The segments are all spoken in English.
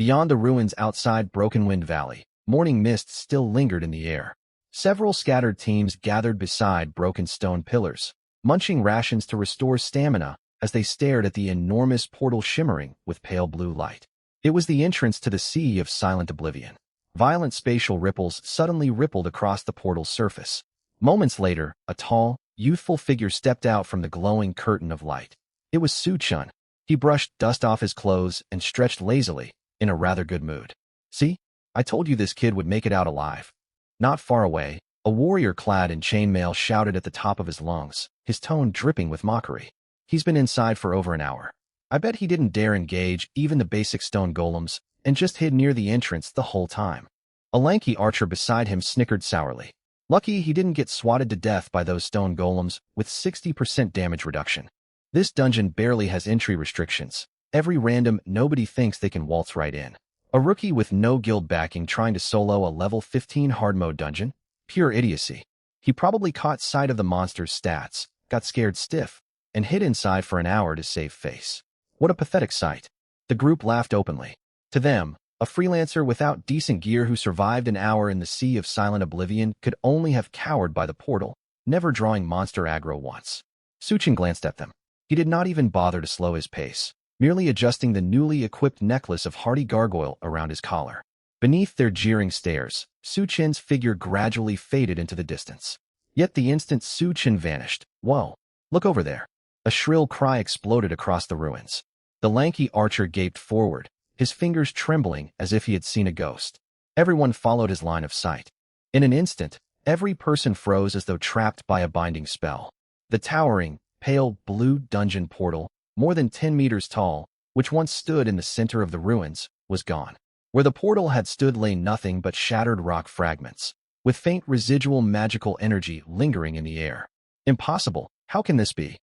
Beyond the ruins outside Broken Wind Valley, morning mist still lingered in the air. Several scattered teams gathered beside broken stone pillars, munching rations to restore stamina as they stared at the enormous portal shimmering with pale blue light. It was the entrance to the Sea of Silent Oblivion. Violent spatial ripples suddenly rippled across the portal's surface. Moments later, a tall, youthful figure stepped out from the glowing curtain of light. It was Su Chun. He brushed dust off his clothes and stretched lazily, in a rather good mood. "See? I told you this kid would make it out alive." Not far away, a warrior clad in chainmail shouted at the top of his lungs, his tone dripping with mockery. "He's been inside for over an hour. I bet he didn't dare engage even the basic stone golems and just hid near the entrance the whole time." A lanky archer beside him snickered sourly. "Lucky he didn't get swatted to death by those stone golems with 60% damage reduction. This dungeon barely has entry restrictions. Every random nobody thinks they can waltz right in." A rookie with no guild backing trying to solo a level 15 hard mode dungeon? Pure idiocy. He probably caught sight of the monster's stats, got scared stiff, and hid inside for an hour to save face. What a pathetic sight. The group laughed openly. To them, a freelancer without decent gear who survived an hour in the Sea of Silent Oblivion could only have cowered by the portal, never drawing monster aggro once. Su Chun glanced at them. He did not even bother to slow his pace, merely adjusting the newly equipped necklace of hardy gargoyle around his collar. Beneath their jeering stares, Su Chun's figure gradually faded into the distance. Yet the instant Su Chun vanished, "Whoa, look over there." A shrill cry exploded across the ruins. The lanky archer gaped forward, his fingers trembling as if he had seen a ghost. Everyone followed his line of sight. In an instant, every person froze as though trapped by a binding spell. The towering, pale blue dungeon portal, more than 10 meters tall, which once stood in the center of the ruins, was gone. Where the portal had stood lay nothing but shattered rock fragments, with faint residual magical energy lingering in the air. Impossible. How can this be?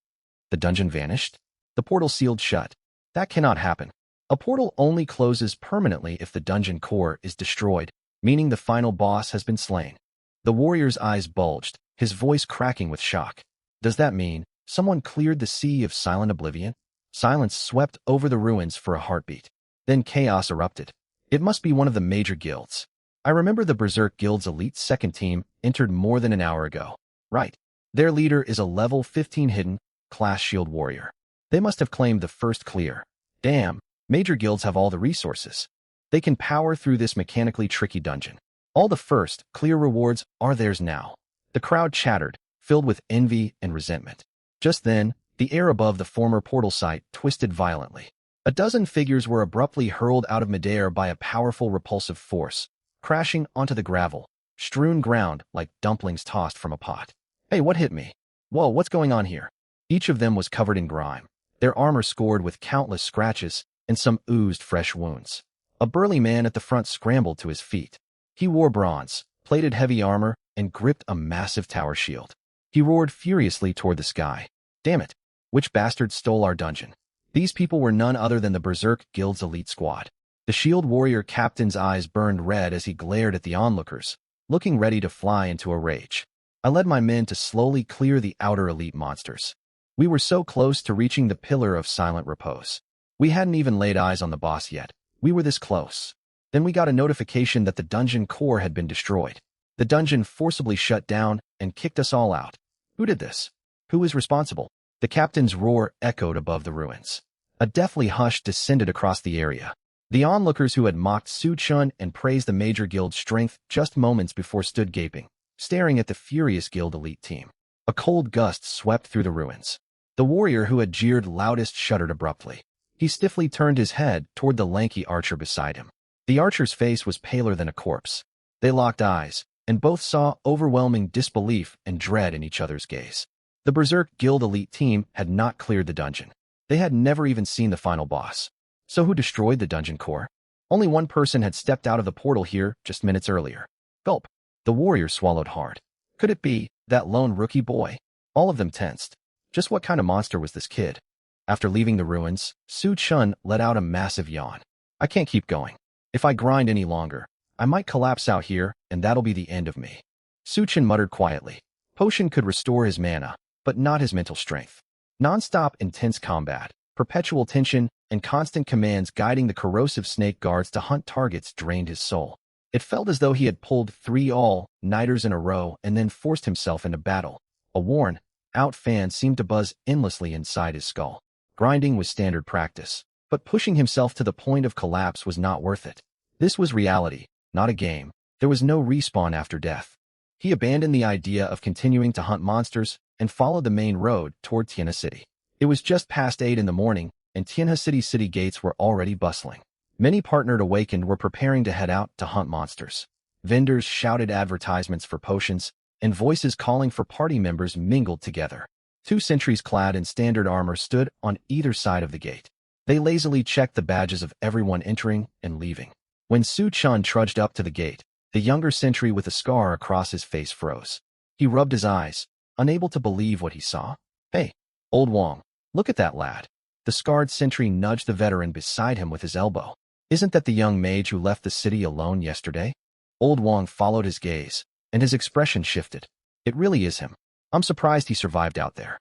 The dungeon vanished? The portal sealed shut. That cannot happen. A portal only closes permanently if the dungeon core is destroyed, meaning the final boss has been slain. The warrior's eyes bulged, his voice cracking with shock. Does that mean someone cleared the Sea of Silent Oblivion? Silence swept over the ruins for a heartbeat. Then chaos erupted. It must be one of the major guilds. I remember the Berserk Guild's elite second team entered more than an hour ago. Right. Their leader is a level 15 hidden, class shield warrior. They must have claimed the first clear. Damn. Major guilds have all the resources. They can power through this mechanically tricky dungeon. All the first, clear rewards are theirs now. The crowd chattered, filled with envy and resentment. Just then, the air above the former portal site twisted violently. A dozen figures were abruptly hurled out of midair by a powerful repulsive force, crashing onto the gravel, strewn ground like dumplings tossed from a pot. "Hey, what hit me? Whoa, what's going on here?" Each of them was covered in grime, their armor scored with countless scratches, and some oozed fresh wounds. A burly man at the front scrambled to his feet. He wore bronze, plated heavy armor, and gripped a massive tower shield. He roared furiously toward the sky. "Damn it! Which bastard stole our dungeon?" These people were none other than the Berserk Guild's elite squad. The shield warrior captain's eyes burned red as he glared at the onlookers, looking ready to fly into a rage. I led my men to slowly clear the outer elite monsters. We were so close to reaching the Pillar of Silent Repose. We hadn't even laid eyes on the boss yet. We were this close. Then we got a notification that the dungeon core had been destroyed. The dungeon forcibly shut down and kicked us all out. Who did this? Who is responsible? The captain's roar echoed above the ruins. A deathly hush descended across the area. The onlookers who had mocked Su Chun and praised the major guild's strength just moments before stood gaping, staring at the furious guild elite team. A cold gust swept through the ruins. The warrior who had jeered loudest shuddered abruptly. He stiffly turned his head toward the lanky archer beside him. The archer's face was paler than a corpse. They locked eyes, and both saw overwhelming disbelief and dread in each other's gaze. The Berserk Guild elite team had not cleared the dungeon. They had never even seen the final boss. So who destroyed the dungeon core? Only one person had stepped out of the portal here just minutes earlier. Gulp. The warrior swallowed hard. Could it be that lone rookie boy? All of them tensed. Just what kind of monster was this kid? After leaving the ruins, Su Chun let out a massive yawn. "I can't keep going. If I grind any longer, I might collapse out here, and that'll be the end of me." Su Chun muttered quietly. Potion could restore his mana, but not his mental strength. Non-stop intense combat, perpetual tension, and constant commands guiding the corrosive snake guards to hunt targets drained his soul. It felt as though he had pulled 3 all-nighters in a row and then forced himself into battle. A worn-out fan seemed to buzz endlessly inside his skull. Grinding was standard practice, but pushing himself to the point of collapse was not worth it. This was reality, not a game. There was no respawn after death. He abandoned the idea of continuing to hunt monsters and followed the main road toward Tianhe City. It was just past 8 in the morning, and Tianhe city gates were already bustling. Many partnered Awakened were preparing to head out to hunt monsters. Vendors shouted advertisements for potions, and voices calling for party members mingled together. 2 sentries clad in standard armor stood on either side of the gate. They lazily checked the badges of everyone entering and leaving. When Su Chun trudged up to the gate, the younger sentry with a scar across his face froze. He rubbed his eyes, unable to believe what he saw. "Hey, old Wong, look at that lad." The scarred sentry nudged the veteran beside him with his elbow. "Isn't that the young mage who left the city alone yesterday?" Old Wong followed his gaze, and his expression shifted. "It really is him. I'm surprised he survived out there."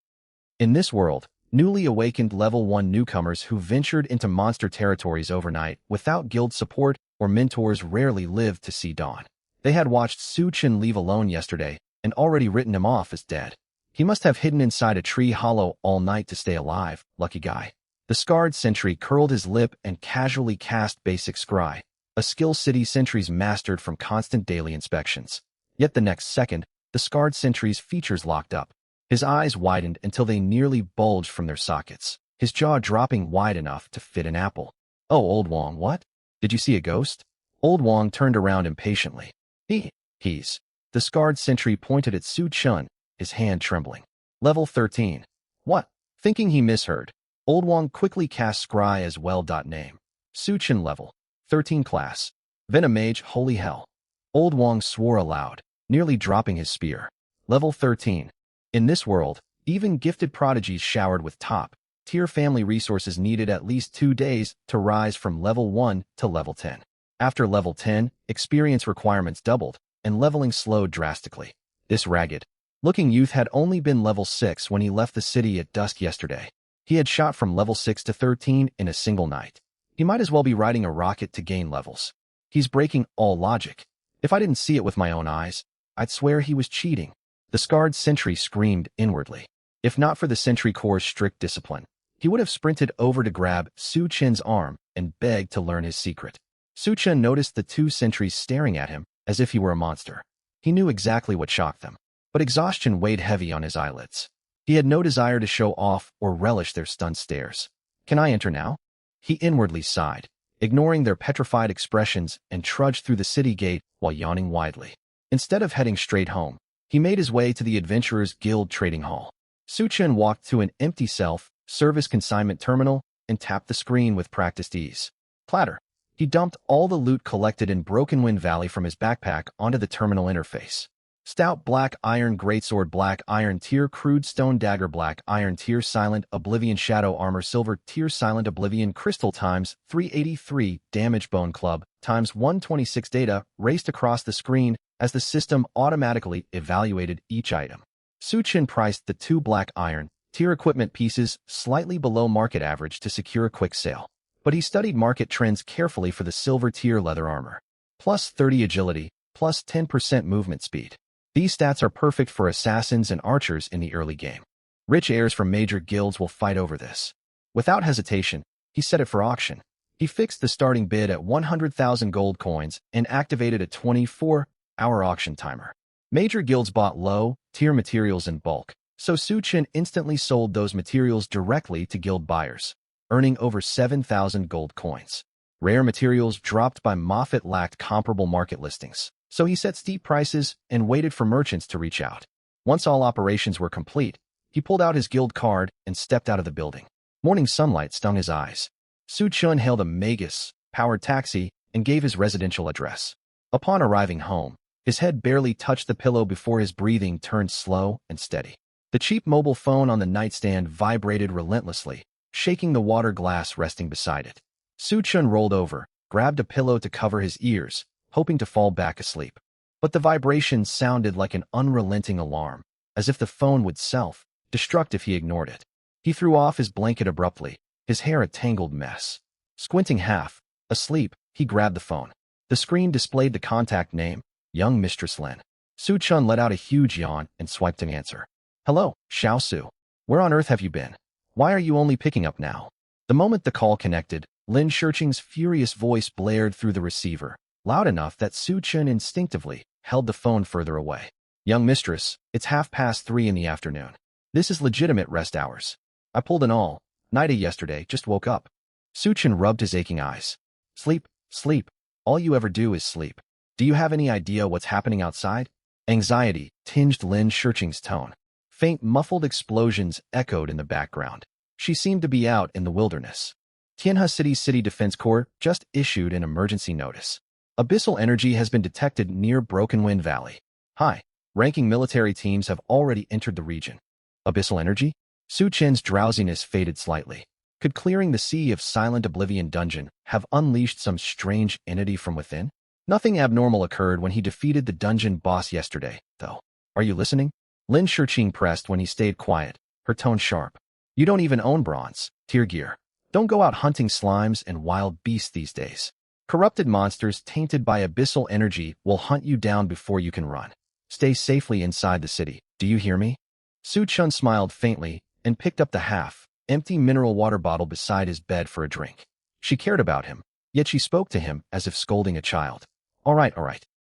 In this world, newly awakened level 1 newcomers who ventured into monster territories overnight without guild support or mentors rarely lived to see dawn. They had watched Su Chen leave alone yesterday and already written him off as dead. He must have hidden inside a tree hollow all night to stay alive, lucky guy. The scarred sentry curled his lip and casually cast Basic Scry, a skill city sentries mastered from constant daily inspections. Yet the next second, the scarred sentry's features locked up. His eyes widened until they nearly bulged from their sockets, his jaw dropping wide enough to fit an apple. "Oh, Old Wong, what? Did you see a ghost?" Old Wong turned around impatiently. He's. The scarred sentry pointed at Su Chun, his hand trembling. "Level 13. What?" Thinking he misheard, Old Wong quickly cast Scry as well. Name. Su Chun level 13 class. Venomage, holy hell. Old Wong swore aloud, nearly dropping his spear. Level 13. In this world, even gifted prodigies showered with top-tier family resources needed at least 2 days to rise from level 1 to level 10. After level 10, experience requirements doubled, and leveling slowed drastically. This ragged-looking youth had only been level 6 when he left the city at dusk yesterday. He had shot from level 6 to 13 in a single night. He might as well be riding a rocket to gain levels. He's breaking all logic. If I didn't see it with my own eyes, I'd swear he was cheating. The scarred sentry screamed inwardly. If not for the Sentry Corps' strict discipline, he would have sprinted over to grab Su Chen's arm and begged to learn his secret. Su Chen noticed the 2 sentries staring at him as if he were a monster. He knew exactly what shocked them, but exhaustion weighed heavy on his eyelids. He had no desire to show off or relish their stunned stares. "Can I enter now?" He inwardly sighed, ignoring their petrified expressions, and trudged through the city gate while yawning widely. Instead of heading straight home, he made his way to the Adventurers Guild Trading Hall. Su Chen walked to an empty self-service consignment terminal and tapped the screen with practiced ease. Clatter. He dumped all the loot collected in Broken Wind Valley from his backpack onto the terminal interface. Stout black iron greatsword, black iron tier crude stone dagger, black iron tier silent oblivion shadow armor, silver tier silent oblivion crystal times 383 damage, bone club times 126 data raced across the screen as the system automatically evaluated each item. Su Chen priced the 2 black iron tier equipment pieces slightly below market average to secure a quick sale, but he studied market trends carefully for the silver tier leather armor. Plus 30 agility, plus 10% movement speed. These stats are perfect for assassins and archers in the early game. Rich heirs from major guilds will fight over this. Without hesitation, he set it for auction. He fixed the starting bid at 100,000 gold coins and activated a 24-hour auction timer. Major guilds bought low-tier materials in bulk, so Su Chen instantly sold those materials directly to guild buyers, earning over 7,000 gold coins. Rare materials dropped by Moffat lacked comparable market listings, so he set steep prices and waited for merchants to reach out. Once all operations were complete, he pulled out his guild card and stepped out of the building. Morning sunlight stung his eyes. Su Chen hailed a Magus-powered taxi and gave his residential address. Upon arriving home, his head barely touched the pillow before his breathing turned slow and steady. The cheap mobile phone on the nightstand vibrated relentlessly, shaking the water glass resting beside it. Su Chen rolled over, grabbed a pillow to cover his ears, hoping to fall back asleep. But the vibration sounded like an unrelenting alarm, as if the phone would self-destruct if he ignored it. He threw off his blanket abruptly, his hair a tangled mess. Squinting half asleep, he grabbed the phone. The screen displayed the contact name, Young Mistress Lin. Su Chun let out a huge yawn and swiped an answer. Hello, Xiao Su. Where on earth have you been? Why are you only picking up now? The moment the call connected, Lin Shurqing's furious voice blared through the receiver, loud enough that Su Chun instinctively held the phone further away. Young mistress, it's 3:30 in the afternoon. This is legitimate rest hours. I pulled an all-nighter yesterday, just woke up. Su Chun rubbed his aching eyes. Sleep, sleep. All you ever do is sleep. Do you have any idea what's happening outside? Anxiety tinged Lin Shurqing's tone. Faint, muffled explosions echoed in the background. She seemed to be out in the wilderness. Tianhe City's City Defense Corps just issued an emergency notice. Abyssal energy has been detected near Broken Wind Valley. High-ranking military teams have already entered the region. Abyssal energy? Su Chen's drowsiness faded slightly. Could clearing the Sea of Silent Oblivion dungeon have unleashed some strange entity from within? Nothing abnormal occurred when he defeated the dungeon boss yesterday, though. Are you listening? Lin Shurqing pressed when he stayed quiet, her tone sharp. You don't even own bronze tier gear. Don't go out hunting slimes and wild beasts these days. Corrupted monsters tainted by abyssal energy will hunt you down before you can run. Stay safely inside the city. Do you hear me? Su Chun smiled faintly and picked up the half-empty mineral water bottle beside his bed for a drink. She cared about him, yet she spoke to him as if scolding a child. All right.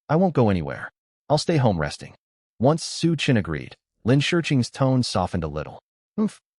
I won't go anywhere. I'll stay home resting. Once Su Chun agreed, Lin Shurqing's tone softened a little.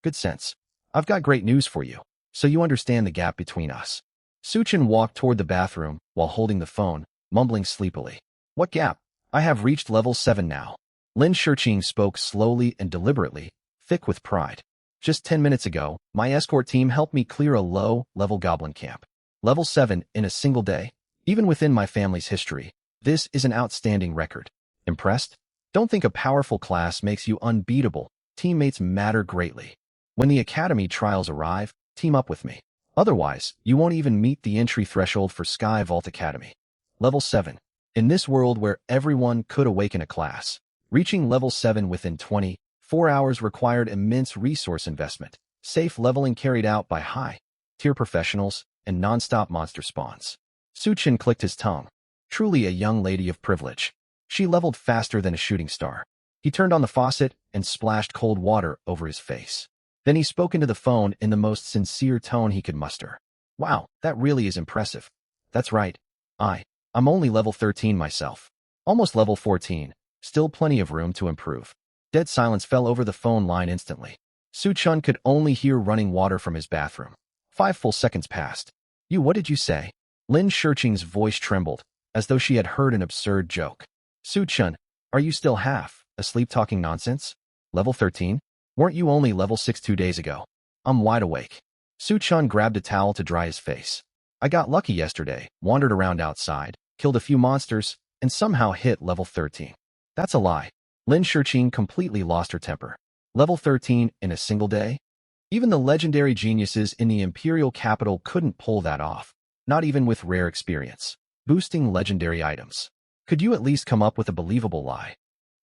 Good sense. I've got great news for you, so you understand the gap between us. Su Chun walked toward the bathroom while holding the phone, mumbling sleepily. What gap? I have reached level 7 now. Lin Shurqing spoke slowly and deliberately, thick with pride. Just 10 minutes ago, my escort team helped me clear a low-level goblin camp. Level 7 in a single day? Even within my family's history, this is an outstanding record. Impressed? Don't think a powerful class makes you unbeatable. Teammates matter greatly. When the academy trials arrive, team up with me. Otherwise, you won't even meet the entry threshold for Sky Vault Academy. Level 7. In this world where everyone could awaken a class, reaching level 7 within 24 hours required immense resource investment, safe leveling carried out by high-tier professionals, and non-stop monster spawns. Su Chun clicked his tongue. Truly a young lady of privilege. She leveled faster than a shooting star. He turned on the faucet and splashed cold water over his face. Then he spoke into the phone in the most sincere tone he could muster. Wow, that really is impressive. That's right. I'm only level 13 myself. Almost level 14. Still plenty of room to improve. Dead silence fell over the phone line instantly. Su Chun could only hear running water from his bathroom. 5 full seconds passed. What did you say? Lin Shurqing's voice trembled, as though she had heard an absurd joke. Su Chun, are you still half asleep talking nonsense? Level 13? Weren't you only level 6 2 days ago? I'm wide awake. Su Chun grabbed a towel to dry his face. I got lucky yesterday, wandered around outside, killed a few monsters, and somehow hit level 13. That's a lie. Lin Shurqing completely lost her temper. Level 13 in a single day? Even the legendary geniuses in the Imperial capital couldn't pull that off, not even with rare experience. Boosting legendary items. Could you at least come up with a believable lie?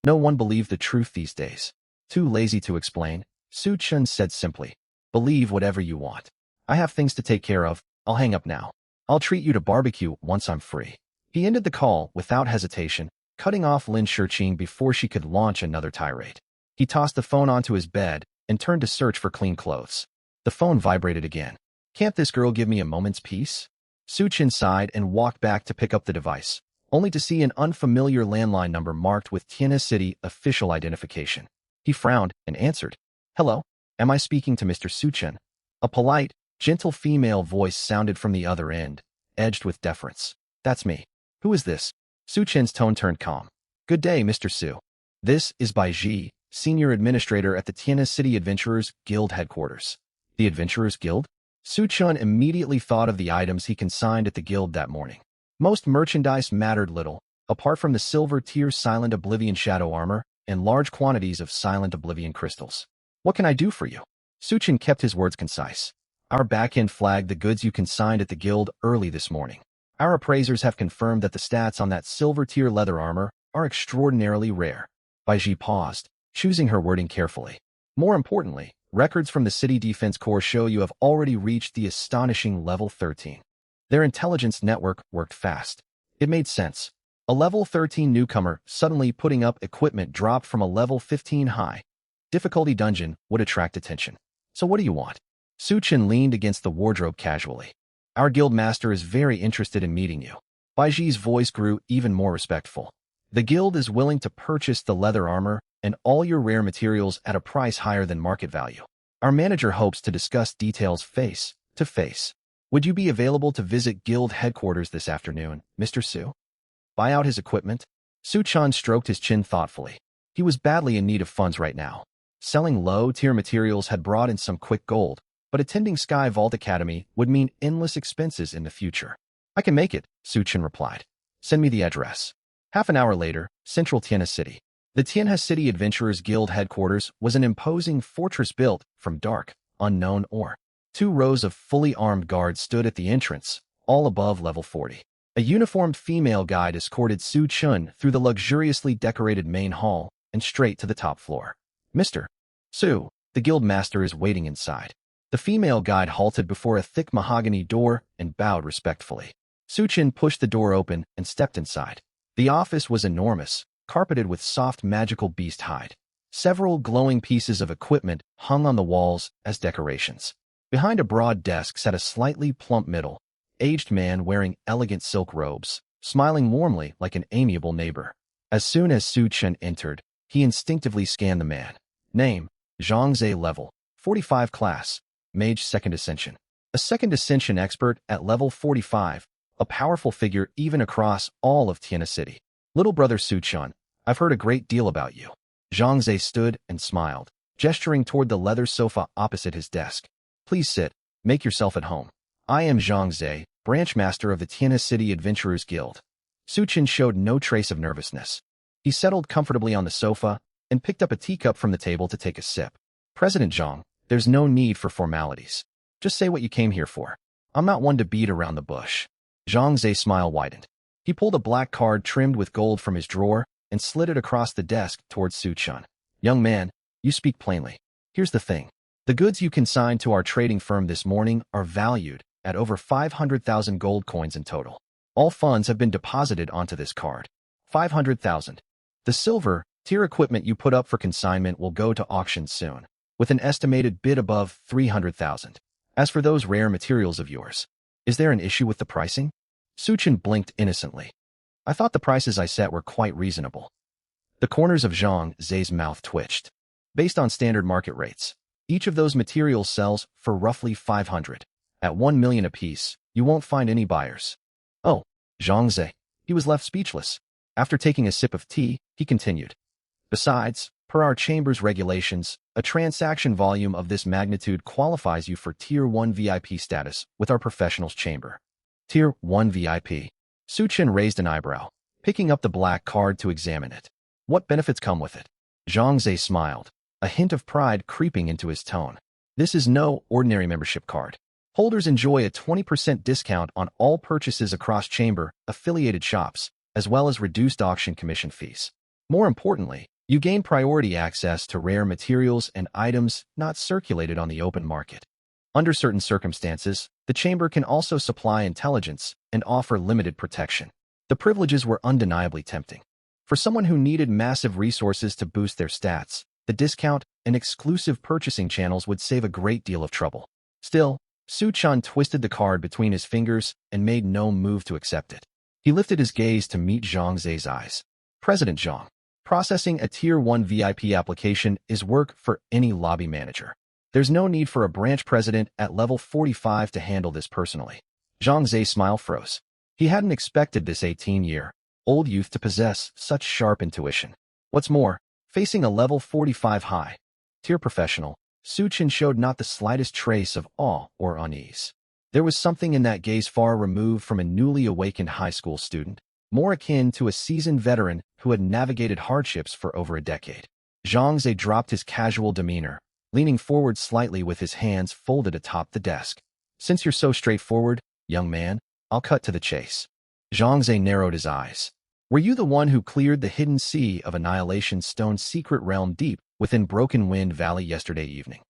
No one believed the truth these days. Too lazy to explain, Su Chun said simply. Believe whatever you want. I have things to take care of. I'll hang up now. I'll treat you to barbecue once I'm free. He ended the call without hesitation, cutting off Lin Shurqing before she could launch another tirade. He tossed the phone onto his bed and turned to search for clean clothes. The phone vibrated again. Can't this girl give me a moment's peace? Su Chun sighed and walked back to pick up the device, only to see an unfamiliar landline number marked with Tianhe City official identification. He frowned and answered. Hello, am I speaking to Mr. Su Chun? A polite, gentle female voice sounded from the other end, edged with deference. That's me. Who is this? Su Chen's tone turned calm. Good day, Mr. Su. This is Bai Ji, Senior Administrator at the Tianhe City Adventurers Guild headquarters. The Adventurers Guild? Su Chun immediately thought of the items he consigned at the guild that morning. Most merchandise mattered little, apart from the silver-tier Silent Oblivion shadow armor and large quantities of Silent Oblivion crystals. What can I do for you? Su Chun kept his words concise. Our backend flagged the goods you consigned at the guild early this morning. Our appraisers have confirmed that the stats on that silver-tier leather armor are extraordinarily rare. Bai Ji paused, choosing her wording carefully. More importantly, Records from the City Defense Corps show you have already reached the astonishing level 13. Their intelligence network worked fast. It made sense. A level 13 newcomer suddenly putting up equipment dropped from a level 15 high difficulty dungeon would attract attention. So what do you want? Su Chen leaned against the wardrobe casually. Our guild master is very interested in meeting you. Baiji's voice grew even more respectful. The guild is willing to purchase the leather armor and all your rare materials at a price higher than market value. Our manager hopes to discuss details face to face. Would you be available to visit guild headquarters this afternoon, Mr. Su? Buy out his equipment? Su Chen stroked his chin thoughtfully. He was badly in need of funds right now. Selling low-tier materials had brought in some quick gold, but attending Sky Vault Academy would mean endless expenses in the future. I can make it, Su Chen replied. Send me the address. Half an hour later, Central Tianhe City. The Tianhe City Adventurers Guild headquarters was an imposing fortress built from dark, unknown ore. 2 rows of fully armed guards stood at the entrance, all above level 40. A uniformed female guide escorted Su Chen through the luxuriously decorated main hall and straight to the top floor. Mr. Su, the guild master is waiting inside. The female guide halted before a thick mahogany door and bowed respectfully. Su Chen pushed the door open and stepped inside. The office was enormous, carpeted with soft magical beast hide. Several glowing pieces of equipment hung on the walls as decorations. Behind a broad desk sat a slightly plump middle-aged man wearing elegant silk robes, smiling warmly like an amiable neighbor. As soon as Su Chen entered, he instinctively scanned the man. Name, Zhangze level, 45 class, Mage 2nd Ascension. A 2nd Ascension expert at level 45, a powerful figure even across all of Tianhe City. Little brother Su Chen, I've heard a great deal about you. Zhangze stood and smiled, gesturing toward the leather sofa opposite his desk. Please sit, make yourself at home. I am Zhangze, branch master of the Tianhe City Adventurers Guild. Su Chen showed no trace of nervousness. He settled comfortably on the sofa and picked up a teacup from the table to take a sip. President Zhang, there's no need for formalities. Just say what you came here for. I'm not one to beat around the bush. Zhangze's smile widened. He pulled a black card trimmed with gold from his drawer and slid it across the desk towards Su Chen. Young man, you speak plainly. Here's the thing. The goods you consigned to our trading firm this morning are valued at over 500,000 gold coins in total. All funds have been deposited onto this card. 500,000. The silver tier equipment you put up for consignment will go to auction soon, with an estimated bid above 300,000. As for those rare materials of yours, is there an issue with the pricing? Su Chen blinked innocently. I thought the prices I set were quite reasonable. The corners of Zhang Ze's mouth twitched. Based on standard market rates, each of those materials sells for roughly 500. At 1 million apiece, you won't find any buyers. Oh, Zhang Ze. He was left speechless. After taking a sip of tea, he continued. Besides, per our chamber's regulations, a transaction volume of this magnitude qualifies you for Tier 1 VIP status with our professionals chamber. Tier 1 VIP. Su Chen raised an eyebrow, picking up the black card to examine it. What benefits come with it? Zhang Ze smiled, a hint of pride creeping into his tone. This is no ordinary membership card. Holders enjoy a 20% discount on all purchases across chamber-affiliated shops, as well as reduced auction commission fees. More importantly, you gain priority access to rare materials and items not circulated on the open market. Under certain circumstances, the chamber can also supply intelligence and offer limited protection. The privileges were undeniably tempting. For someone who needed massive resources to boost their stats, the discount and exclusive purchasing channels would save a great deal of trouble. Still, Su Chen twisted the card between his fingers and made no move to accept it. He lifted his gaze to meet Zhang Ze's eyes. President Zhang, processing a Tier 1 VIP application is work for any lobby manager. There's no need for a branch president at level 45 to handle this personally. Zhang Ze's smile froze. He hadn't expected this 18-year-old youth to possess such sharp intuition. What's more, facing a level 45 high-tier professional, Su Chen showed not the slightest trace of awe or unease. There was something in that gaze far removed from a newly awakened high school student, more akin to a seasoned veteran who had navigated hardships for over a decade. Zhang Ze dropped his casual demeanor, leaning forward slightly with his hands folded atop the desk. Since you're so straightforward, young man, I'll cut to the chase. Zhang Ze narrowed his eyes. Were you the one who cleared the hidden sea of Annihilation Stone's secret realm deep within Broken Wind Valley yesterday evening?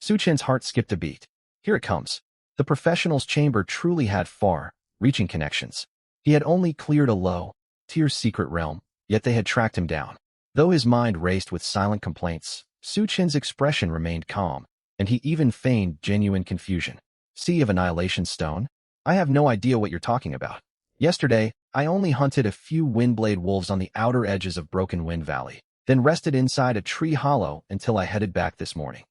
Su Chen's heart skipped a beat. Here it comes. The professional's chamber truly had far-reaching connections. He had only cleared a low-tier secret realm, yet they had tracked him down. Though his mind raced with silent complaints, Su Chen's expression remained calm, and he even feigned genuine confusion. Sea of Annihilation Stone? I have no idea what you're talking about. Yesterday, I only hunted a few Windblade wolves on the outer edges of Broken Wind Valley, then rested inside a tree hollow until I headed back this morning.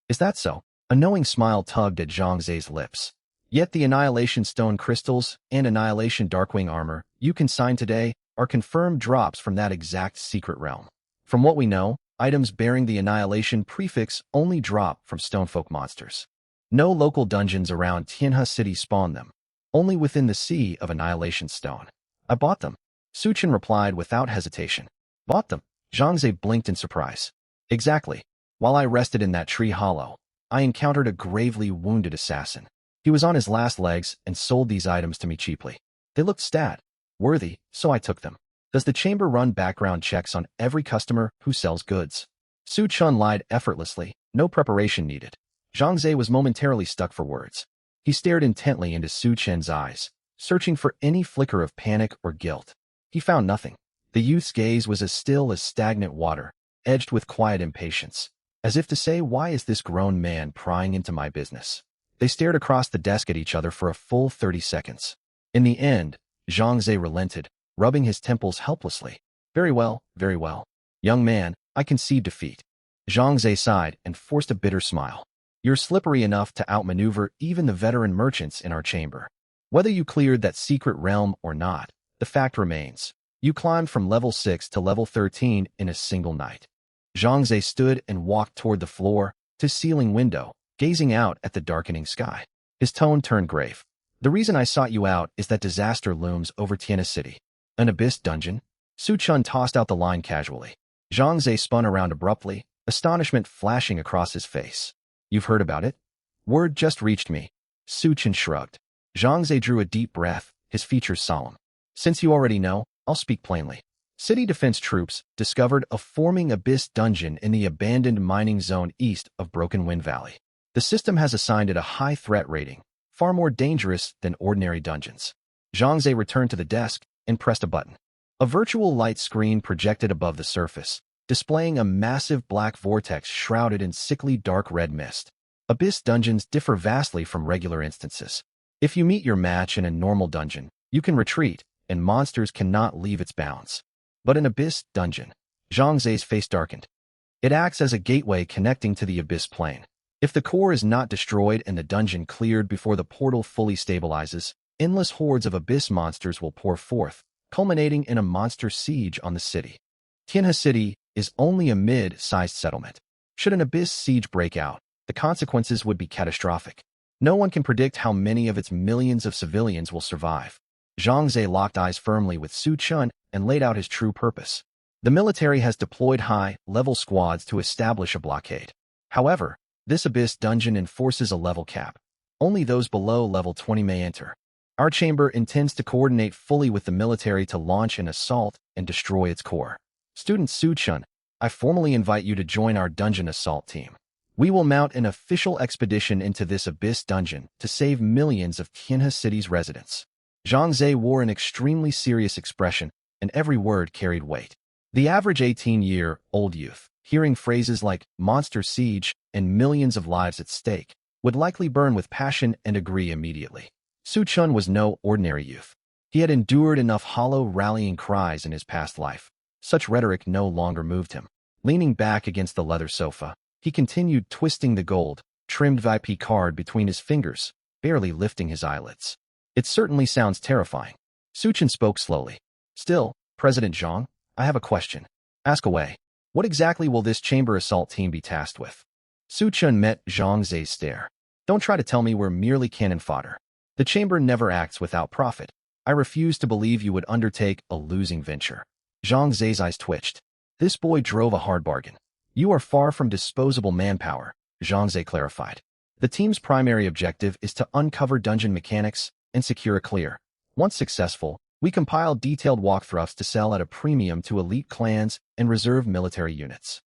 Is that so? A knowing smile tugged at Zhang Zhe's lips. Yet the Annihilation Stone crystals and Annihilation Darkwing armor you consigned today are confirmed drops from that exact secret realm. From what we know, items bearing the Annihilation prefix only drop from Stonefolk monsters. No local dungeons around Tianhe City spawn them, only within the Sea of Annihilation Stone. I bought them. Su Chen replied without hesitation. Bought them? Zhang Zhe blinked in surprise. Exactly. While I rested in that tree hollow, I encountered a gravely wounded assassin. He was on his last legs and sold these items to me cheaply. They looked stat-worthy, so I took them. Does the chamber run background checks on every customer who sells goods? Su Chen lied effortlessly, no preparation needed. Zhang Zhe was momentarily stuck for words. He stared intently into Su Chen's eyes, searching for any flicker of panic or guilt. He found nothing. The youth's gaze was as still as stagnant water, edged with quiet impatience, as if to say, why is this grown man prying into my business? They stared across the desk at each other for a full 30 seconds. In the end, Zhang Zhe relented, rubbing his temples helplessly. Very well, young man, I concede defeat. Zhang Zhe sighed and forced a bitter smile. You're slippery enough to outmaneuver even the veteran merchants in our chamber. Whether you cleared that secret realm or not, the fact remains. You climbed from level 6 to level 13 in a single night. Zhang Zhe stood and walked toward the floor-to-ceiling window, gazing out at the darkening sky. His tone turned grave. The reason I sought you out is that disaster looms over Tianhe City. An abyss dungeon? Su Chen tossed out the line casually. Zhang Zhe spun around abruptly, astonishment flashing across his face. You've heard about it? Word just reached me. Su Chen shrugged. Zhang Zhe drew a deep breath, his features solemn. Since you already know, I'll speak plainly. City defense troops discovered a forming abyss dungeon in the abandoned mining zone east of Broken Wind Valley. The system has assigned it a high threat rating, far more dangerous than ordinary dungeons. Zhang Zhe returned to the desk and pressed a button. A virtual light screen projected above the surface, displaying a massive black vortex shrouded in sickly dark red mist. Abyss dungeons differ vastly from regular instances. If you meet your match in a normal dungeon, you can retreat, and monsters cannot leave its bounds. But an abyss dungeon. Zhang Zhe's face darkened. It acts as a gateway connecting to the abyss plane. If the core is not destroyed and the dungeon cleared before the portal fully stabilizes, endless hordes of abyss monsters will pour forth, culminating in a monster siege on the city. Tianhe City is only a mid-sized settlement. Should an abyss siege break out, the consequences would be catastrophic. No one can predict how many of its millions of civilians will survive. Zhang Zhe locked eyes firmly with Su Chen and laid out his true purpose. The military has deployed high-level squads to establish a blockade. However, this abyss dungeon enforces a level cap. Only those below level 20 may enter. Our chamber intends to coordinate fully with the military to launch an assault and destroy its core. Student Su Chen, I formally invite you to join our dungeon assault team. We will mount an official expedition into this abyss dungeon to save millions of Tianhe City's residents. Zhang Zhe wore an extremely serious expression, and every word carried weight. The average 18-year-old youth, hearing phrases like monster siege and millions of lives at stake, would likely burn with passion and agree immediately. Su Chen was no ordinary youth. He had endured enough hollow rallying cries in his past life. Such rhetoric no longer moved him. Leaning back against the leather sofa, he continued twisting the gold-trimmed VIP card between his fingers, barely lifting his eyelids. It certainly sounds terrifying. Su Chen spoke slowly. Still, President Zhang, I have a question. Ask away. What exactly will this chamber assault team be tasked with? Su Chen met Zhang Zhe's stare. Don't try to tell me we're merely cannon fodder. The chamber never acts without profit. I refuse to believe you would undertake a losing venture. Zhang Zhe's eyes twitched. This boy drove a hard bargain. You are far from disposable manpower, Zhang Zhe clarified. The team's primary objective is to uncover dungeon mechanics and secure a clear. Once successful, we compile detailed walkthroughs to sell at a premium to elite clans and reserve military units.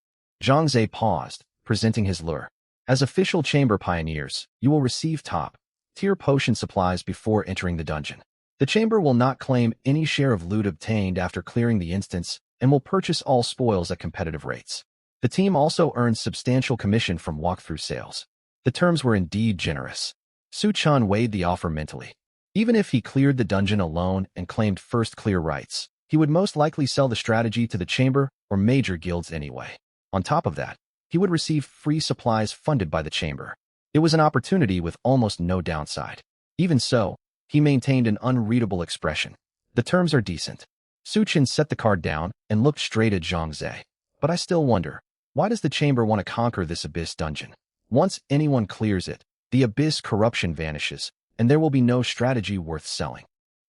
Zhang Zhe paused, presenting his lure. As official chamber pioneers, you will receive top-tier potion supplies before entering the dungeon. The chamber will not claim any share of loot obtained after clearing the instance and will purchase all spoils at competitive rates. The team also earns substantial commission from walkthrough sales. The terms were indeed generous. Su-chan weighed the offer mentally. Even if he cleared the dungeon alone and claimed first clear rights, he would most likely sell the strategy to the chamber or major guilds anyway. On top of that, he would receive free supplies funded by the chamber. It was an opportunity with almost no downside. Even so, he maintained an unreadable expression. The terms are decent. Su-chan set the card down and looked straight at Zhang Zhe. But I still wonder, why does the chamber want to conquer this abyss dungeon? Once anyone clears it, the abyss corruption vanishes, and there will be no strategy worth selling.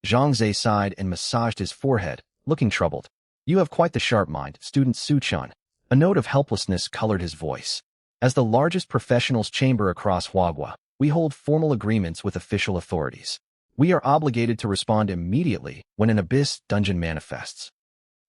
Zhang Zhe sighed and massaged his forehead, looking troubled. You have quite the sharp mind, student Su-chan. A note of helplessness colored his voice. As the largest professionals chamber across Huaghua, we hold formal agreements with official authorities. We are obligated to respond immediately when an abyss dungeon manifests.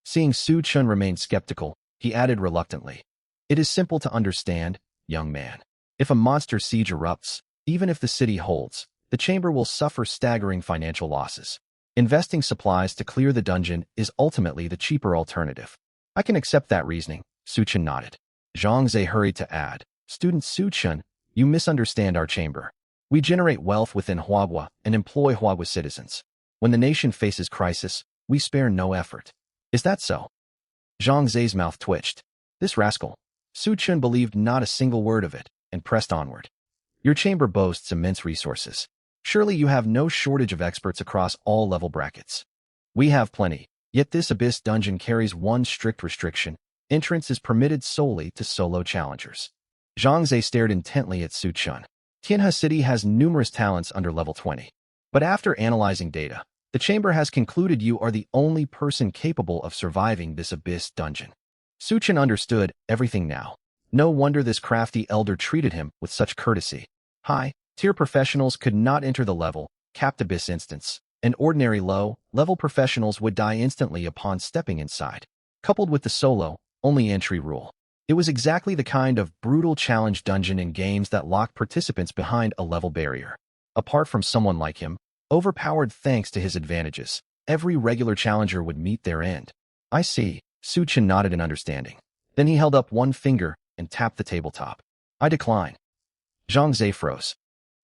Seeing Su-chan remain skeptical, he added reluctantly. It is simple to understand, young man. If a monster siege erupts, even if the city holds, the chamber will suffer staggering financial losses. Investing supplies to clear the dungeon is ultimately the cheaper alternative. I can accept that reasoning, Su-chan nodded. Zhang Zhe hurried to add, Student Su-chan, you misunderstand our chamber. We generate wealth within Huaghua and employ Huaghua citizens. When the nation faces crisis, we spare no effort. Is that so? Zhang Zhe's mouth twitched. This rascal. Su-chan believed not a single word of it and pressed onward. Your chamber boasts immense resources. Surely you have no shortage of experts across all level brackets. We have plenty, yet this abyss dungeon carries one strict restriction. Entrance is permitted solely to solo challengers. Zhang Zhe stared intently at Su-chan. Tianhe City has numerous talents under level 20. But after analyzing data, the chamber has concluded you are the only person capable of surviving this abyss dungeon. Su-chan understood everything now. No wonder this crafty elder treated him with such courtesy. High-tier professionals could not enter the level-capped abyss instance, and ordinary low-level professionals would die instantly upon stepping inside. Coupled with the solo-only entry rule, it was exactly the kind of brutal challenge dungeon in games that lock participants behind a level barrier. Apart from someone like him, overpowered thanks to his advantages, every regular challenger would meet their end. I see, Su-chan nodded in understanding. Then he held up one finger and tapped the tabletop. I decline. Zhang Zhe froze.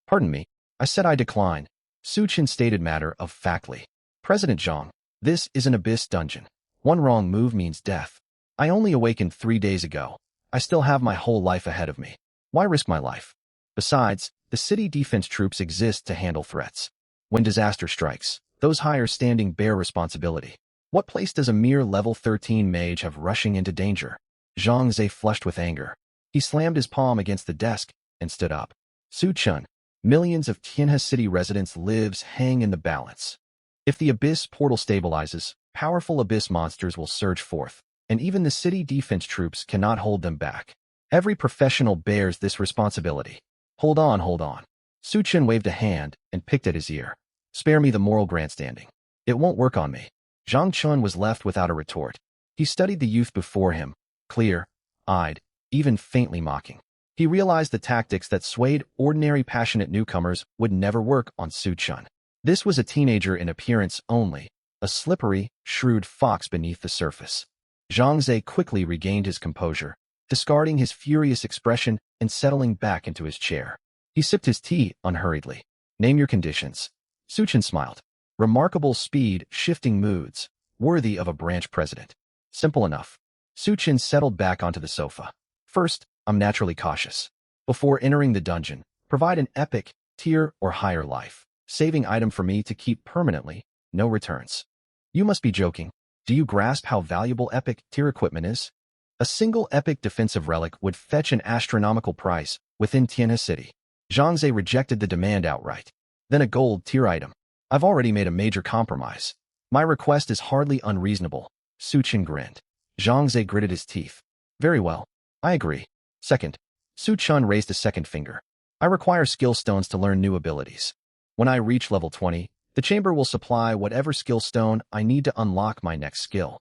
Pardon me, I said I decline. Su-chan stated matter-of-factly. President Zhang, this is an abyss dungeon. One wrong move means death. I only awakened 3 days ago. I still have my whole life ahead of me. Why risk my life? Besides, the city defense troops exist to handle threats. When disaster strikes, those higher standing bear responsibility. What place does a mere level 13 mage have rushing into danger? Zhang Zhe flushed with anger. He slammed his palm against the desk and stood up. Su-chan, millions of Tianhe City residents' lives hang in the balance. If the abyss portal stabilizes, powerful abyss monsters will surge forth, and even the city defense troops cannot hold them back. Every professional bears this responsibility. Hold on. Su-chan waved a hand and picked at his ear. Spare me the moral grandstanding. It won't work on me. Zhang Chun was left without a retort. He studied the youth before him, clear-eyed, even faintly mocking. He realized the tactics that swayed ordinary passionate newcomers would never work on Su-chan. This was a teenager in appearance only, a slippery, shrewd fox beneath the surface. Zhang Zhe quickly regained his composure, discarding his furious expression and settling back into his chair. He sipped his tea unhurriedly. Name your conditions. Su-chan smiled. Remarkable speed, shifting moods, worthy of a branch president. Simple enough. Su-chan settled back onto the sofa. First, I'm naturally cautious. Before entering the dungeon, provide an epic, tier or higher life saving item for me to keep permanently, no returns. You must be joking. Do you grasp how valuable epic tier equipment is? A single epic defensive relic would fetch an astronomical price within Tianhe City. Zhang Zhe rejected the demand outright. Then a gold tier item. I've already made a major compromise. My request is hardly unreasonable. Su-chan grinned. Zhang Zhe gritted his teeth. Very well. I agree. Second. Su-chan raised a second finger. I require skill stones to learn new abilities. When I reach level 20, the chamber will supply whatever skill stone I need to unlock my next skill.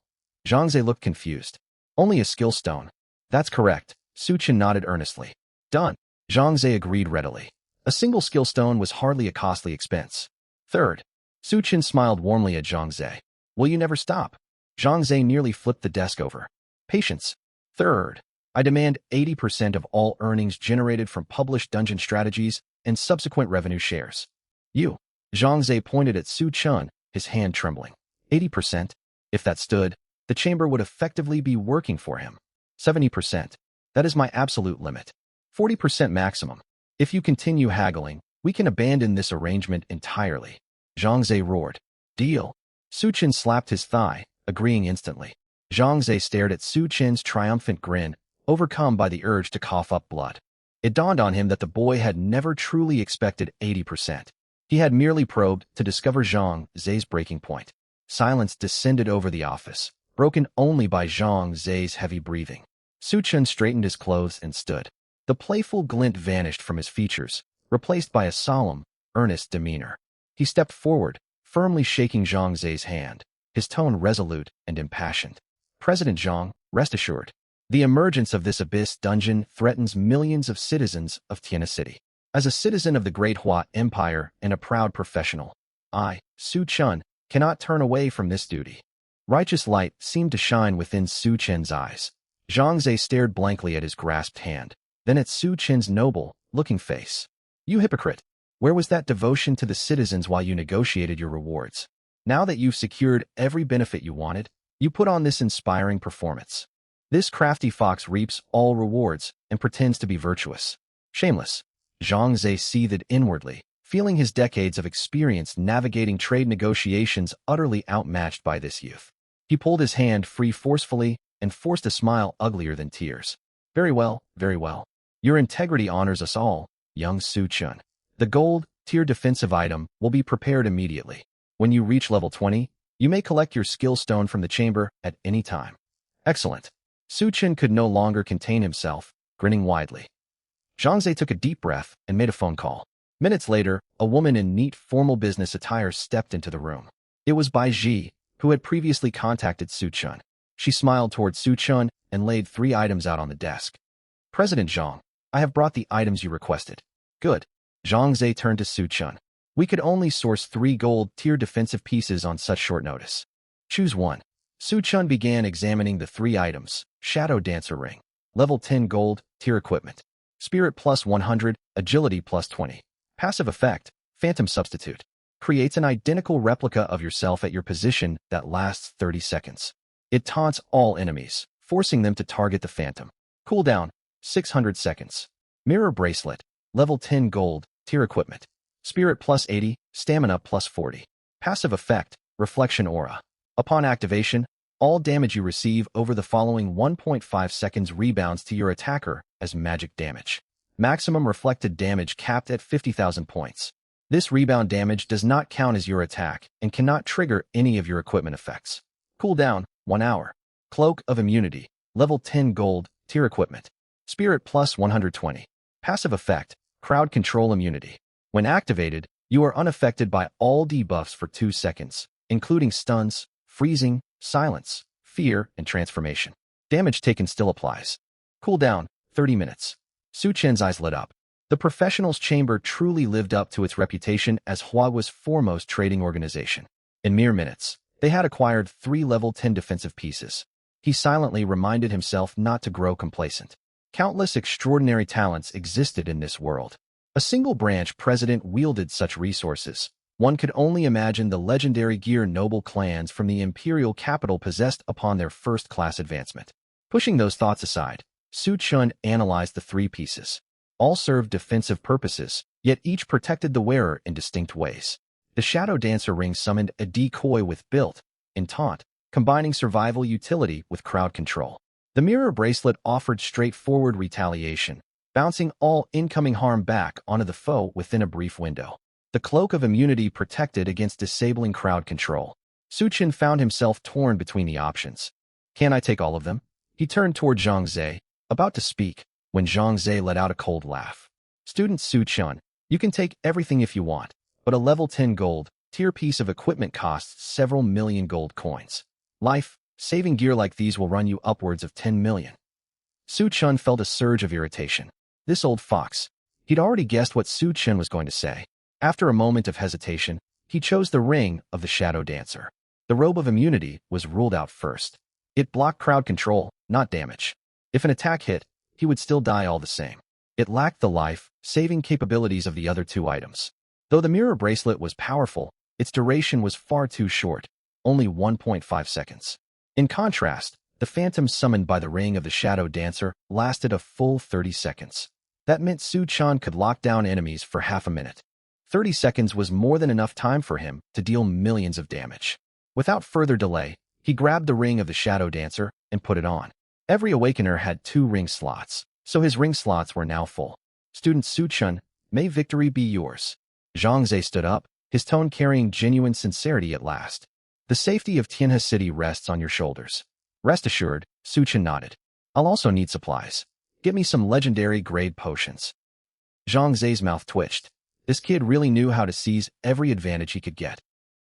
Zhang Zhe looked confused. Only a skill stone. That's correct. Su-chan nodded earnestly. Done. Zhang Ze agreed readily. A single skill stone was hardly a costly expense. Third, Su Chen smiled warmly at Zhang Ze. Will you never stop? Zhang Ze nearly flipped the desk over. Patience. Third, I demand 80% of all earnings generated from published dungeon strategies and subsequent revenue shares. You. Zhang Ze pointed at Su Chen, his hand trembling. 80%? If that stood, the chamber would effectively be working for him. 70%. That is my absolute limit. 40% maximum. If you continue haggling, we can abandon this arrangement entirely. Zhang Ze roared. Deal. Su Chen slapped his thigh, agreeing instantly. Zhang Ze stared at Su Chen's triumphant grin, overcome by the urge to cough up blood. It dawned on him that the boy had never truly expected 80%. He had merely probed to discover Zhang Ze's breaking point. Silence descended over the office, broken only by Zhang Ze's heavy breathing. Su Chen straightened his clothes and stood. The playful glint vanished from his features, replaced by a solemn, earnest demeanor. He stepped forward, firmly shaking Zhang Ze's hand, his tone resolute and impassioned. President Zhang, rest assured. The emergence of this abyss dungeon threatens millions of citizens of Tiana City. As a citizen of the Great Hua Empire and a proud professional, I, Su Chen, cannot turn away from this duty. Righteous light seemed to shine within Su Chen's eyes. Zhang Ze stared blankly at his grasped hand, then at Su Chen's noble, looking face. You hypocrite! Where was that devotion to the citizens while you negotiated your rewards? Now that you've secured every benefit you wanted, you put on this inspiring performance. This crafty fox reaps all rewards and pretends to be virtuous. Shameless. Zhang Ze seethed inwardly, feeling his decades of experience navigating trade negotiations utterly outmatched by this youth. He pulled his hand free forcefully and forced a smile uglier than tears. Very well, very well. Your integrity honors us all, young Su Chen. The gold-tier defensive item will be prepared immediately. When you reach level 20, you may collect your skill stone from the chamber at any time. Excellent. Su Chen could no longer contain himself, grinning widely. Zhang Ze took a deep breath and made a phone call. Minutes later, a woman in neat formal business attire stepped into the room. It was Bai Ji, who had previously contacted Su Chen. She smiled toward Su Chen and laid 3 items out on the desk. President Zhang, I have brought the items you requested. Good. Zhang Ze turned to Su Chen. We could only source 3 gold-tier defensive pieces on such short notice. Choose one. Su Chen began examining the 3 items. Shadow Dancer Ring. Level 10 gold, tier equipment. Spirit plus 100, agility plus 20. Passive effect, Phantom Substitute. Creates an identical replica of yourself at your position that lasts 30 seconds. It taunts all enemies, forcing them to target the Phantom. Cooldown, 600 seconds. Mirror Bracelet. Level 10 gold, tier equipment. Spirit plus 80, stamina plus 40. Passive effect, Reflection Aura. Upon activation, all damage you receive over the following 1.5 seconds rebounds to your attacker as magic damage. Maximum reflected damage capped at 50,000 points. This rebound damage does not count as your attack and cannot trigger any of your equipment effects. Cooldown, 1 hour. Cloak of Immunity. Level 10 gold, tier equipment. Spirit plus 120. Passive effect, Crowd Control Immunity. When activated, you are unaffected by all debuffs for 2 seconds, including stuns, freezing, silence, fear, and transformation. Damage taken still applies. Cooldown, 30 minutes. Su Chen's eyes lit up. The Professionals' Chamber truly lived up to its reputation as Hua's foremost trading organization. In mere minutes, they had acquired 3 level 10 defensive pieces. He silently reminded himself not to grow complacent. Countless extraordinary talents existed in this world. A single branch president wielded such resources. One could only imagine the legendary Gear noble clans from the imperial capital possessed upon their first-class advancement. Pushing those thoughts aside, Su Chen analyzed the 3 pieces. All served defensive purposes, yet each protected the wearer in distinct ways. The Shadow Dancer Ring summoned a decoy with built-in taunt, combining survival utility with crowd control. The Mirror Bracelet offered straightforward retaliation, bouncing all incoming harm back onto the foe within a brief window. The Cloak of Immunity protected against disabling crowd control. Su Chen found himself torn between the options. Can I take all of them? He turned toward Zhang Ze, about to speak, when Zhang Ze let out a cold laugh. Student Su Chen, you can take everything if you want, but a level 10 gold, tier piece of equipment costs several million gold coins. Life-saving gear like these will run you upwards of 10 million. Su Chen felt a surge of irritation. This old fox, He'd already guessed what Su Chen was going to say. After a moment of hesitation, he chose the ring of the Shadow Dancer. The robe of immunity was ruled out first. It blocked crowd control, not damage. If an attack hit, he would still die all the same. It lacked the life-saving capabilities of the other two items. Though the mirror bracelet was powerful, its duration was far too short, only 1.5 seconds. In contrast, the phantom summoned by the ring of the Shadow Dancer lasted a full 30 seconds. That meant Su Chen could lock down enemies for half a minute. 30 seconds was more than enough time for him to deal millions of damage. Without further delay, he grabbed the ring of the Shadow Dancer and put it on. Every Awakener had 2 ring slots, so his ring slots were now full. Student Su Chen, may victory be yours. Zhang Zhe stood up, his tone carrying genuine sincerity at last. The safety of Tianhe City rests on your shoulders. Rest assured, Su Chen nodded. I'll also need supplies. Get me some legendary grade potions. Zhang Zhe's mouth twitched. This kid really knew how to seize every advantage he could get.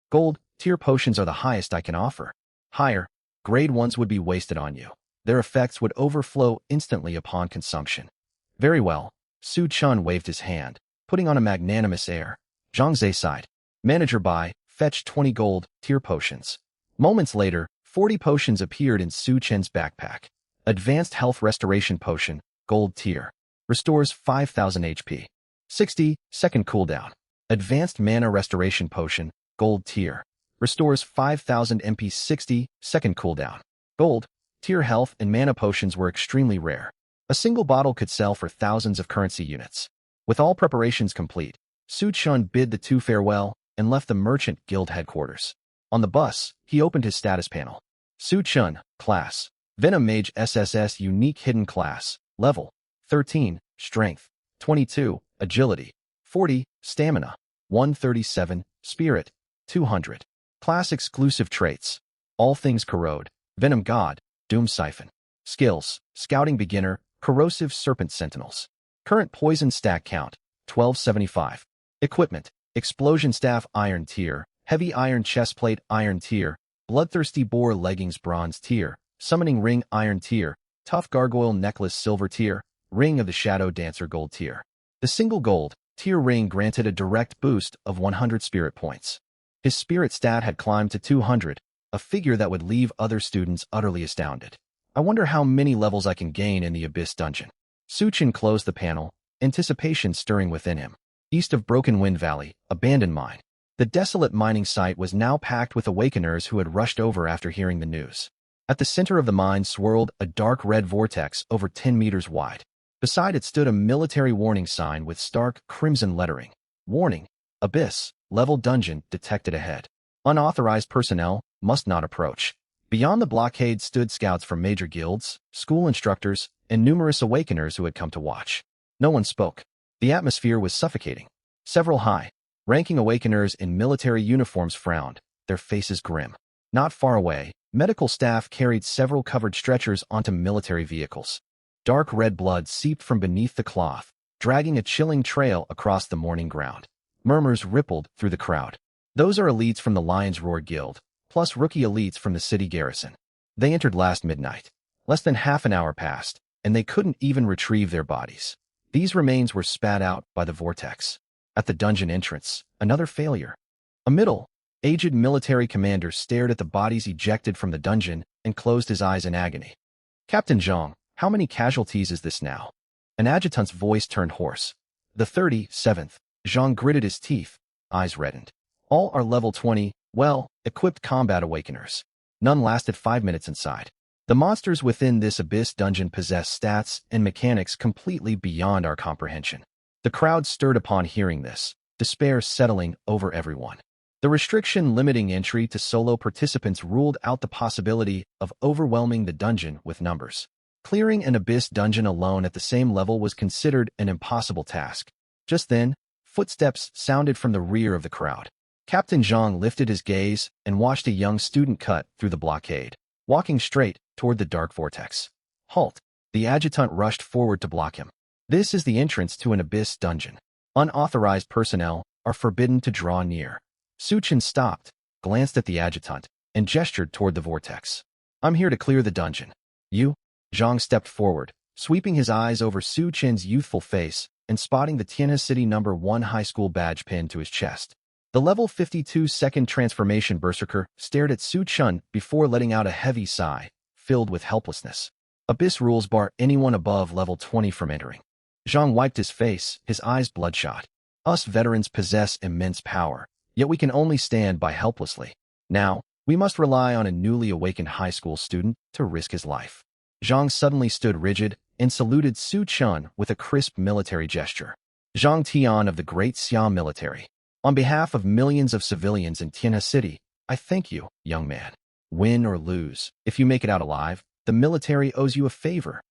Gold tier potions are the highest I can offer. Higher, grade ones would be wasted on you. Their effects would overflow instantly upon consumption. Very well. Su Chen waved his hand, putting on a magnanimous air. Zhang Zhe sighed. Manager buy, fetch 20 gold tier potions. Moments later, 40 potions appeared in Su Chen's backpack. Advanced Health Restoration Potion, Gold Tier. Restores 5,000 HP. 60-second cooldown. Advanced Mana Restoration Potion, Gold Tier. Restores 5,000 MP 60-second cooldown. Gold Tier health and mana potions were extremely rare. A single bottle could sell for thousands of currency units. With all preparations complete, Su Chen bid the two farewell and left the Merchant Guild headquarters. On the bus, he opened his status panel. Su Chen, Class. Venom Mage SSS Unique Hidden Class. Level 13, Strength 22, Agility 40, Stamina 137, Spirit 200. Class Exclusive Traits. All Things Corrode. Venom God, Doom Siphon. Skills, Scouting Beginner, Corrosive Serpent Sentinels. Current Poison Stack Count, 1275. Equipment, Explosion Staff Iron Tier, Heavy Iron Chestplate Iron Tier, Bloodthirsty Boar Leggings Bronze Tier, Summoning Ring Iron Tier, Tough Gargoyle Necklace Silver Tier, Ring of the Shadow Dancer Gold Tier. The single gold tier ring granted a direct boost of 100 spirit points. His spirit stat had climbed to 200, a figure that would leave other students utterly astounded. I wonder how many levels I can gain in the Abyss Dungeon. Su Chen closed the panel, anticipation stirring within him. East of Broken Wind Valley, abandoned mine. The desolate mining site was now packed with awakeners who had rushed over after hearing the news. At the center of the mine swirled a dark red vortex over 10 meters wide. Beside it stood a military warning sign with stark crimson lettering. Warning, Abyss, level dungeon detected ahead. Unauthorized personnel must not approach. Beyond the blockade stood scouts from major guilds, school instructors, and numerous awakeners who had come to watch. No one spoke. The atmosphere was suffocating. Several high-ranking awakeners in military uniforms frowned, their faces grim. Not far away, medical staff carried several covered stretchers onto military vehicles. Dark red blood seeped from beneath the cloth, dragging a chilling trail across the mourning ground. Murmurs rippled through the crowd. Those are elites from the Lion's Roar Guild, plus rookie elites from the city garrison. They entered last midnight. Less than half an hour passed, and they couldn't even retrieve their bodies. These remains were spat out by the vortex. At the dungeon entrance, another failure. A middle-aged military commander stared at the bodies ejected from the dungeon and closed his eyes in agony. Captain Zhang, how many casualties is this now? An adjutant's voice turned hoarse. The 37th. Zhang gritted his teeth, eyes reddened. All are level 20, well-equipped combat awakeners. None lasted 5 minutes inside. The monsters within this Abyss dungeon possess stats and mechanics completely beyond our comprehension. The crowd stirred upon hearing this, despair settling over everyone. The restriction limiting entry to solo participants ruled out the possibility of overwhelming the dungeon with numbers. Clearing an Abyss dungeon alone at the same level was considered an impossible task. Just then, footsteps sounded from the rear of the crowd. Captain Zhang lifted his gaze and watched a young student cut through the blockade, walking straight toward the dark vortex. Halt! The adjutant rushed forward to block him. This is the entrance to an Abyss dungeon. Unauthorized personnel are forbidden to draw near. Su Chen stopped, glanced at the adjutant, and gestured toward the vortex. I'm here to clear the dungeon. You? Zhang stepped forward, sweeping his eyes over Su Chen's youthful face and spotting the Tianhe City number 1 high school badge pinned to his chest. The level 52 second transformation berserker stared at Su Chun before letting out a heavy sigh, filled with helplessness. Abyss rules bar anyone above level 20 from entering. Zhang wiped his face, his eyes bloodshot. Us veterans possess immense power, yet we can only stand by helplessly. Now, we must rely on a newly awakened high school student to risk his life. Zhang suddenly stood rigid and saluted Su Chun with a crisp military gesture. Zhang Tian of the Great Xia Military. On behalf of millions of civilians in Tianhe City, I thank you, young man. Win or lose, if you make it out alive, the military owes you a favor.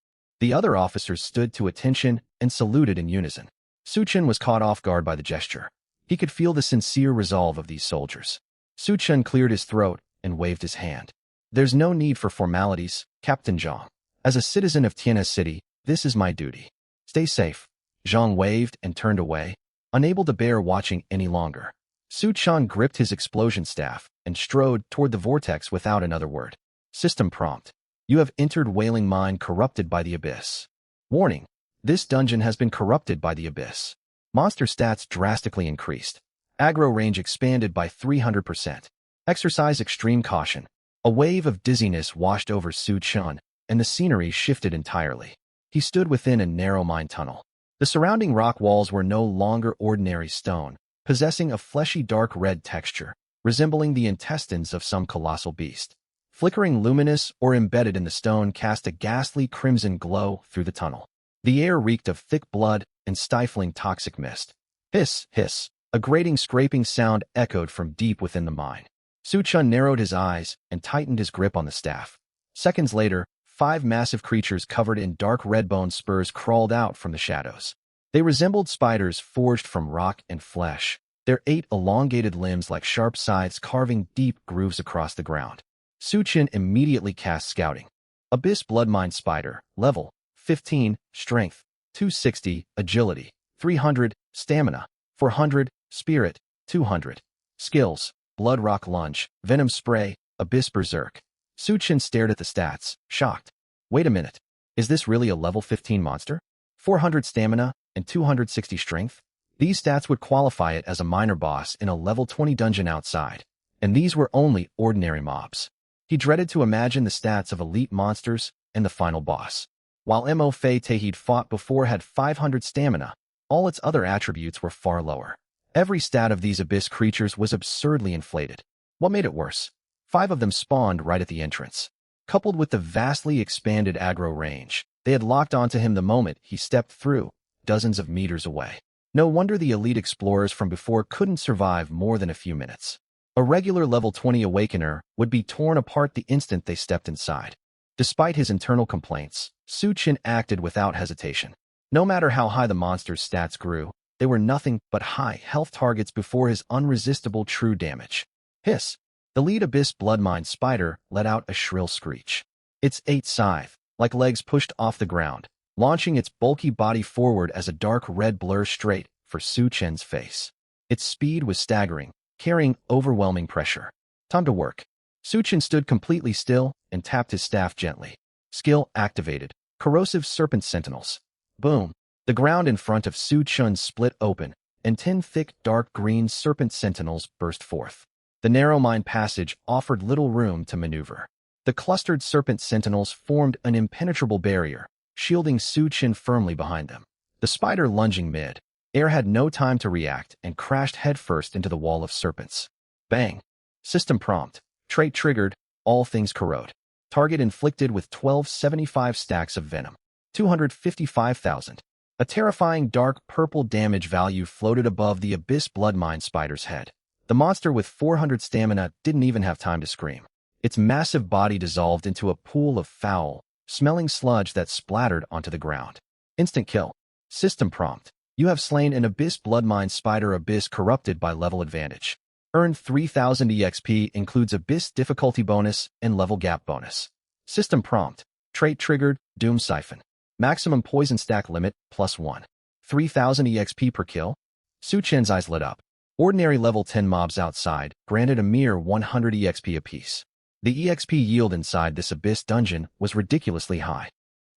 The other officers stood to attention and saluted in unison. Su Chun was caught off guard by the gesture. He could feel the sincere resolve of these soldiers. Su Chun cleared his throat and waved his hand. There's no need for formalities, Captain Zhang. As a citizen of Tianhe City, this is my duty. Stay safe. Zhang waved and turned away, unable to bear watching any longer. Su Chun gripped his explosion staff and strode toward the vortex without another word. System prompt. You have entered Wailing Mine corrupted by the Abyss. Warning. This dungeon has been corrupted by the Abyss. Monster stats drastically increased. Aggro range expanded by 300%. Exercise extreme caution. A wave of dizziness washed over Su Chun, and the scenery shifted entirely. He stood within a narrow mine tunnel. The surrounding rock walls were no longer ordinary stone, possessing a fleshy dark red texture, resembling the intestines of some colossal beast. Flickering luminous or embedded in the stone cast a ghastly crimson glow through the tunnel. The air reeked of thick blood and stifling toxic mist. Hiss, hiss. A grating scraping sound echoed from deep within the mine. Su Chun narrowed his eyes and tightened his grip on the staff. Seconds later, 5 massive creatures covered in dark red bone spurs crawled out from the shadows. They resembled spiders forged from rock and flesh, their 8 elongated limbs like sharp scythes carving deep grooves across the ground. Su Chun immediately cast Scouting. Abyss Bloodmine Spider, level 15, Strength, 260, Agility, 300, Stamina, 400, Spirit, 200. Skills, Blood Rock Lunge, Venom Spray, Abyss Berserk. Su Chun stared at the stats, shocked. Wait a minute. Is this really a level 15 monster? 400 Stamina and 260 Strength? These stats would qualify it as a minor boss in a level 20 dungeon outside. And these were only ordinary mobs. He dreaded to imagine the stats of elite monsters and the final boss. While Mo Fei Tehid fought before had 500 Stamina, all its other attributes were far lower. Every stat of these abyss creatures was absurdly inflated. What made it worse? 5 of them spawned right at the entrance. Coupled with the vastly expanded aggro range, they had locked onto him the moment he stepped through, dozens of meters away. No wonder the elite explorers from before couldn't survive more than a few minutes. A regular level 20 Awakener would be torn apart the instant they stepped inside. Despite his internal complaints, Su Chun acted without hesitation. No matter how high the monster's stats grew, they were nothing but high health targets before his unresistible true damage. Hiss! The lead Abyss Bloodmine Spider let out a shrill screech. Its 8 scythe, like legs pushed off the ground, launching its bulky body forward as a dark red blur straight for Su Chun's face. Its speed was staggering, carrying overwhelming pressure. Time to work. Su Chun stood completely still and tapped his staff gently. Skill activated. Corrosive Serpent Sentinels. Boom. The ground in front of Su Chun split open, and 10 thick dark green serpent sentinels burst forth. The narrow mine passage offered little room to maneuver. The clustered serpent sentinels formed an impenetrable barrier, shielding Su Chun firmly behind them. The spider lunging mid-air had no time to react and crashed headfirst into the wall of serpents. Bang! System prompt. Trait triggered. All things corrode. Target inflicted with 1275 stacks of venom. 255,000. A terrifying dark purple damage value floated above the Abyss Bloodmine Spider's head. The monster with 400 stamina didn't even have time to scream. Its massive body dissolved into a pool of foul, smelling sludge that splattered onto the ground. Instant kill. System prompt. You have slain an Abyss Bloodmine Spider Abyss corrupted by level advantage. Earned 3000 EXP includes Abyss difficulty bonus and level gap bonus. System prompt. Trait triggered, Doom Siphon. Maximum poison stack limit, +1. 3000 EXP per kill. Su Chun's eyes lit up. Ordinary level 10 mobs outside granted a mere 100 EXP apiece. The EXP yield inside this Abyss dungeon was ridiculously high.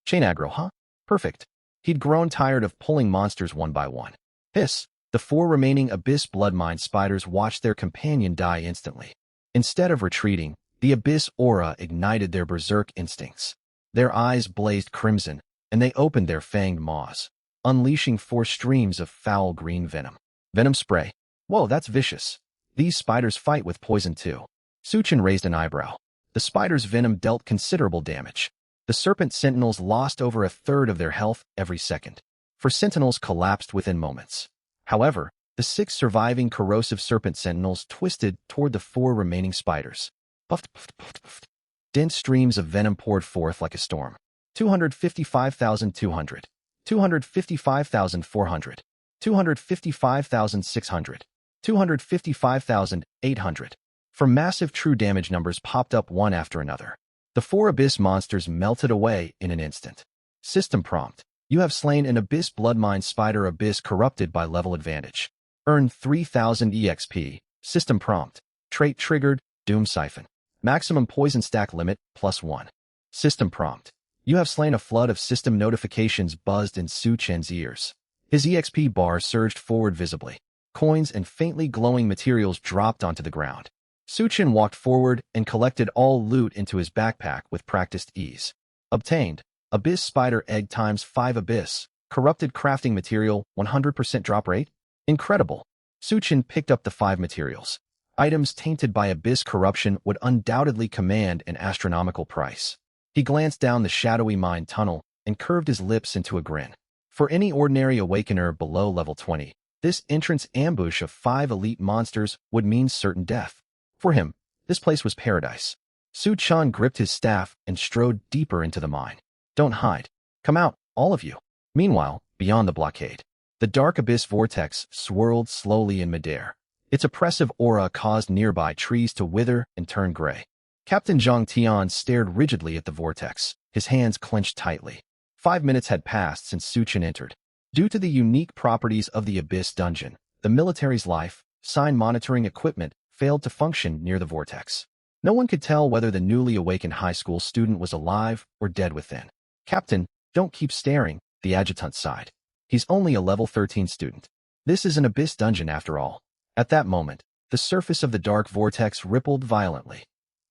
Chain aggro, huh? Perfect. He'd grown tired of pulling monsters one by one. Hiss! The 4 remaining Abyss Bloodmine spiders watched their companion die instantly. Instead of retreating, the Abyss aura ignited their berserk instincts. Their eyes blazed crimson, and they opened their fanged maws, unleashing 4 streams of foul green venom. Venom spray. Whoa, that's vicious. These spiders fight with poison too. Suchin raised an eyebrow. The spider's venom dealt considerable damage. The serpent sentinels lost over a third of their health every second. 4 sentinels collapsed within moments. However, the 6 surviving corrosive serpent sentinels twisted toward the 4 remaining spiders. Puffed, puffed, puffed, puffed. Dense streams of venom poured forth like a storm. 255,200. 255,400. 255,600. 255,800. For massive true damage numbers popped up one after another. The 4 Abyss monsters melted away in an instant. System prompt. You have slain an Abyss Bloodmine Spider Abyss corrupted by level advantage. Earn 3,000 EXP. System prompt. Trait triggered, Doom Siphon. Maximum poison stack limit, +1. System prompt. You have slain a flood of system notifications buzzed in Suchin's ears. His EXP bar surged forward visibly. Coins and faintly glowing materials dropped onto the ground. Suchin walked forward and collected all loot into his backpack with practiced ease. Obtained. Abyss Spider Egg ×5 Abyss. Corrupted crafting material, 100% drop rate? Incredible. Suchin picked up the 5 materials. Items tainted by Abyss corruption would undoubtedly command an astronomical price. He glanced down the shadowy mine tunnel and curved his lips into a grin. For any ordinary awakener below level 20, this entrance ambush of 5 elite monsters would mean certain death. For him, this place was paradise. Suchin gripped his staff and strode deeper into the mine. Don't hide. Come out, all of you. Meanwhile, beyond the blockade, the dark abyss vortex swirled slowly in midair. Its oppressive aura caused nearby trees to wither and turn gray. Captain Zhang Tian stared rigidly at the vortex, his hands clenched tightly. 5 minutes had passed since Suchin entered. Due to the unique properties of the Abyss dungeon, the military's life sign monitoring equipment failed to function near the vortex. No one could tell whether the newly awakened high school student was alive or dead within. Captain, don't keep staring, the adjutant sighed. He's only a level 13 student. This is an Abyss dungeon after all. At that moment, the surface of the dark vortex rippled violently.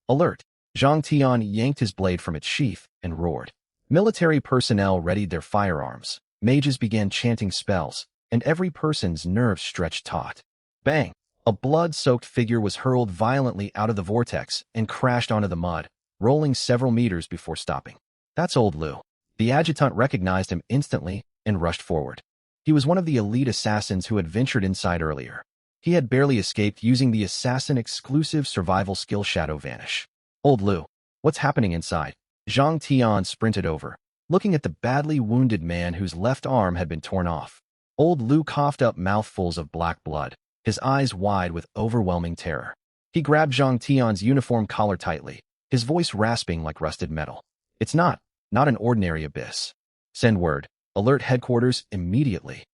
Alert! Zhang Tian yanked his blade from its sheath and roared. Military personnel readied their firearms. Mages began chanting spells, and every person's nerves stretched taut. Bang! A blood-soaked figure was hurled violently out of the vortex and crashed onto the mud, rolling several meters before stopping. That's old Lu. The adjutant recognized him instantly and rushed forward. He was one of the elite assassins who had ventured inside earlier. He had barely escaped using the assassin-exclusive survival skill Shadow Vanish. Old Lu, what's happening inside? Zhang Tian sprinted over, looking at the badly wounded man whose left arm had been torn off. Old Lu coughed up mouthfuls of black blood, his eyes wide with overwhelming terror. He grabbed Zhang Tian's uniform collar tightly, his voice rasping like rusted metal. It's not an ordinary abyss. Send word. Alert headquarters immediately.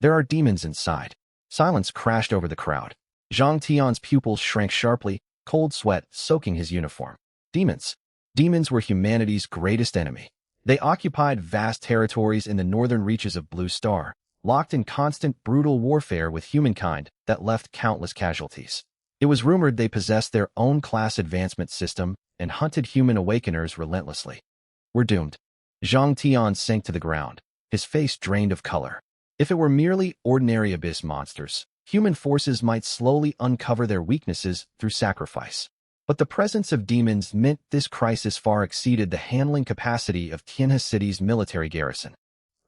There are demons inside. Silence crashed over the crowd. Zhang Tian's pupils shrank sharply, cold sweat soaking his uniform. Demons. Demons were humanity's greatest enemy. They occupied vast territories in the northern reaches of Blue Star, locked in constant brutal warfare with humankind that left countless casualties. It was rumored they possessed their own class advancement system and hunted human awakeners relentlessly. We're doomed. Zhang Tian sank to the ground, his face drained of color. If it were merely ordinary abyss monsters, human forces might slowly uncover their weaknesses through sacrifice. But the presence of demons meant this crisis far exceeded the handling capacity of Tianhe City's military garrison.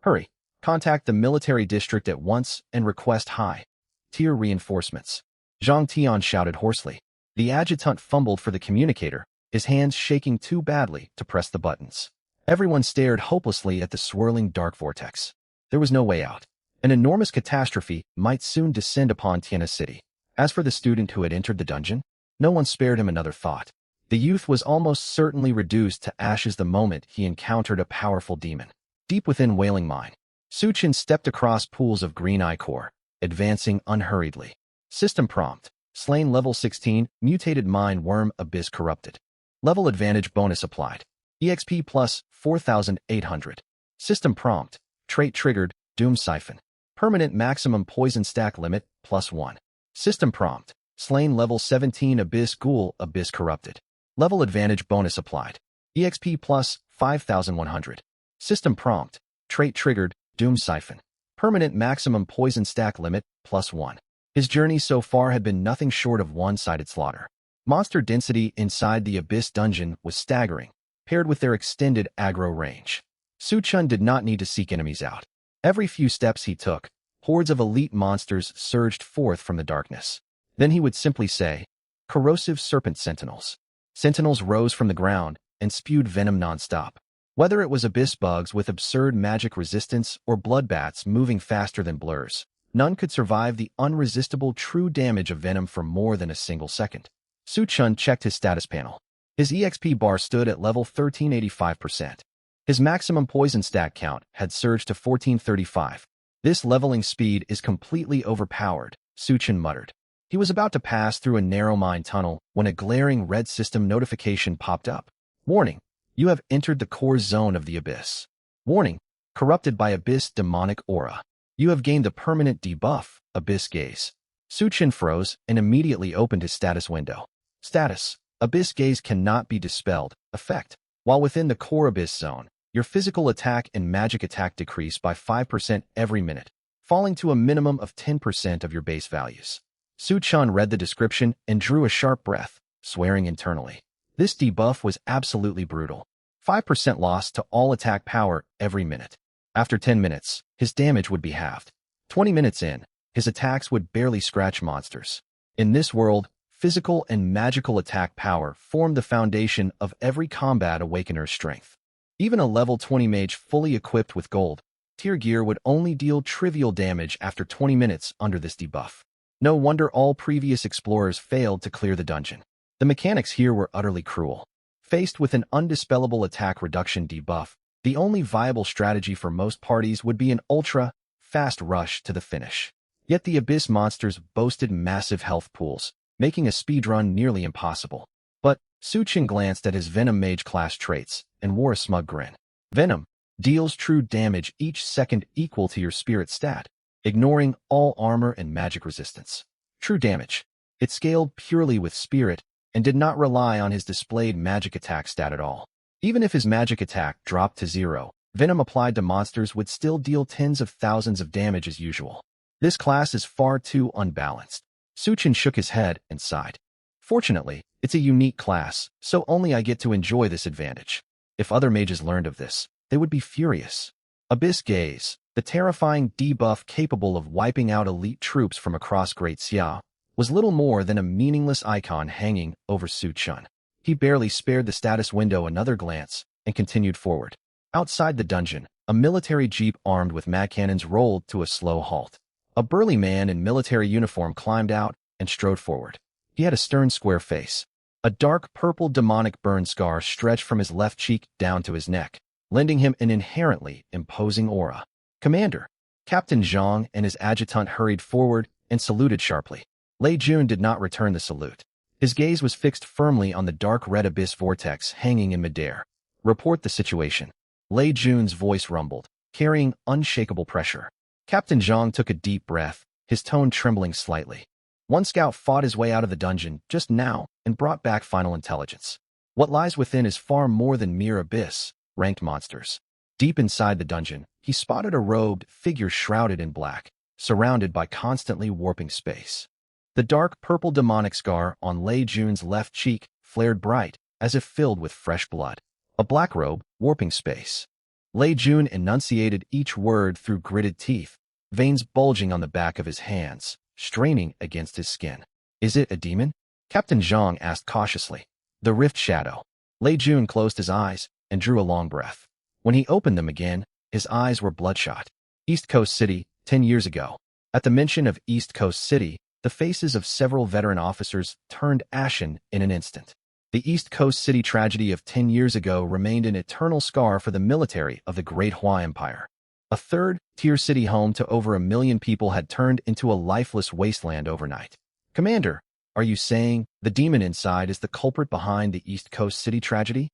Hurry, contact the military district at once and request high-tier reinforcements. Zhang Tian shouted hoarsely. The adjutant fumbled for the communicator, his hands shaking too badly to press the buttons. Everyone stared hopelessly at the swirling dark vortex. There was no way out. An enormous catastrophe might soon descend upon Tianhe City. As for the student who had entered the dungeon, no one spared him another thought. The youth was almost certainly reduced to ashes the moment he encountered a powerful demon. Deep within Wailing Mine, Suchin stepped across pools of green ichor, advancing unhurriedly. System prompt. Slain level 16, mutated mine worm abyss corrupted. Level advantage bonus applied. EXP plus 4,800. System prompt. Trait triggered, Doom Siphon. Permanent maximum poison stack limit, +1. System prompt. Slain level 17 Abyss Ghoul, Abyss Corrupted. Level advantage bonus applied. EXP plus 5,100. System prompt. Trait triggered, Doom Siphon. Permanent maximum poison stack limit, +1. His journey so far had been nothing short of one-sided slaughter. Monster density inside the Abyss dungeon was staggering, paired with their extended aggro range. Suchun did not need to seek enemies out. Every few steps he took, hordes of elite monsters surged forth from the darkness. Then he would simply say, "Corrosive Serpent Sentinels." Sentinels rose from the ground and spewed venom nonstop. Whether it was abyss bugs with absurd magic resistance or bloodbats moving faster than blurs, none could survive the unresistible true damage of venom for more than a single second. Suchun checked his status panel. His EXP bar stood at level 1385%. His maximum poison stack count had surged to 1435. This leveling speed is completely overpowered, Suchun muttered. He was about to pass through a narrow mine tunnel when a glaring red system notification popped up. Warning, you have entered the core zone of the Abyss. Warning, corrupted by Abyss demonic aura. You have gained the permanent debuff, Abyss Gaze. Suchun froze and immediately opened his status window. Status, Abyss Gaze cannot be dispelled. Effect, while within the core Abyss zone, your physical attack and magic attack decrease by 5% every minute, falling to a minimum of 10% of your base values. Suchun read the description and drew a sharp breath, swearing internally. This debuff was absolutely brutal. 5% loss to all attack power every minute. After 10 minutes, his damage would be halved. 20 minutes in, his attacks would barely scratch monsters. In this world, physical and magical attack power formed the foundation of every combat awakener's strength. Even a level 20 mage fully equipped with gold tier gear would only deal trivial damage after 20 minutes under this debuff. No wonder all previous explorers failed to clear the dungeon. The mechanics here were utterly cruel. Faced with an undispellable attack reduction debuff, the only viable strategy for most parties would be an ultra-fast rush to the finish. Yet the Abyss monsters boasted massive health pools, making a speedrun nearly impossible. But Suchun glanced at his Venom Mage class traits and wore a smug grin. Venom deals true damage each second equal to your spirit stat, ignoring all armor and magic resistance. True damage. It scaled purely with spirit and did not rely on his displayed magic attack stat at all. Even if his magic attack dropped to 0, venom applied to monsters would still deal tens of thousands of damage as usual. This class is far too unbalanced. Suchun shook his head and sighed. Fortunately, it's a unique class, so only I get to enjoy this advantage. If other mages learned of this, they would be furious. Abyss Gaze, the terrifying debuff capable of wiping out elite troops from across Great Xia, was little more than a meaningless icon hanging over Suchun. He barely spared the status window another glance and continued forward. Outside the dungeon, a military jeep armed with mag cannons rolled to a slow halt. A burly man in military uniform climbed out and strode forward. He had a stern, square face. A dark purple demonic burn scar stretched from his left cheek down to his neck, lending him an inherently imposing aura. Commander. Captain Zhang and his adjutant hurried forward and saluted sharply. Lei Jun did not return the salute. His gaze was fixed firmly on the dark red abyss vortex hanging in midair. Report the situation. Lei Jun's voice rumbled, carrying unshakable pressure. Captain Zhang took a deep breath, his tone trembling slightly. One scout fought his way out of the dungeon just now and brought back final intelligence. What lies within is far more than mere abyss, ranked monsters. Deep inside the dungeon, he spotted a robed figure shrouded in black, surrounded by constantly warping space. The dark purple demonic scar on Lei Jun's left cheek flared bright, as if filled with fresh blood. A black robe, warping space. Lei Jun enunciated each word through gritted teeth, veins bulging on the back of his hands, straining against his skin. Is it a demon? Captain Zhang asked cautiously. The rift shadow. Lei Jun closed his eyes and drew a long breath. When he opened them again, his eyes were bloodshot. East Coast City, 10 years ago. At the mention of East Coast City, the faces of several veteran officers turned ashen in an instant. The East Coast City tragedy of 10 years ago remained an eternal scar for the military of the Great Hua Empire. A third-tier city home to over 1 million people had turned into a lifeless wasteland overnight. Commander, are you saying the demon inside is the culprit behind the East Coast City tragedy?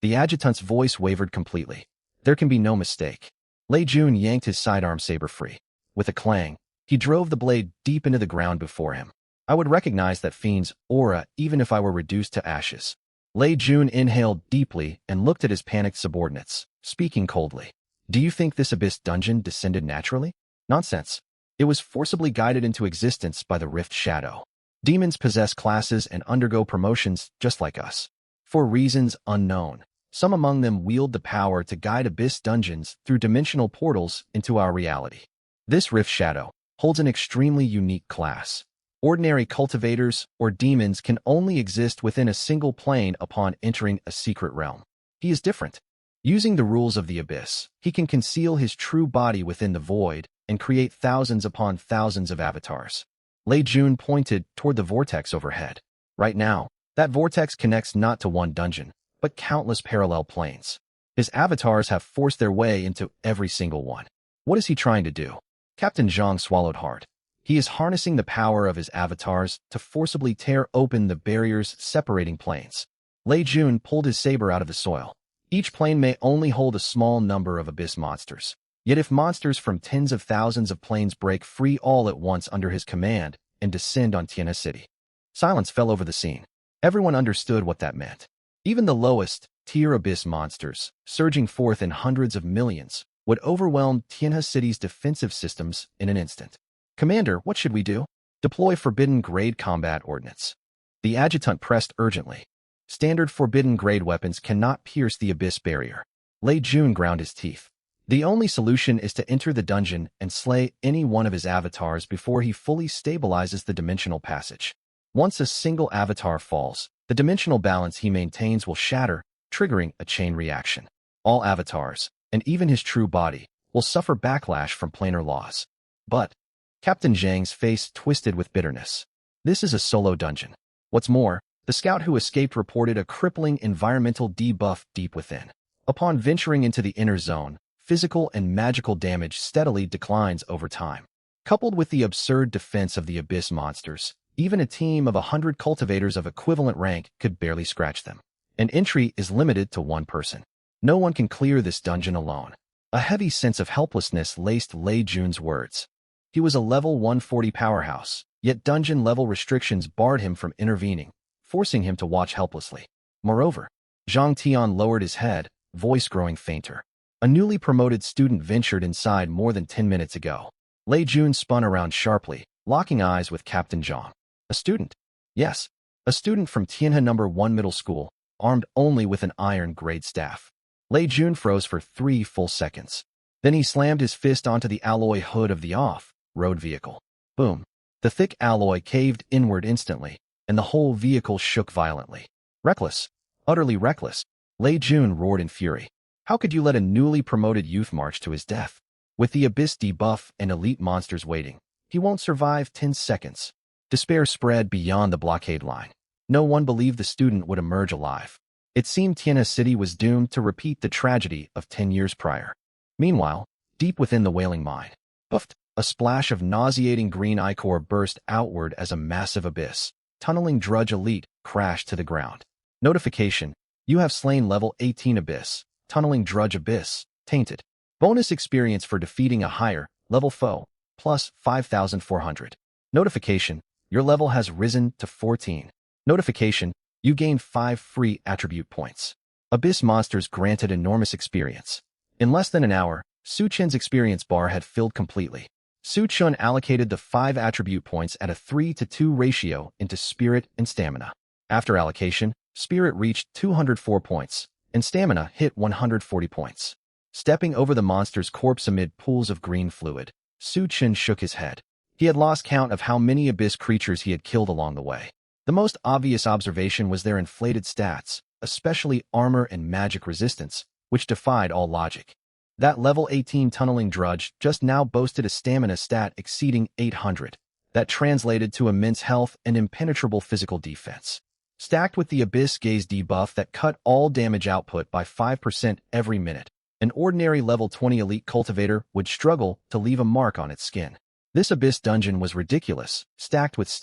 The adjutant's voice wavered completely. There can be no mistake. Lei Jun yanked his sidearm saber free. With a clang, he drove the blade deep into the ground before him. I would recognize that fiend's aura even if I were reduced to ashes. Lei Jun inhaled deeply and looked at his panicked subordinates, speaking coldly. Do you think this abyss dungeon descended naturally? Nonsense. It was forcibly guided into existence by the Rift Shadow. Demons possess classes and undergo promotions just like us. For reasons unknown, some among them wield the power to guide abyss dungeons through dimensional portals into our reality. This Rift Shadow holds an extremely unique class. Ordinary cultivators or demons can only exist within a single plane upon entering a secret realm. He is different. Using the rules of the abyss, he can conceal his true body within the void and create thousands upon thousands of avatars. Lei Jun pointed toward the vortex overhead. Right now, that vortex connects not to one dungeon, but countless parallel planes. His avatars have forced their way into every single one. What is he trying to do? Captain Zhang swallowed hard. He is harnessing the power of his avatars to forcibly tear open the barriers separating planes. Lei Jun pulled his saber out of the soil. Each plane may only hold a small number of abyss monsters. Yet if monsters from tens of thousands of planes break free all at once under his command and descend on Tianhe City. Silence fell over the scene. Everyone understood what that meant. Even the lowest tier abyss monsters, surging forth in hundreds of millions, would overwhelm Tianhe City's defensive systems in an instant. Commander, what should we do? Deploy Forbidden Grade Combat Ordnance. The adjutant pressed urgently. Standard Forbidden Grade weapons cannot pierce the abyss barrier. Lei Jun ground his teeth. The only solution is to enter the dungeon and slay any one of his avatars before he fully stabilizes the dimensional passage. Once a single avatar falls, the dimensional balance he maintains will shatter, triggering a chain reaction. All avatars, and even his true body, will suffer backlash from planar laws. But Captain Zhang's face twisted with bitterness. This is a solo dungeon. What's more, the scout who escaped reported a crippling environmental debuff deep within. Upon venturing into the inner zone, physical and magical damage steadily declines over time. Coupled with the absurd defense of the abyss monsters, even a team of 100 cultivators of equivalent rank could barely scratch them. And entry is limited to one person. No one can clear this dungeon alone. A heavy sense of helplessness laced Lei Jun's words. He was a level 140 powerhouse, yet dungeon-level restrictions barred him from intervening, forcing him to watch helplessly. Moreover, Zhang Tian lowered his head, voice growing fainter. A newly promoted student ventured inside more than 10 minutes ago. Lei Jun spun around sharply, locking eyes with Captain Zhang. A student? Yes, a student from Tianhe No. 1 Middle School, armed only with an iron-grade staff. Lei Jun froze for 3 full seconds. Then he slammed his fist onto the alloy hood of the off-road vehicle. Boom. The thick alloy caved inward instantly, and the whole vehicle shook violently. Reckless. Utterly reckless. Lei Jun roared in fury. How could you let a newly promoted youth march to his death? With the abyss debuff and elite monsters waiting, he won't survive 10 seconds. Despair spread beyond the blockade line. No one believed the student would emerge alive. It seemed Tianhe City was doomed to repeat the tragedy of 10 years prior. Meanwhile, deep within the Wailing Mine, puffed, a splash of nauseating green ichor burst outward as a massive abyss. Tunneling Drudge Elite crashed to the ground. Notification: you have slain level 18 abyss. Tunneling Drudge Abyss, tainted. Bonus experience for defeating a higher level foe, plus 5,400. Notification: your level has risen to 14. Notification: you gain 5 free attribute points. Abyss monsters granted enormous experience. In less than an hour, Su Chen's experience bar had filled completely. Su Chen allocated the 5 attribute points at a 3-to-2 ratio into spirit and stamina. After allocation, spirit reached 204 points, and stamina hit 140 points. Stepping over the monster's corpse amid pools of green fluid, Su Chen shook his head. He had lost count of how many abyss creatures he had killed along the way. The most obvious observation was their inflated stats, especially armor and magic resistance, which defied all logic. That level 18 tunneling drudge just now boasted a stamina stat exceeding 800. That translated to immense health and impenetrable physical defense. Stacked with the Abyss Gaze debuff that cut all damage output by 5% every minute, an ordinary level 20 elite cultivator would struggle to leave a mark on its skin. This Abyss dungeon was ridiculous, stacked with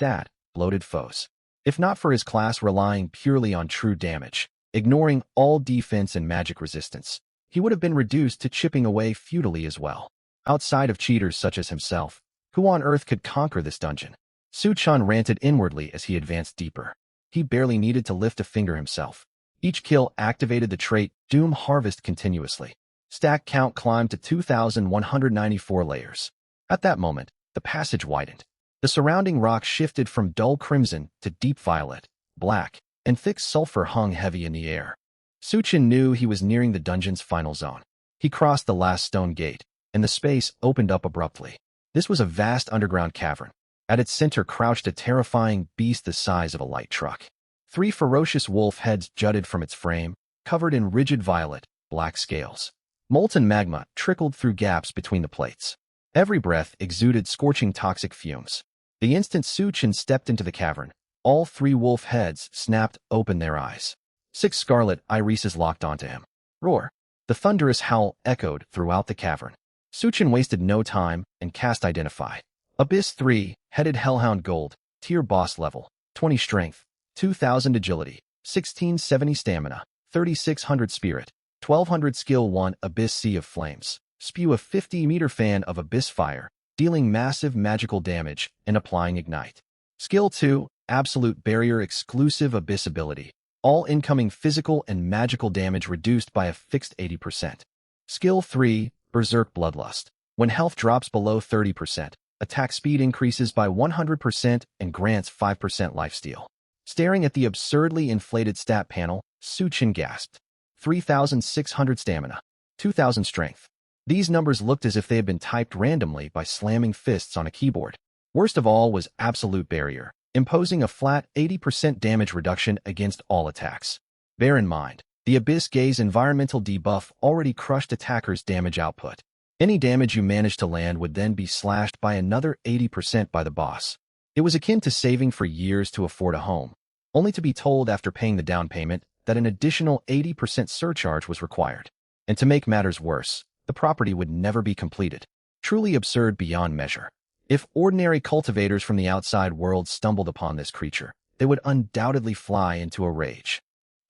bloated foes. If not for his class relying purely on true damage, ignoring all defense and magic resistance, he would have been reduced to chipping away futilely as well. Outside of cheaters such as himself, who on earth could conquer this dungeon? Su Chen ranted inwardly as he advanced deeper. He barely needed to lift a finger himself. Each kill activated the trait Doom Harvest continuously. Stack count climbed to 2,194 layers. At that moment, the passage widened. The surrounding rock shifted from dull crimson to deep violet, black, and thick sulfur hung heavy in the air. Su Chen knew he was nearing the dungeon's final zone. He crossed the last stone gate, and the space opened up abruptly. This was a vast underground cavern. At its center crouched a terrifying beast the size of a light truck. 3 ferocious wolf heads jutted from its frame, covered in rigid violet, black scales. Molten magma trickled through gaps between the plates. Every breath exuded scorching toxic fumes. The instant Su Chen stepped into the cavern, all 3 wolf heads snapped open their eyes. 6 scarlet irises locked onto him. Roar! The thunderous howl echoed throughout the cavern. Su Chen wasted no time and cast Identify. Abyss 3, Headed Hellhound Gold, Tier Boss Level, 20 Strength, 2,000 Agility, 1670 Stamina, 3,600 Spirit, 1,200 Skill 1 Abyss Sea of Flames. Spew a 50-meter fan of Abyss Fire, dealing massive magical damage and applying Ignite. Skill 2, Absolute Barrier Exclusive Abyss Ability. All incoming physical and magical damage reduced by a fixed 80%. Skill 3, Berserk Bloodlust. When health drops below 30%, attack speed increases by 100% and grants 5% lifesteal. Staring at the absurdly inflated stat panel, Su Chen gasped. 3,600 stamina, 2,000 strength. These numbers looked as if they had been typed randomly by slamming fists on a keyboard. Worst of all was Absolute Barrier, imposing a flat 80% damage reduction against all attacks. Bear in mind, the Abyss Gaze environmental debuff already crushed attackers' damage output. Any damage you managed to land would then be slashed by another 80% by the boss. It was akin to saving for years to afford a home, only to be told after paying the down payment that an additional 80% surcharge was required. And to make matters worse, the property would never be completed. Truly absurd beyond measure. If ordinary cultivators from the outside world stumbled upon this creature, they would undoubtedly fly into a rage.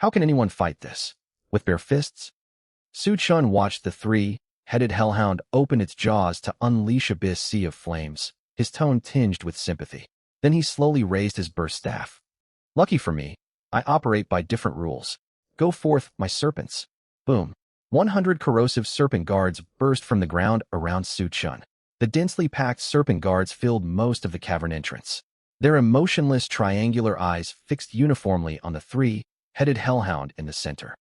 How can anyone fight this? With bare fists? Su Chen watched the 3-headed hellhound open its jaws to unleash Abyss Sea of Flames, his tone tinged with sympathy. Then he slowly raised his burst staff. Lucky for me, I operate by different rules. Go forth, my serpents. Boom. 100 corrosive serpent guards burst from the ground around Su Chen. The densely packed serpent guards filled most of the cavern entrance. Their emotionless triangular eyes fixed uniformly on the 3-headed hellhound in the center.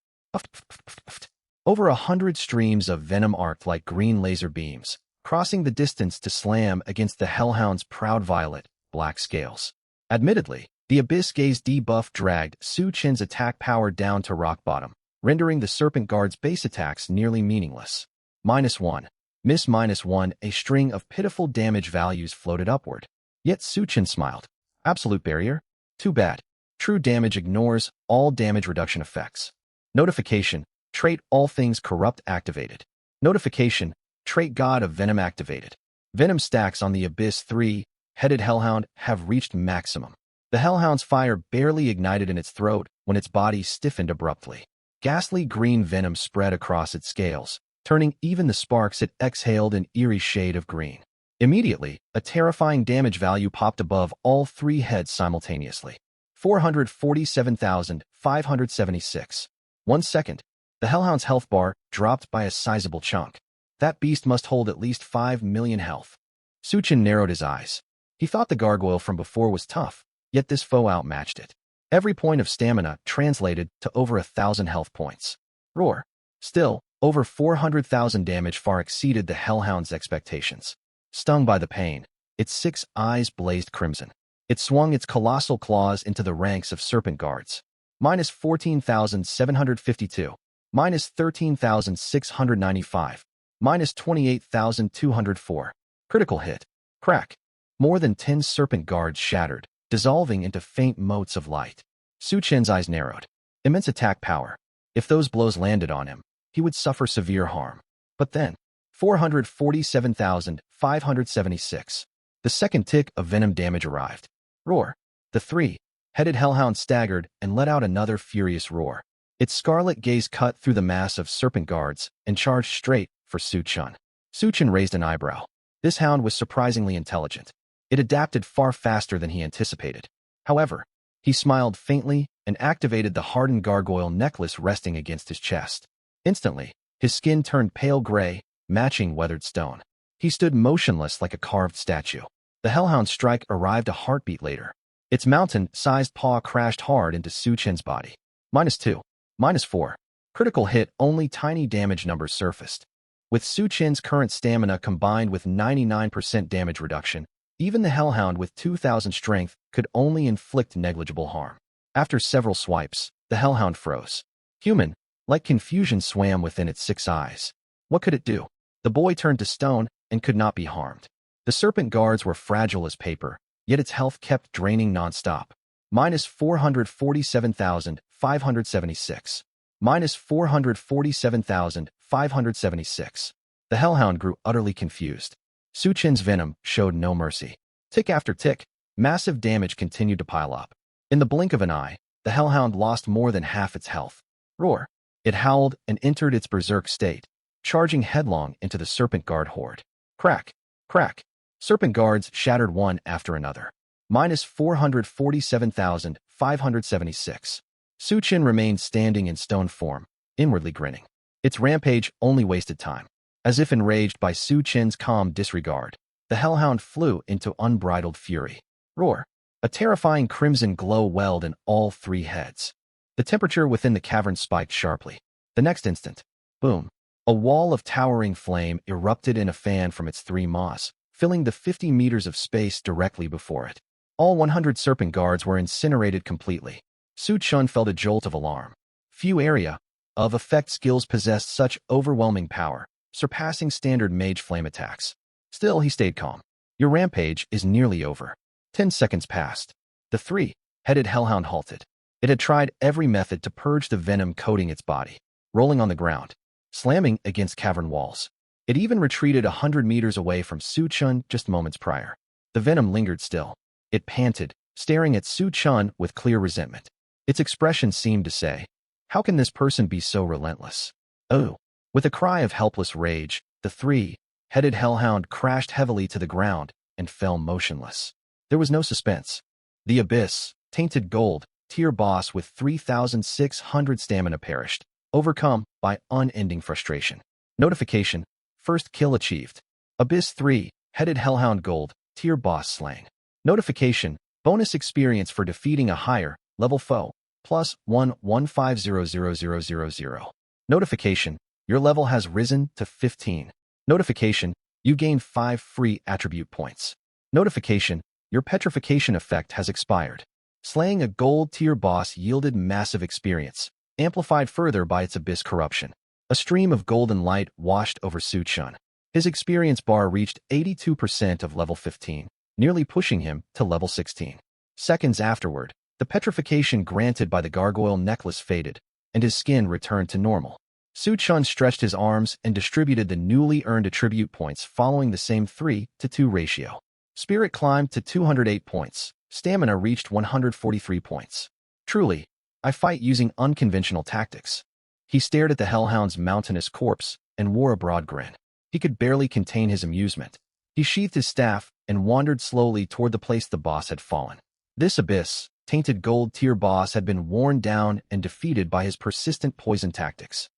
Over 100 streams of venom arced like green laser beams, crossing the distance to slam against the hellhound's proud violet, black scales. Admittedly, the Abyss Gaze debuff dragged Su Chen's attack power down to rock bottom, rendering the serpent guard's base attacks nearly meaningless. -1. Miss -1. A string of pitiful damage values floated upward. Yet Su Chen smiled. Absolute Barrier? Too bad. True damage ignores all damage reduction effects. Notification. Trait All Things Corrupt activated. Notification. Trait God of Venom activated. Venom stacks on the Abyss 3-headed hellhound have reached maximum. The hellhound's fire barely ignited in its throat when its body stiffened abruptly. Ghastly green venom spread across its scales, turning even the sparks it exhaled an eerie shade of green. Immediately, a terrifying damage value popped above all 3 heads simultaneously. 447,576. 1 second. The hellhound's health bar dropped by a sizable chunk. That beast must hold at least 5 million health. Su Chen narrowed his eyes. He thought the gargoyle from before was tough, yet this foe outmatched it. Every point of stamina translated to over 1,000 health points. Roar. Still, over 400,000 damage far exceeded the hellhound's expectations. Stung by the pain, its 6 eyes blazed crimson. It swung its colossal claws into the ranks of serpent guards. -14,752. -13,695. -28,204. Critical hit. Crack. More than 10 serpent guards shattered, dissolving into faint motes of light. Su Chen's eyes narrowed. Immense attack power. If those blows landed on him, he would suffer severe harm. But then, 447,576. The second tick of venom damage arrived. Roar. The 3-headed hellhound staggered and let out another furious roar. Its scarlet gaze cut through the mass of serpent guards and charged straight for Su Chun. Su Chun raised an eyebrow. This hound was surprisingly intelligent. It adapted far faster than he anticipated. However, he smiled faintly and activated the hardened gargoyle necklace resting against his chest. Instantly, his skin turned pale gray, matching weathered stone. He stood motionless like a carved statue. The Hellhound strike arrived a heartbeat later. Its mountain-sized paw crashed hard into Su Chen's body. -2. -4. Critical hit, only tiny damage numbers surfaced. With Su Chen's current stamina combined with 99% damage reduction, even the Hellhound with 2,000 strength could only inflict negligible harm. After several swipes, the Hellhound froze. Human-like confusion swam within its 6 eyes. What could it do? The boy turned to stone and could not be harmed. The serpent guards were fragile as paper, yet its health kept draining non-stop. -447,576. -447,576. The Hellhound grew utterly confused. Su Chen's venom showed no mercy. Tick after tick, massive damage continued to pile up. In the blink of an eye, the Hellhound lost more than half its health. Roar! It howled and entered its berserk state, charging headlong into the serpent guard horde. Crack! Crack! Serpent guards shattered one after another. -447,576. Su Chen remained standing in stone form, inwardly grinning. Its rampage only wasted time. As if enraged by Su Chen's calm disregard, the Hellhound flew into unbridled fury. Roar! A terrifying crimson glow welled in all 3 heads. The temperature within the cavern spiked sharply. The next instant, boom! A wall of towering flame erupted in a fan from its 3 maws, filling the 50 meters of space directly before it. All 100 serpent guards were incinerated completely. Su Chun felt a jolt of alarm. Few area of effect skills possessed such overwhelming power, surpassing standard mage flame attacks. Still, he stayed calm. Your rampage is nearly over. 10 seconds passed. The 3-headed Hellhound halted. It had tried every method to purge the venom coating its body, rolling on the ground, slamming against cavern walls. It even retreated 100 meters away from Su Chun just moments prior. The venom lingered still. It panted, staring at Su Chun with clear resentment. Its expression seemed to say, "How can this person be so relentless?" Oh! With a cry of helpless rage, the 3-headed Hellhound crashed heavily to the ground and fell motionless. There was no suspense. The Abyss, tainted gold, tier boss with 3,600 stamina perished, overcome by unending frustration. Notification: first kill achieved. Abyss 3-headed Hellhound gold, tier boss slain. Notification: bonus experience for defeating a higher level foe, +1150000. Notification: your level has risen to 15. Notification: you gain 5 free attribute points. Notification: your petrification effect has expired. Slaying a gold tier boss yielded massive experience, amplified further by its abyss corruption. A stream of golden light washed over Su Chun. His experience bar reached 82% of level 15, nearly pushing him to level 16. Seconds afterward, the petrification granted by the gargoyle necklace faded, and his skin returned to normal. Su Chun stretched his arms and distributed the newly earned attribute points following the same 3-to-2 ratio. Spirit climbed to 208 points. Stamina reached 143 points. Truly, I fight using unconventional tactics. He stared at the Hellhound's mountainous corpse and wore a broad grin. He could barely contain his amusement. He sheathed his staff and wandered slowly toward the place the boss had fallen. This Abyss, tainted gold tier boss had been worn down and defeated by his persistent poison tactics.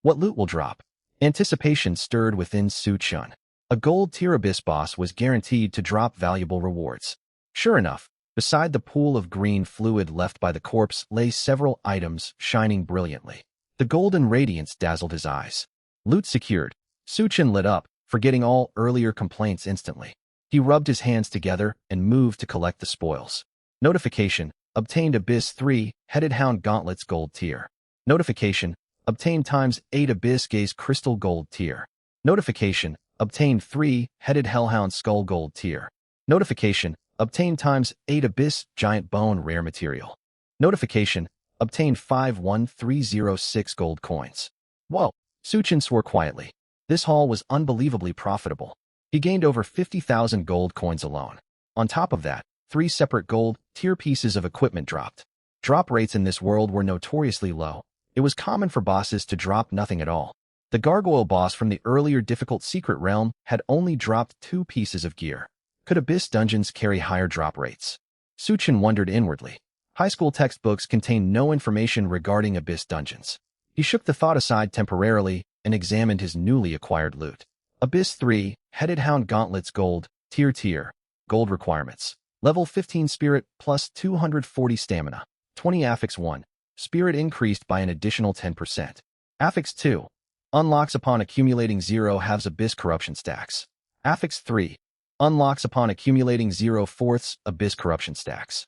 What loot will drop? Anticipation stirred within Su Chun. A gold tier Abyss boss was guaranteed to drop valuable rewards. Sure enough, beside the pool of green fluid left by the corpse lay several items shining brilliantly. The golden radiance dazzled his eyes. Loot secured. Su Chun lit up, forgetting all earlier complaints instantly. He rubbed his hands together and moved to collect the spoils. Notification: obtained Abyss 3-headed Hound gauntlets gold tier. Notification: obtained ×8 Abyss gaze crystal gold tier. Notification: obtained 3-headed Hellhound skull gold tier. Notification: obtained ×8 Abyss giant bone rare material. Notification: obtained 51306 gold coins. Whoa! Su Chun swore quietly. This haul was unbelievably profitable. He gained over 50,000 gold coins alone. On top of that, 3 separate gold tier pieces of equipment dropped. Drop rates in this world were notoriously low, It was common for bosses to drop nothing at all. The gargoyle boss from the earlier difficult secret realm had only dropped 2 pieces of gear. Could Abyss dungeons carry higher drop rates? Suchin wondered inwardly. High school textbooks contained no information regarding Abyss dungeons. He shook the thought aside temporarily and examined his newly acquired loot. Abyss 3, Headed Hound Gauntlets Gold, Tier, Gold requirements. Level 15 Spirit plus 240 Stamina. 20 Affix 1. Spirit increased by an additional 10%. Affix 2. Unlocks upon accumulating 0 halves Abyss corruption stacks. Affix 3. Unlocks upon accumulating 0/4 Abyss corruption stacks.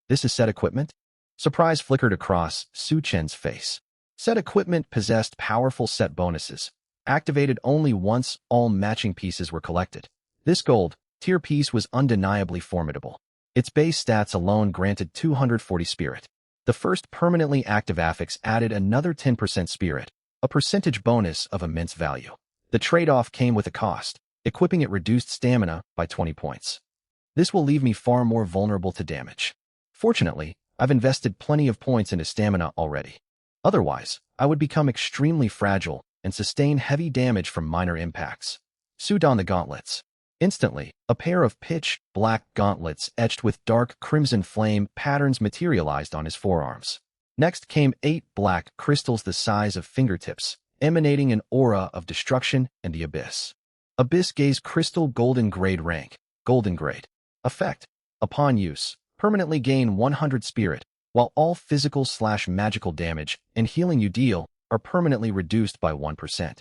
This is set equipment? Surprise flickered across Suchin's face. Set equipment possessed powerful set bonuses. Activated only once all matching pieces were collected. This gold tier piece was undeniably formidable. Its base stats alone granted 240 spirit. The first permanently active affix added another 10% spirit, a percentage bonus of immense value. The trade-off came with a cost. Equipping it reduced stamina by 20 points. This will leave me far more vulnerable to damage. Fortunately, I've invested plenty of points into stamina already. Otherwise, I would become extremely fragile and sustain heavy damage from minor impacts. Suit on the gauntlets. Instantly, a pair of pitch black gauntlets etched with dark crimson flame patterns materialized on his forearms. Next came 8 black crystals the size of fingertips, emanating an aura of destruction and the abyss. Abyss Gaze Crystal Golden Grade Rank. Golden Grade. Effect. Upon use, permanently gain 100 spirit, while all physical/magical damage and healing you deal are permanently reduced by 1%.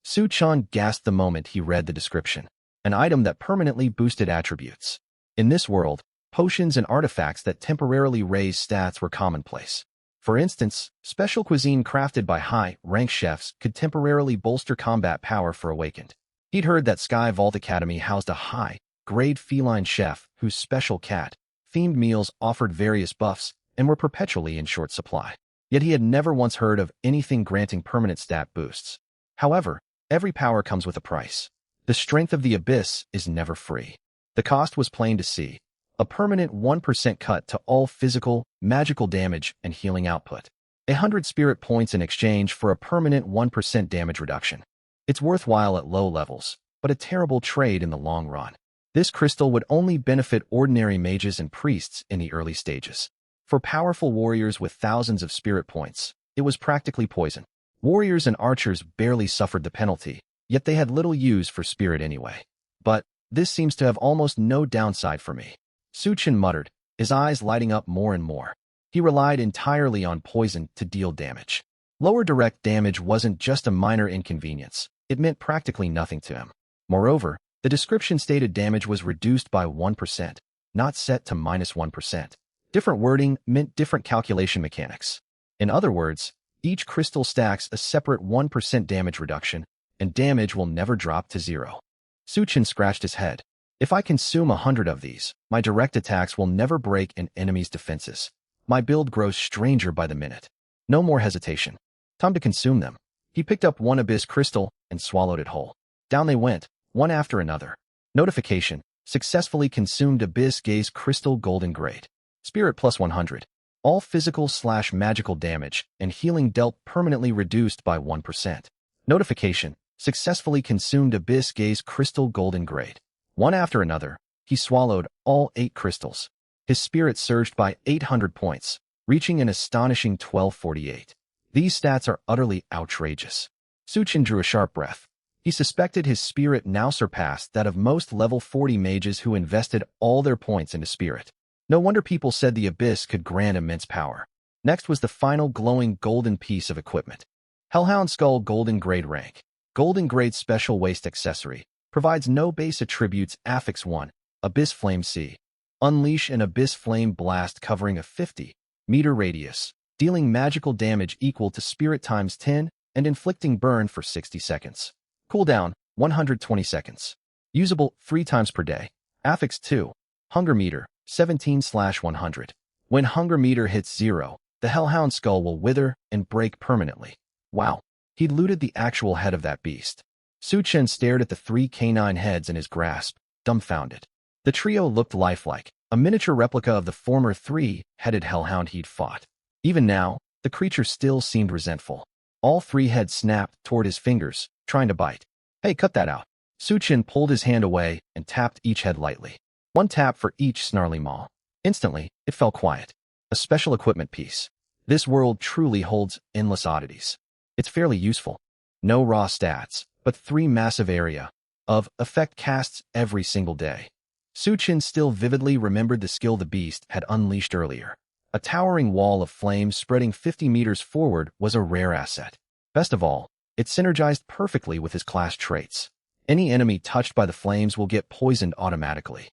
Suchin gasped the moment he read the description. An item that permanently boosted attributes. In this world, potions and artifacts that temporarily raise stats were commonplace. For instance, special cuisine crafted by high-ranked chefs could temporarily bolster combat power for Awakened. He'd heard that Sky Vault Academy housed a high-grade feline chef whose special cat-themed meals offered various buffs and were perpetually in short supply. Yet he had never once heard of anything granting permanent stat boosts. However, every power comes with a price. The strength of the Abyss is never free. The cost was plain to see. A permanent 1% cut to all physical, magical damage and healing output. 100 spirit points in exchange for a permanent 1% damage reduction. It's worthwhile at low levels, but a terrible trade in the long run. This crystal would only benefit ordinary mages and priests in the early stages. For powerful warriors with thousands of spirit points, it was practically poison. Warriors and archers barely suffered the penalty, yet they had little use for spirit anyway. But this seems to have almost no downside for me. Suchin muttered, his eyes lighting up more and more. He relied entirely on poison to deal damage. Lower direct damage wasn't just a minor inconvenience. It meant practically nothing to him. Moreover, the description stated damage was reduced by 1%, not set to -1%. Different wording meant different calculation mechanics. In other words, each crystal stacks a separate 1% damage reduction, and damage will never drop to 0. Suchin scratched his head. If I consume 100 of these, my direct attacks will never break an enemy's defenses. My build grows stranger by the minute. No more hesitation. Time to consume them. He picked up one Abyss crystal and swallowed it whole. Down they went, one after another. Notification. Successfully consumed Abyss Gaze Crystal Golden Grade. Spirit plus 100. All physical/magical damage and healing dealt permanently reduced by 1%. Notification. Successfully consumed Abyss Gaze Crystal Golden Grade. One after another, he swallowed all 8 crystals. His spirit surged by 800 points, reaching an astonishing 1248. These stats are utterly outrageous. Suchin drew a sharp breath. He suspected his spirit now surpassed that of most level 40 mages who invested all their points into spirit. No wonder people said the Abyss could grant immense power. Next was the final glowing golden piece of equipment. Hellhound Skull Golden Grade Rank. Golden Grade Special Waist Accessory. Provides no base attributes. Affix 1. Abyss Flame C. Unleash an Abyss Flame Blast covering a 50-meter radius, dealing magical damage equal to spirit times 10 and inflicting burn for 60 seconds. Cooldown, 120 seconds. Usable 3 times per day. Affix 2. Hunger Meter, 17/100. When Hunger Meter hits 0, the Hellhound Skull will wither and break permanently. Wow. He'd looted the actual head of that beast. Suchin stared at the 3 canine heads in his grasp, dumbfounded. The trio looked lifelike, a miniature replica of the former 3-headed hellhound he'd fought. Even now, The creature still seemed resentful. All three heads snapped toward his fingers, trying to bite. Hey, cut that out. Suchin pulled his hand away and tapped each head lightly. One tap for each snarly maw. Instantly, it fell quiet. A special equipment piece. This world truly holds endless oddities. It's fairly useful. No raw stats, but 3 massive area of effect casts every single day. Suchin still vividly remembered the skill the beast had unleashed earlier. A towering wall of flames spreading 50 meters forward was a rare asset. Best of all, it synergized perfectly with his class traits. Any enemy touched by the flames will get poisoned automatically.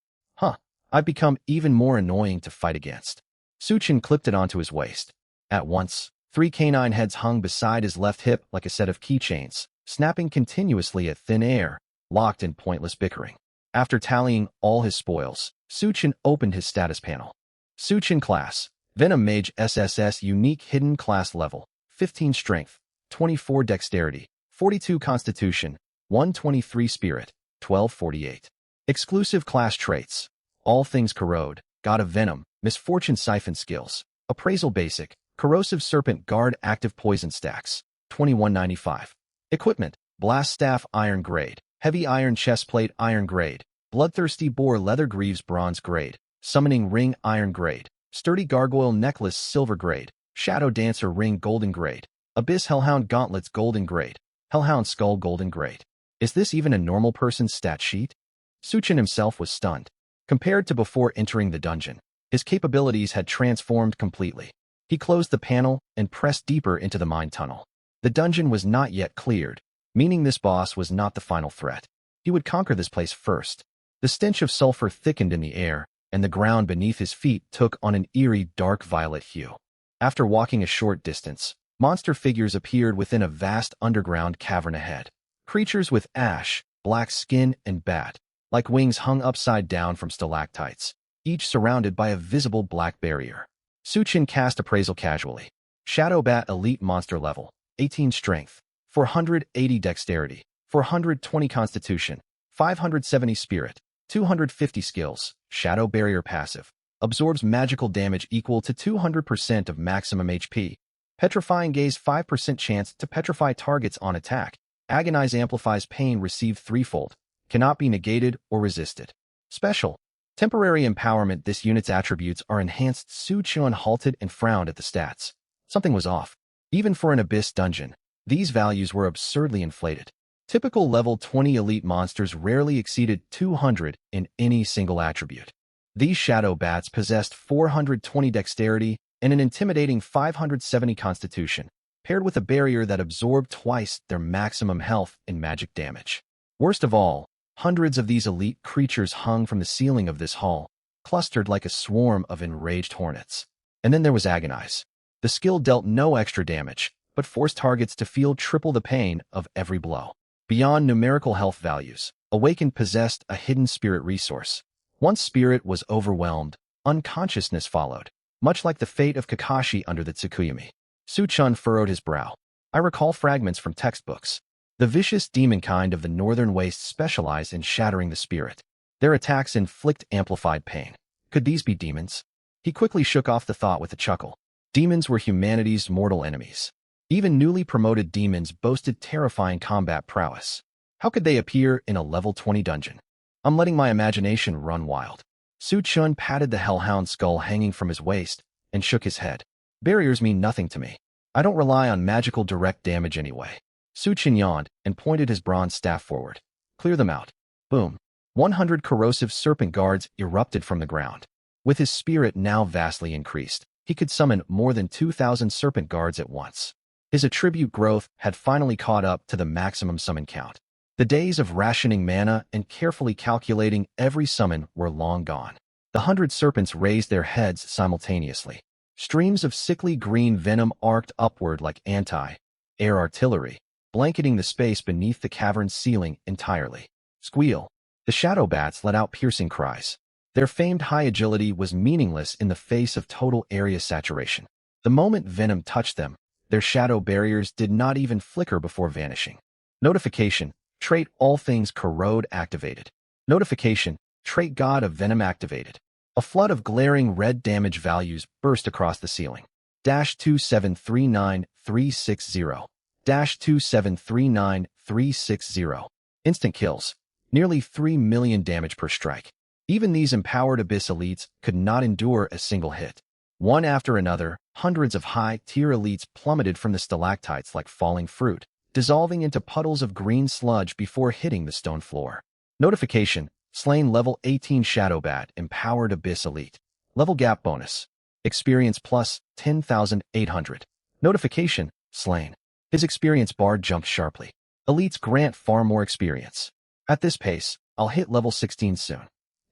I've become even more annoying to fight against. Suchin clipped it onto his waist. At once, 3 canine heads hung beside his left hip like a set of keychains, snapping continuously at thin air, locked in pointless bickering. After tallying all his spoils, Suchin opened his status panel. Suchin class, Venom Mage SSS Unique Hidden Class Level, 15 Strength, 24 Dexterity, 42 Constitution, 123 Spirit, 1248. Exclusive class traits. All Things Corrode, God of Venom, Misfortune Siphon Skills, Appraisal Basic, Corrosive Serpent Guard Active Poison Stacks, 2195. Equipment, Blast Staff Iron Grade, Heavy Iron Chestplate Iron Grade, Bloodthirsty Boar Leather Greaves Bronze Grade, Summoning Ring Iron Grade, Sturdy Gargoyle Necklace Silver Grade, Shadow Dancer Ring Golden Grade, Abyss Hellhound Gauntlets Golden Grade, Hellhound Skull Golden Grade. Is this even a normal person's stat sheet? Suchin himself was stunned. Compared to before entering the dungeon, his capabilities had transformed completely. He closed the panel and pressed deeper into the mine tunnel. The dungeon was not yet cleared, meaning this boss was not the final threat. He would conquer this place first. The stench of sulfur thickened in the air, and the ground beneath his feet took on an eerie dark violet hue. After walking a short distance, monster figures appeared within a vast underground cavern ahead. Creatures with ash, black skin, and bat-like wings hung upside down from stalactites, each surrounded by a visible black barrier. Suchin cast Appraisal casually. Shadow Bat Elite Monster Level, 18 Strength, 480 Dexterity, 420 Constitution, 570 Spirit, 250 Skills. Shadow Barrier Passive. Absorbs magical damage equal to 200% of maximum HP. Petrifying Gaze 5% chance to petrify targets on attack. Agonize amplifies pain received threefold. Cannot be negated or resisted. Special. Temporary empowerment. This unit's attributes are enhanced. Suchin halted and frowned at the stats. Something was off. Even for an Abyss dungeon, these values were absurdly inflated. Typical level 20 elite monsters rarely exceeded 200 in any single attribute. These shadow bats possessed 420 dexterity and an intimidating 570 constitution, paired with a barrier that absorbed twice their maximum health and magic damage. Worst of all, hundreds of these elite creatures hung from the ceiling of this hall, clustered like a swarm of enraged hornets. And then there was Agonize. The skill dealt no extra damage, but forced targets to feel triple the pain of every blow. Beyond numerical health values, Awakened possessed a hidden spirit resource. Once spirit was overwhelmed, unconsciousness followed, much like the fate of Kakashi under the Tsukuyomi. Suchin furrowed his brow. I recall fragments from textbooks. The vicious demon kind of the Northern Waste specialize in shattering the spirit. Their attacks inflict amplified pain. Could these be demons? He quickly shook off the thought with a chuckle. Demons were humanity's mortal enemies. Even newly promoted demons boasted terrifying combat prowess. How could they appear in a level 20 dungeon? I'm letting my imagination run wild. Suchin patted the hellhound skull hanging from his waist and shook his head. Barriers mean nothing to me. I don't rely on magical direct damage anyway. Suchin yawned and pointed his bronze staff forward. Clear them out. Boom. 100 corrosive serpent guards erupted from the ground. With his spirit now vastly increased, he could summon more than 2,000 serpent guards at once. His attribute growth had finally caught up to the maximum summon count. The days of rationing mana and carefully calculating every summon were long gone. The 100 serpents raised their heads simultaneously. Streams of sickly green venom arced upward like anti-air artillery, blanketing the space beneath the cavern's ceiling entirely. Squeal. The shadow bats let out piercing cries. Their famed high agility was meaningless in the face of total area saturation. The moment venom touched them, their shadow barriers did not even flicker before vanishing. Notification. Trait All Things Corrode activated. Notification. Trait God of Venom activated. A flood of glaring red damage values burst across the ceiling. -2739360. -2739360. Instant kills. Nearly 3 million damage per strike. Even these empowered Abyss elites could not endure a single hit. One after another, hundreds of high-tier elites plummeted from the stalactites like falling fruit, dissolving into puddles of green sludge before hitting the stone floor. Notification: slain level 18 Shadowbat empowered Abyss elite. Level gap bonus. Experience plus 10,800. Notification: slain. His experience bar jumped sharply. Elites grant far more experience. At this pace, I'll hit level 16 soon.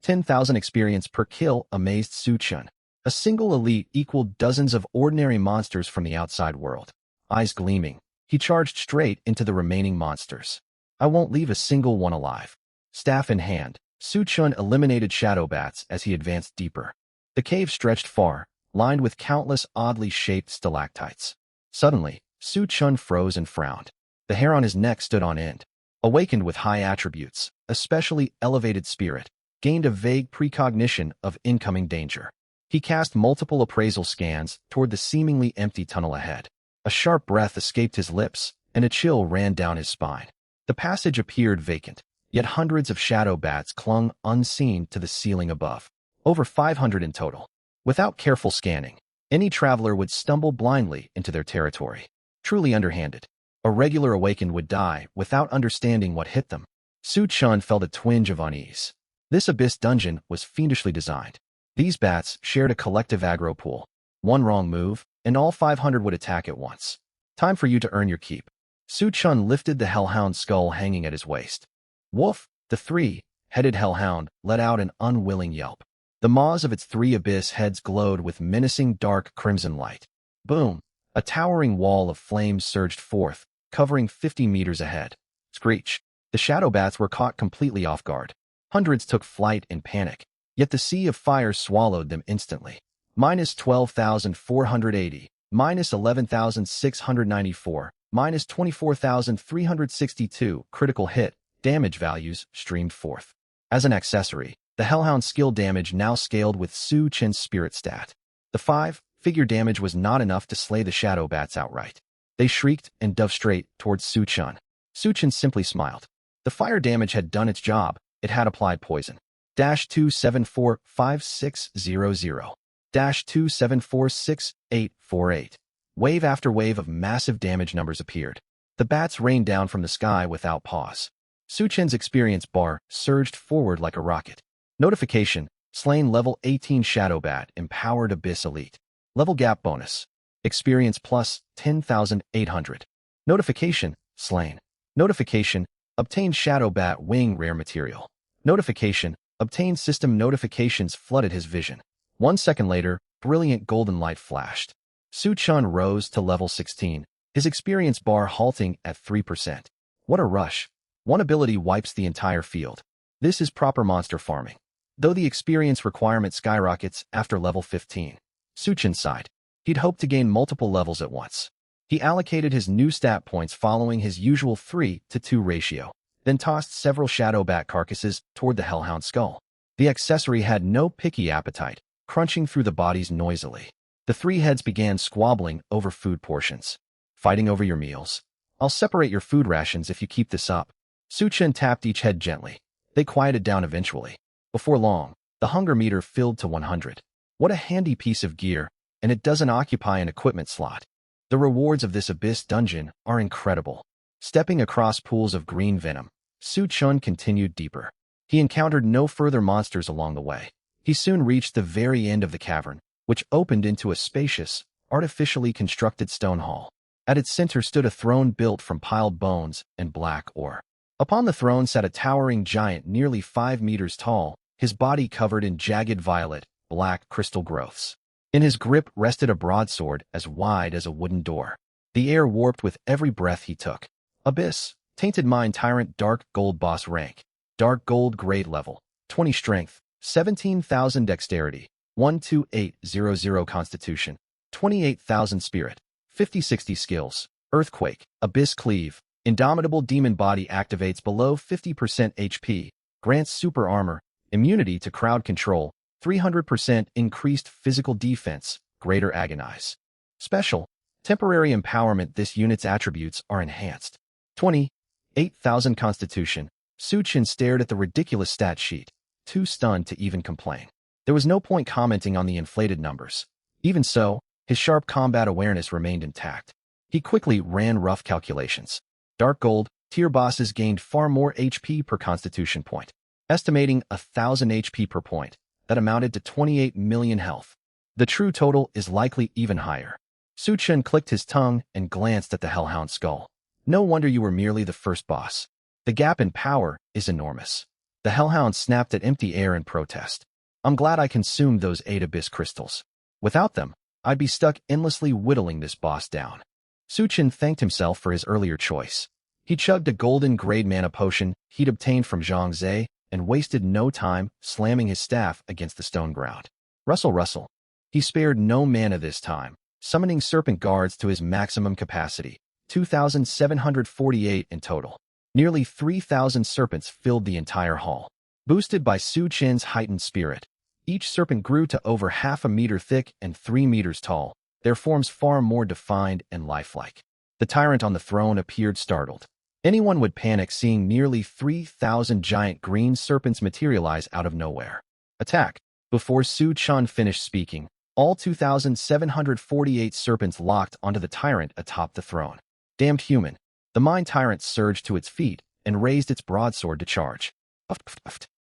10,000 experience per kill amazed Su Chun. A single elite equaled dozens of ordinary monsters from the outside world. Eyes gleaming, he charged straight into the remaining monsters. I won't leave a single one alive. Staff in hand, Su Chun eliminated Shadowbats as he advanced deeper. The cave stretched far, lined with countless oddly shaped stalactites. Suddenly, Su Chun froze and frowned. The hair on his neck stood on end. Awakened with high attributes, especially elevated spirit, gained a vague precognition of incoming danger. He cast multiple appraisal scans toward the seemingly empty tunnel ahead. A sharp breath escaped his lips, and a chill ran down his spine. The passage appeared vacant, yet hundreds of shadow bats clung unseen to the ceiling above. Over 500 in total. Without careful scanning, any traveler would stumble blindly into their territory. Truly underhanded. A regular awakened would die without understanding what hit them. Su Chun felt a twinge of unease. This abyss dungeon was fiendishly designed. These bats shared a collective aggro pool. One wrong move, and all 500 would attack at once. Time for you to earn your keep. Su Chun lifted the hellhound skull hanging at his waist. Woof! The three-headed hellhound let out an unwilling yelp. The maws of its three abyss heads glowed with menacing dark crimson light. Boom! A towering wall of flames surged forth, covering 50 meters ahead. Screech! The shadow bats were caught completely off guard. Hundreds took flight in panic, yet the sea of fire swallowed them instantly. Minus 12,480, minus 11,694, minus 24,362 critical hit damage values streamed forth. As an accessory, the Hellhound skill damage now scaled with Su Chun's spirit stat. The 5-figure damage was not enough to slay the shadow bats outright. They shrieked and dove straight towards Su Chun. Su Chun simply smiled. The fire damage had done its job. It had applied poison. -2745600. -2746848. Wave after wave of massive damage numbers appeared. The bats rained down from the sky without pause. Su Chun's experience bar surged forward like a rocket. Notification: slain level 18 Shadowbat empowered Abyss Elite. Level gap bonus. Experience plus 10,800. Notification: slain. Notification: obtained Shadowbat wing rare material. Notification: obtained system notifications flooded his vision. 1 second later, brilliant golden light flashed. Su Chun rose to level 16, his experience bar halting at 3%. What a rush. One ability wipes the entire field. This is proper monster farming. Though the experience requirement skyrockets after level 15. Su Chun sighed. He'd hoped to gain multiple levels at once. He allocated his new stat points following his usual 3-to-2 ratio, then tossed several shadow bat carcasses toward the Hellhound skull. The accessory had no picky appetite, crunching through the bodies noisily. The three heads began squabbling over food portions. Fighting over your meals. I'll separate your food rations if you keep this up. Su Chun tapped each head gently. They quieted down eventually. Before long, the hunger meter filled to 100. What a handy piece of gear, and it doesn't occupy an equipment slot. The rewards of this abyss dungeon are incredible. Stepping across pools of green venom, Su Chun continued deeper. He encountered no further monsters along the way. He soon reached the very end of the cavern, which opened into a spacious, artificially constructed stone hall. At its center stood a throne built from piled bones and black ore. Upon the throne sat a towering giant nearly 5 meters tall, his body covered in jagged violet, black crystal growths. In his grip rested a broadsword as wide as a wooden door. The air warped with every breath he took. Abyss, Tainted Mind Tyrant Dark Gold Boss Rank. Dark Gold Grade Level. 20 Strength. 17,000 Dexterity. 12800 Constitution. 28,000 Spirit. 50-60 Skills. Earthquake. Abyss Cleave. Indomitable Demon Body activates below 50% HP. Grants super armor. Immunity to crowd control. 300% increased physical defense. Greater Agonize. Special. Temporary empowerment. This unit's attributes are enhanced. 28,000 Constitution. Su Chen stared at the ridiculous stat sheet, too stunned to even complain. There was no point commenting on the inflated numbers. Even so, his sharp combat awareness remained intact. He quickly ran rough calculations. Dark Gold tier bosses gained far more HP per Constitution point. Estimating 1,000 HP per point, that amounted to 28 million health. The true total is likely even higher. Su Chen clicked his tongue and glanced at the Hellhound skull. No wonder you were merely the first boss. The gap in power is enormous. The Hellhound snapped at empty air in protest. I'm glad I consumed those 8 Abyss crystals. Without them, I'd be stuck endlessly whittling this boss down. Su Chen thanked himself for his earlier choice. He chugged a golden grade mana potion he'd obtained from Zhang Ze and wasted no time slamming his staff against the stone ground. Rustle, rustle. He spared no mana this time, summoning serpent guards to his maximum capacity, 2,748 in total. Nearly 3,000 serpents filled the entire hall. Boosted by Su Chen's heightened spirit, each serpent grew to over half a meter thick and 3 meters tall, their forms far more defined and lifelike. The tyrant on the throne appeared startled. Anyone would panic seeing nearly 3,000 giant green serpents materialize out of nowhere. Attack! Before Su Chen finished speaking, all 2,748 serpents locked onto the tyrant atop the throne. Damned human! The Mind Tyrant surged to its feet and raised its broadsword to charge.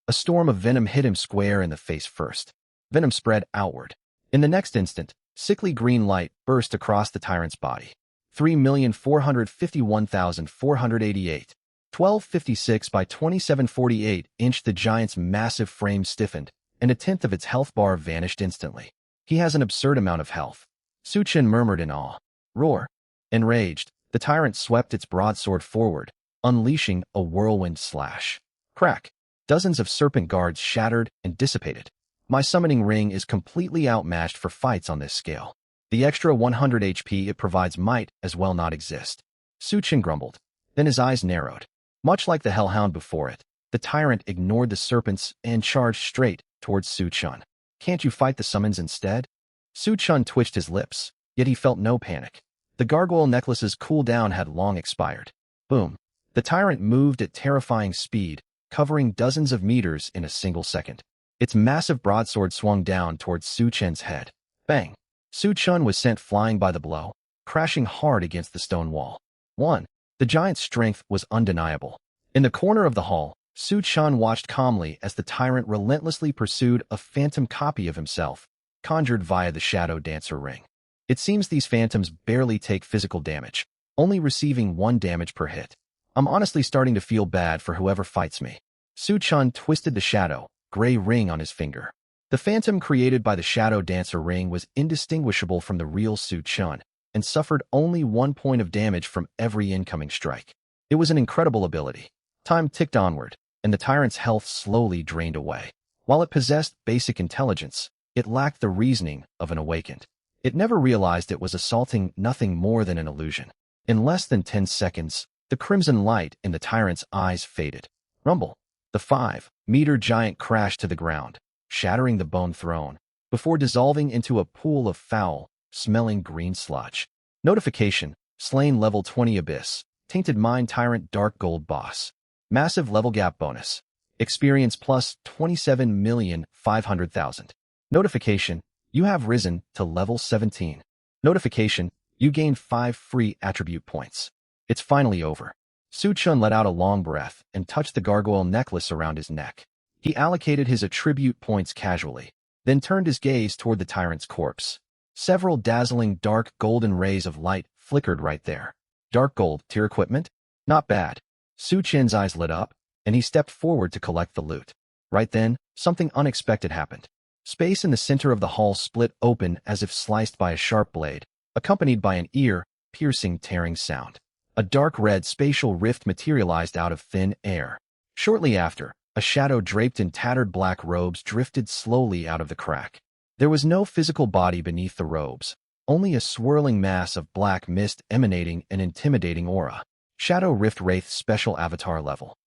A storm of venom hit him square in the face first. Venom spread outward. In the next instant, sickly green light burst across the tyrant's body. 3,451,488. 1256 by 2748 inch. The giant's massive frame stiffened, and a tenth of its health bar vanished instantly. He has an absurd amount of health. Su Chen murmured in awe. Roar! Enraged, the tyrant swept its broadsword forward, unleashing a whirlwind slash. Crack! Dozens of serpent guards shattered and dissipated. My summoning ring is completely outmatched for fights on this scale. The extra 100 HP it provides might as well not exist. Su Chen grumbled. Then his eyes narrowed. Much like the Hellhound before it, the tyrant ignored the serpents and charged straight towards Su Chen. Can't you fight the summons instead? Su Chen twitched his lips, yet he felt no panic. The gargoyle necklace's cooldown had long expired. Boom. The tyrant moved at terrifying speed, covering dozens of meters in a single second. Its massive broadsword swung down towards Su Chen's head. Bang! Su Chen was sent flying by the blow, crashing hard against the stone wall. 1. The giant's strength was undeniable. In the corner of the hall, Su Chen watched calmly as the tyrant relentlessly pursued a phantom copy of himself, conjured via the Shadow Dancer ring. It seems these phantoms barely take physical damage, only receiving 1 damage per hit. I'm honestly starting to feel bad for whoever fights me. Su Chen twisted the shadow, gray ring on his finger. The phantom created by the Shadow Dancer ring was indistinguishable from the real Su Chen, and suffered only 1 point of damage from every incoming strike. It was an incredible ability. Time ticked onward, and the tyrant's health slowly drained away. While it possessed basic intelligence, it lacked the reasoning of an awakened. It never realized it was assaulting nothing more than an illusion. In less than 10 seconds, the crimson light in the tyrant's eyes faded. Rumble! The 5-meter giant crashed to the ground, shattering the bone throne, before dissolving into a pool of foul-smelling green sludge. Notification: Slain level 20 Abyss, Tainted Mind Tyrant Dark Gold Boss. Massive level gap bonus. Experience plus 27,500,000. Notification: You have risen to level 17. Notification: You gained 5 free attribute points. It's finally over. Su Chen let out a long breath and touched the gargoyle necklace around his neck. He allocated his attribute points casually, then turned his gaze toward the tyrant's corpse. Several dazzling dark golden rays of light flickered right there. Dark gold tier equipment? Not bad. Su Chen's eyes lit up, and he stepped forward to collect the loot. Right then, something unexpected happened. Space in the center of the hall split open as if sliced by a sharp blade, accompanied by an ear-piercing tearing sound. A dark red spatial rift materialized out of thin air. Shortly after, a shadow draped in tattered black robes drifted slowly out of the crack. There was no physical body beneath the robes, only a swirling mass of black mist emanating an intimidating aura. Shadow Rift Wraith Special Avatar Level.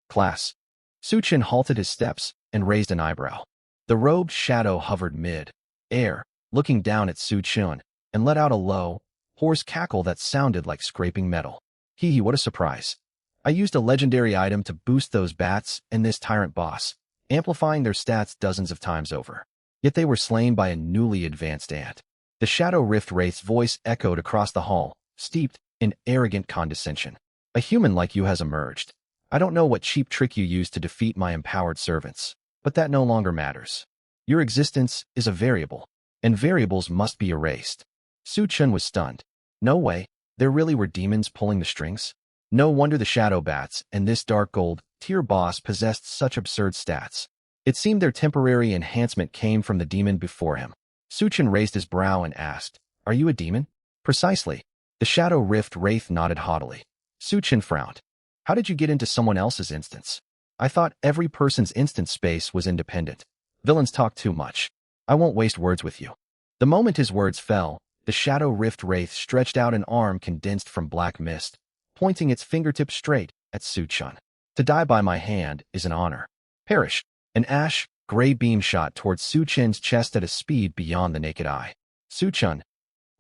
Class. Su Chen halted his steps and raised an eyebrow. The robed shadow hovered mid-air, looking down at Su Chen, and let out a low, hoarse cackle that sounded like scraping metal. Hee hee, what a surprise. I used a legendary item to boost those bats and this tyrant boss, amplifying their stats dozens of times over. Yet they were slain by a newly advanced ant. The Shadow Rift Wraith's voice echoed across the hall, steeped in arrogant condescension. A human like you has emerged. I don't know what cheap trick you used to defeat my empowered servants, but that no longer matters. Your existence is a variable, and variables must be erased. Su Chen was stunned. No way, there really were demons pulling the strings? No wonder the Shadow Bats and this Dark Gold tier boss possessed such absurd stats. It seemed their temporary enhancement came from the demon before him. Su Chen raised his brow and asked, "Are you a demon?" "Precisely." The Shadow Rift Wraith nodded haughtily. Su Chen frowned. "How did you get into someone else's instance?" "I thought every person's instance space was independent. Villains talk too much. I won't waste words with you." The moment his words fell, the Shadow Rift Wraith stretched out an arm condensed from black mist, pointing its fingertip straight at Su Chen. "To die by my hand is an honor. Perish." An ash-gray beam shot towards Su Chen's chest at a speed beyond the naked eye. Su Chen.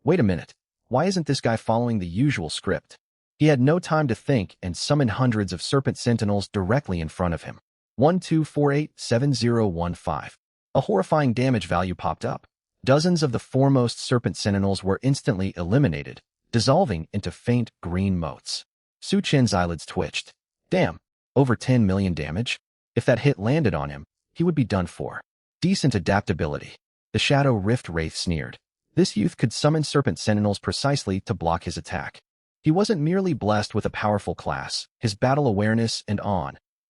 Wait a minute. Why isn't this guy following the usual script? He had no time to think and summoned hundreds of serpent sentinels directly in front of him. 12487015. A horrifying damage value popped up. Dozens of the foremost serpent sentinels were instantly eliminated, dissolving into faint green motes. Su Chen's eyelids twitched. Damn, over 10 million damage? If that hit landed on him, he would be done for. Decent adaptability. The Shadow Rift Wraith sneered. This youth could summon serpent sentinels precisely to block his attack. He wasn't merely blessed with a powerful class, his battle awareness and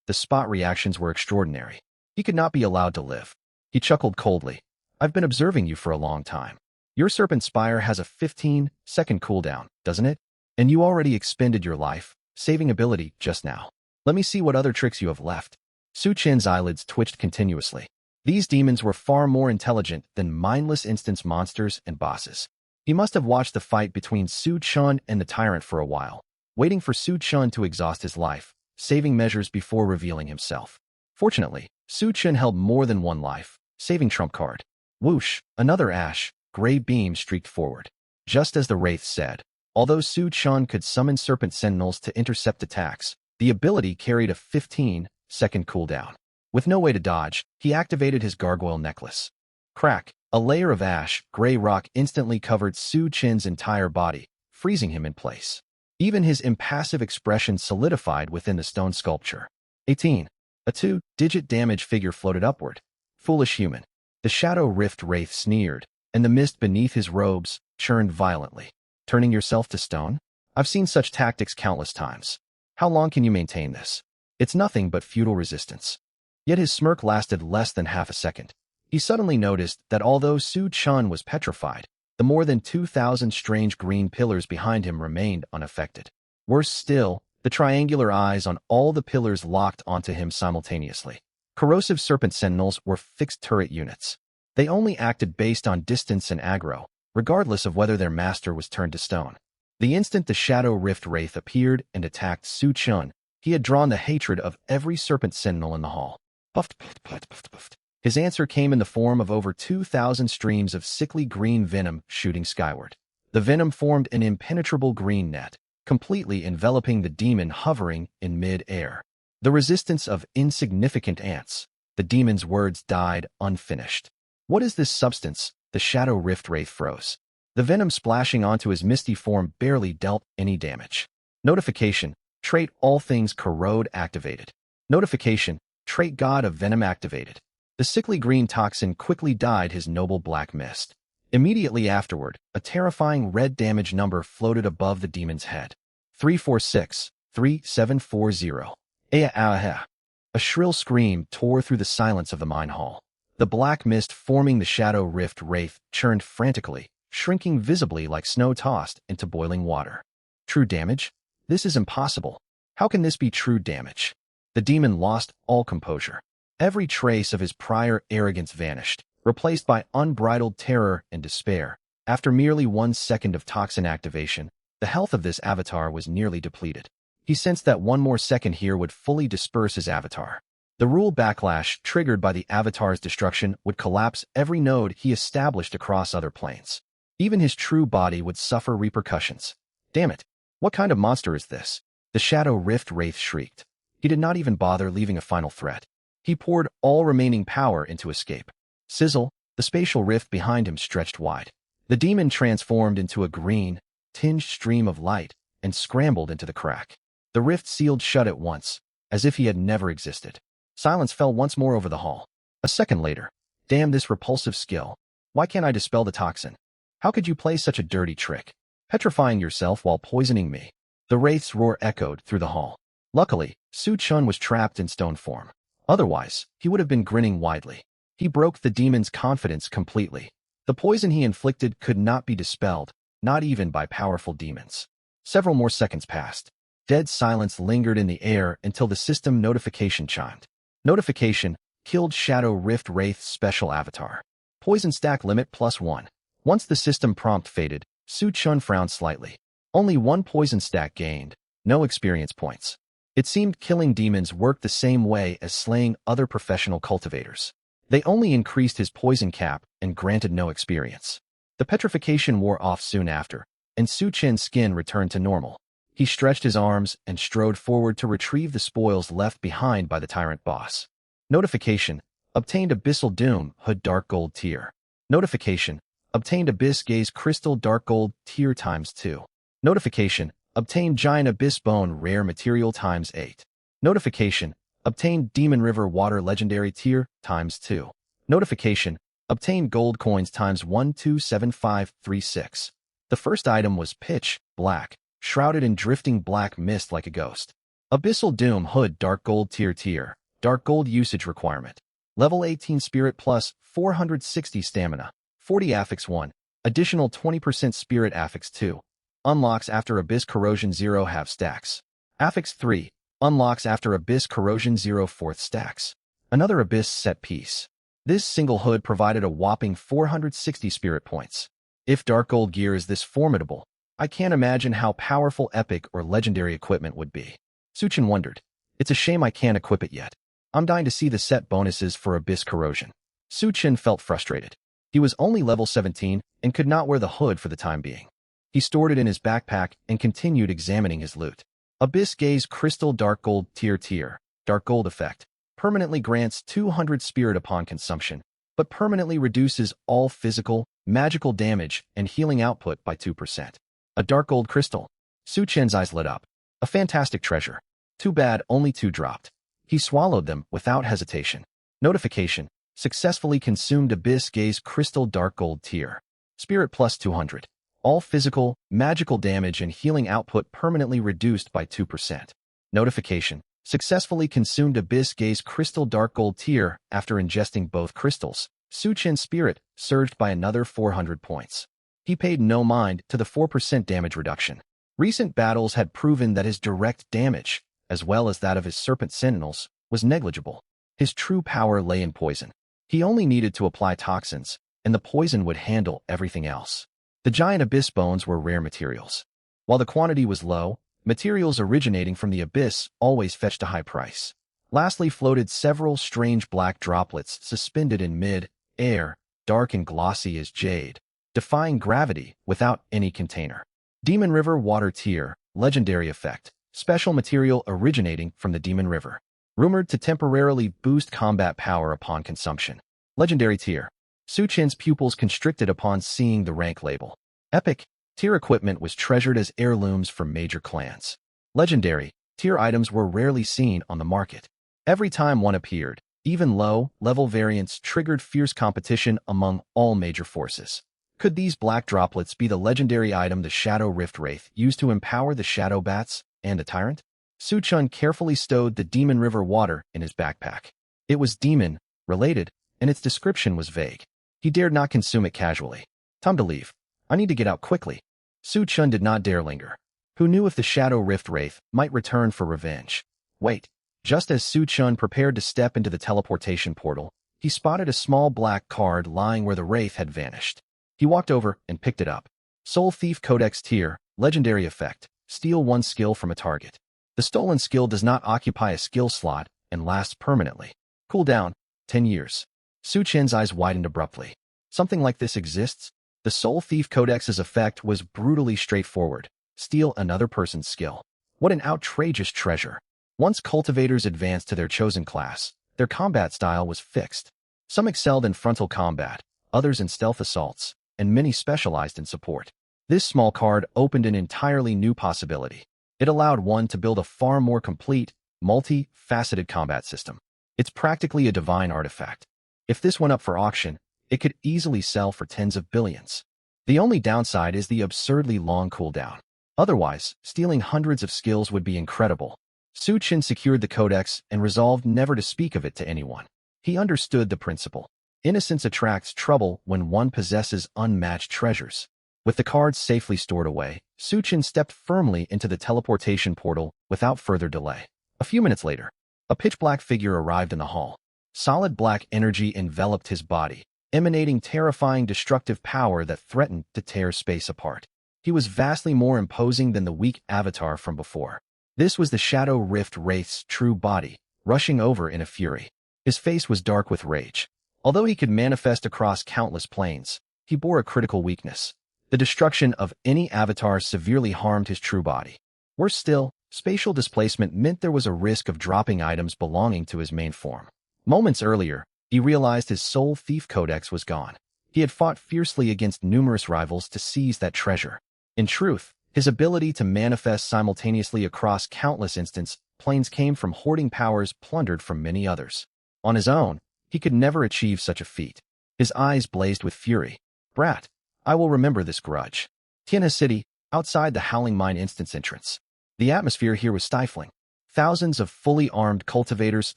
the spot reactions were extraordinary. He could not be allowed to live. He chuckled coldly. I've been observing you for a long time. Your Serpent Spire has a 15-second cooldown, doesn't it? And you already expended your life-saving ability just now. Let me see what other tricks you have left. Su Chen's eyelids twitched continuously. These demons were far more intelligent than mindless instance monsters and bosses. He must have watched the fight between Su Chen and the tyrant for a while, waiting for Su Chen to exhaust his life-saving measures before revealing himself. Fortunately, Su Chen held more than one life-saving trump card. Whoosh, another ash-gray beam streaked forward. Just as the Wraith said, although Su Chen could summon serpent sentinels to intercept attacks, the ability carried a 15-second cooldown. With no way to dodge, he activated his gargoyle necklace. Crack! A layer of ash-gray rock instantly covered Su Chen's entire body, freezing him in place. Even his impassive expression solidified within the stone sculpture. 18. A 2-digit damage figure floated upward. Foolish human. The Shadow Rift Wraith sneered, and the mist beneath his robes churned violently. Turning yourself to stone? I've seen such tactics countless times. How long can you maintain this? It's nothing but futile resistance. Yet his smirk lasted less than half a second. He suddenly noticed that although Su Chen was petrified, the more than 2,000 strange green pillars behind him remained unaffected. Worse still, the triangular eyes on all the pillars locked onto him simultaneously. Corrosive serpent sentinels were fixed turret units. They only acted based on distance and aggro, regardless of whether their master was turned to stone. The instant the Shadow Rift Wraith appeared and attacked Su Chen, he had drawn the hatred of every serpent sentinel in the hall. Puffed, puffed, puffed, puffed, puffed. His answer came in the form of over 2,000 streams of sickly green venom shooting skyward. The venom formed an impenetrable green net, completely enveloping the demon hovering in mid-air. The resistance of insignificant ants. The demon's words died unfinished. What is this substance? The Shadow Rift Wraith froze. The venom splashing onto his misty form barely dealt any damage. Notification. Trait All Things Corrode activated. Notification. Trait God of Venom activated. The sickly green toxin quickly dyed his noble black mist. Immediately afterward, a terrifying red damage number floated above the demon's head. 346-3740. A shrill scream tore through the silence of the mine hall. The black mist forming the Shadow Rift Wraith churned frantically, shrinking visibly like snow tossed into boiling water. True damage? This is impossible. How can this be true damage? The demon lost all composure. Every trace of his prior arrogance vanished, replaced by unbridled terror and despair. After merely 1 second of toxin activation, the health of this avatar was nearly depleted. He sensed that 1 more second here would fully disperse his avatar. The rule backlash triggered by the avatar's destruction would collapse every node he established across other planes. Even his true body would suffer repercussions. Damn it! What kind of monster is this? The Shadow Rift Wraith shrieked. He did not even bother leaving a final threat. He poured all remaining power into escape. Sizzle, the spatial rift behind him stretched wide. The demon transformed into a green, tinged stream of light and scrambled into the crack. The rift sealed shut at once, as if he had never existed. Silence fell once more over the hall. A second later, damn this repulsive skill. Why can't I dispel the toxin? How could you play such a dirty trick? Petrifying yourself while poisoning me. The wraith's roar echoed through the hall. Luckily, Su Chun was trapped in stone form. Otherwise, he would have been grinning widely. He broke the demon's confidence completely. The poison he inflicted could not be dispelled, not even by powerful demons. Several more seconds passed. Dead silence lingered in the air until the system notification chimed. Notification: killed Shadow Rift Wraith special avatar. Poison stack limit +1. Once the system prompt faded, Su Chun frowned slightly. Only one poison stack gained, no experience points. It seemed killing demons worked the same way as slaying other professional cultivators. They only increased his poison cap and granted no experience. The petrification wore off soon after, and Su Chen's skin returned to normal. He stretched his arms and strode forward to retrieve the spoils left behind by the tyrant boss. Notification: obtained Abyssal Doom Hood Dark Gold tier. Notification: obtained Abyss Gaze Crystal Dark Gold tier ×2. Notification: obtained Giant Abyss Bone Rare Material ×8. Notification: obtained Demon River Water Legendary tier ×2. Notification: obtained Gold Coins ×127536. The first item was pitch black, shrouded in drifting black mist like a ghost. Abyssal Doom Hood Dark Gold tier. Dark Gold usage requirement. Level 18 Spirit plus 460 Stamina. 40 Affix 1. Additional 20% Spirit Affix 2. Unlocks after Abyss Corrosion 0 half stacks. Affix 3. Unlocks after Abyss Corrosion 0 fourth stacks. Another Abyss set piece. This single hood provided a whopping 460 Spirit points. If Dark Gold gear is this formidable, I can't imagine how powerful epic or legendary equipment would be. Su Chun wondered. It's a shame I can't equip it yet. I'm dying to see the set bonuses for Abyss Corrosion. Su Chun felt frustrated. He was only level 17 and could not wear the hood for the time being. He stored it in his backpack and continued examining his loot. Abyss Gaze Crystal Dark Gold tier. Dark Gold effect. Permanently grants 200 spirit upon consumption, but permanently reduces all physical, magical damage and healing output by 2%. A Dark Gold crystal. Su Chen's eyes lit up. A fantastic treasure. Too bad only 2 dropped. He swallowed them without hesitation. Notification: successfully consumed Abyss Gaze Crystal Dark Gold tier. Spirit plus 200. All physical, magical damage and healing output permanently reduced by 2%. Notification: successfully consumed Abyss Gaze Crystal Dark Gold tier after ingesting both crystals. Su Chen's spirit surged by another 400 points. He paid no mind to the 4% damage reduction. Recent battles had proven that his direct damage, as well as that of his Serpent Sentinels, was negligible. His true power lay in poison. He only needed to apply toxins, and the poison would handle everything else. The giant abyss bones were rare materials. While the quantity was low, materials originating from the abyss always fetched a high price. Lastly floated several strange black droplets suspended in mid-air, dark and glossy as jade, defying gravity without any container. Demon River Water tier, legendary effect, special material originating from the Demon River. Rumored to temporarily boost combat power upon consumption. Legendary tier. Su Chen's pupils constricted upon seeing the rank label. Epic tier equipment was treasured as heirlooms for major clans. Legendary tier items were rarely seen on the market. Every time one appeared, even low-level variants triggered fierce competition among all major forces. Could these black droplets be the legendary item the Shadow Rift Wraith used to empower the Shadow Bats and the Tyrant? Su Chun carefully stowed the Demon River water in his backpack. It was demon-related, and its description was vague. He dared not consume it casually. Time to leave. I need to get out quickly. Su Chun did not dare linger. Who knew if the Shadow Rift Wraith might return for revenge? Wait. Just as Su Chun prepared to step into the teleportation portal, he spotted a small black card lying where the Wraith had vanished. He walked over and picked it up. Soul Thief Codex tier, legendary effect, steal one skill from a target. The stolen skill does not occupy a skill slot and lasts permanently. Cooldown, 10 years. Su Chen's eyes widened abruptly. Something like this exists? The Soul Thief Codex's effect was brutally straightforward. Steal another person's skill. What an outrageous treasure. Once cultivators advanced to their chosen class, their combat style was fixed. Some excelled in frontal combat, others in stealth assaults, and many specialized in support. This small card opened an entirely new possibility. It allowed one to build a far more complete, multi-faceted combat system. It's practically a divine artifact. If this went up for auction, it could easily sell for tens of billions. The only downside is the absurdly long cooldown. Otherwise, stealing hundreds of skills would be incredible. Su Chen secured the codex and resolved never to speak of it to anyone. He understood the principle. Innocence attracts trouble when one possesses unmatched treasures. With the cards safely stored away, Su Chen stepped firmly into the teleportation portal without further delay. A few minutes later, a pitch-black figure arrived in the hall. Solid black energy enveloped his body, emanating terrifying destructive power that threatened to tear space apart. He was vastly more imposing than the weak avatar from before. This was the Shadow Rift Wraith's true body, rushing over in a fury. His face was dark with rage. Although he could manifest across countless planes, he bore a critical weakness. The destruction of any avatar severely harmed his true body. Worse still, spatial displacement meant there was a risk of dropping items belonging to his main form. Moments earlier, he realized his Soul Thief Codex was gone. He had fought fiercely against numerous rivals to seize that treasure. In truth, his ability to manifest simultaneously across countless instance planes came from hoarding powers plundered from many others. On his own, he could never achieve such a feat. His eyes blazed with fury. Brat, I will remember this grudge. Tianhe City, outside the Howling Mine instance entrance. The atmosphere here was stifling. Thousands of fully armed cultivators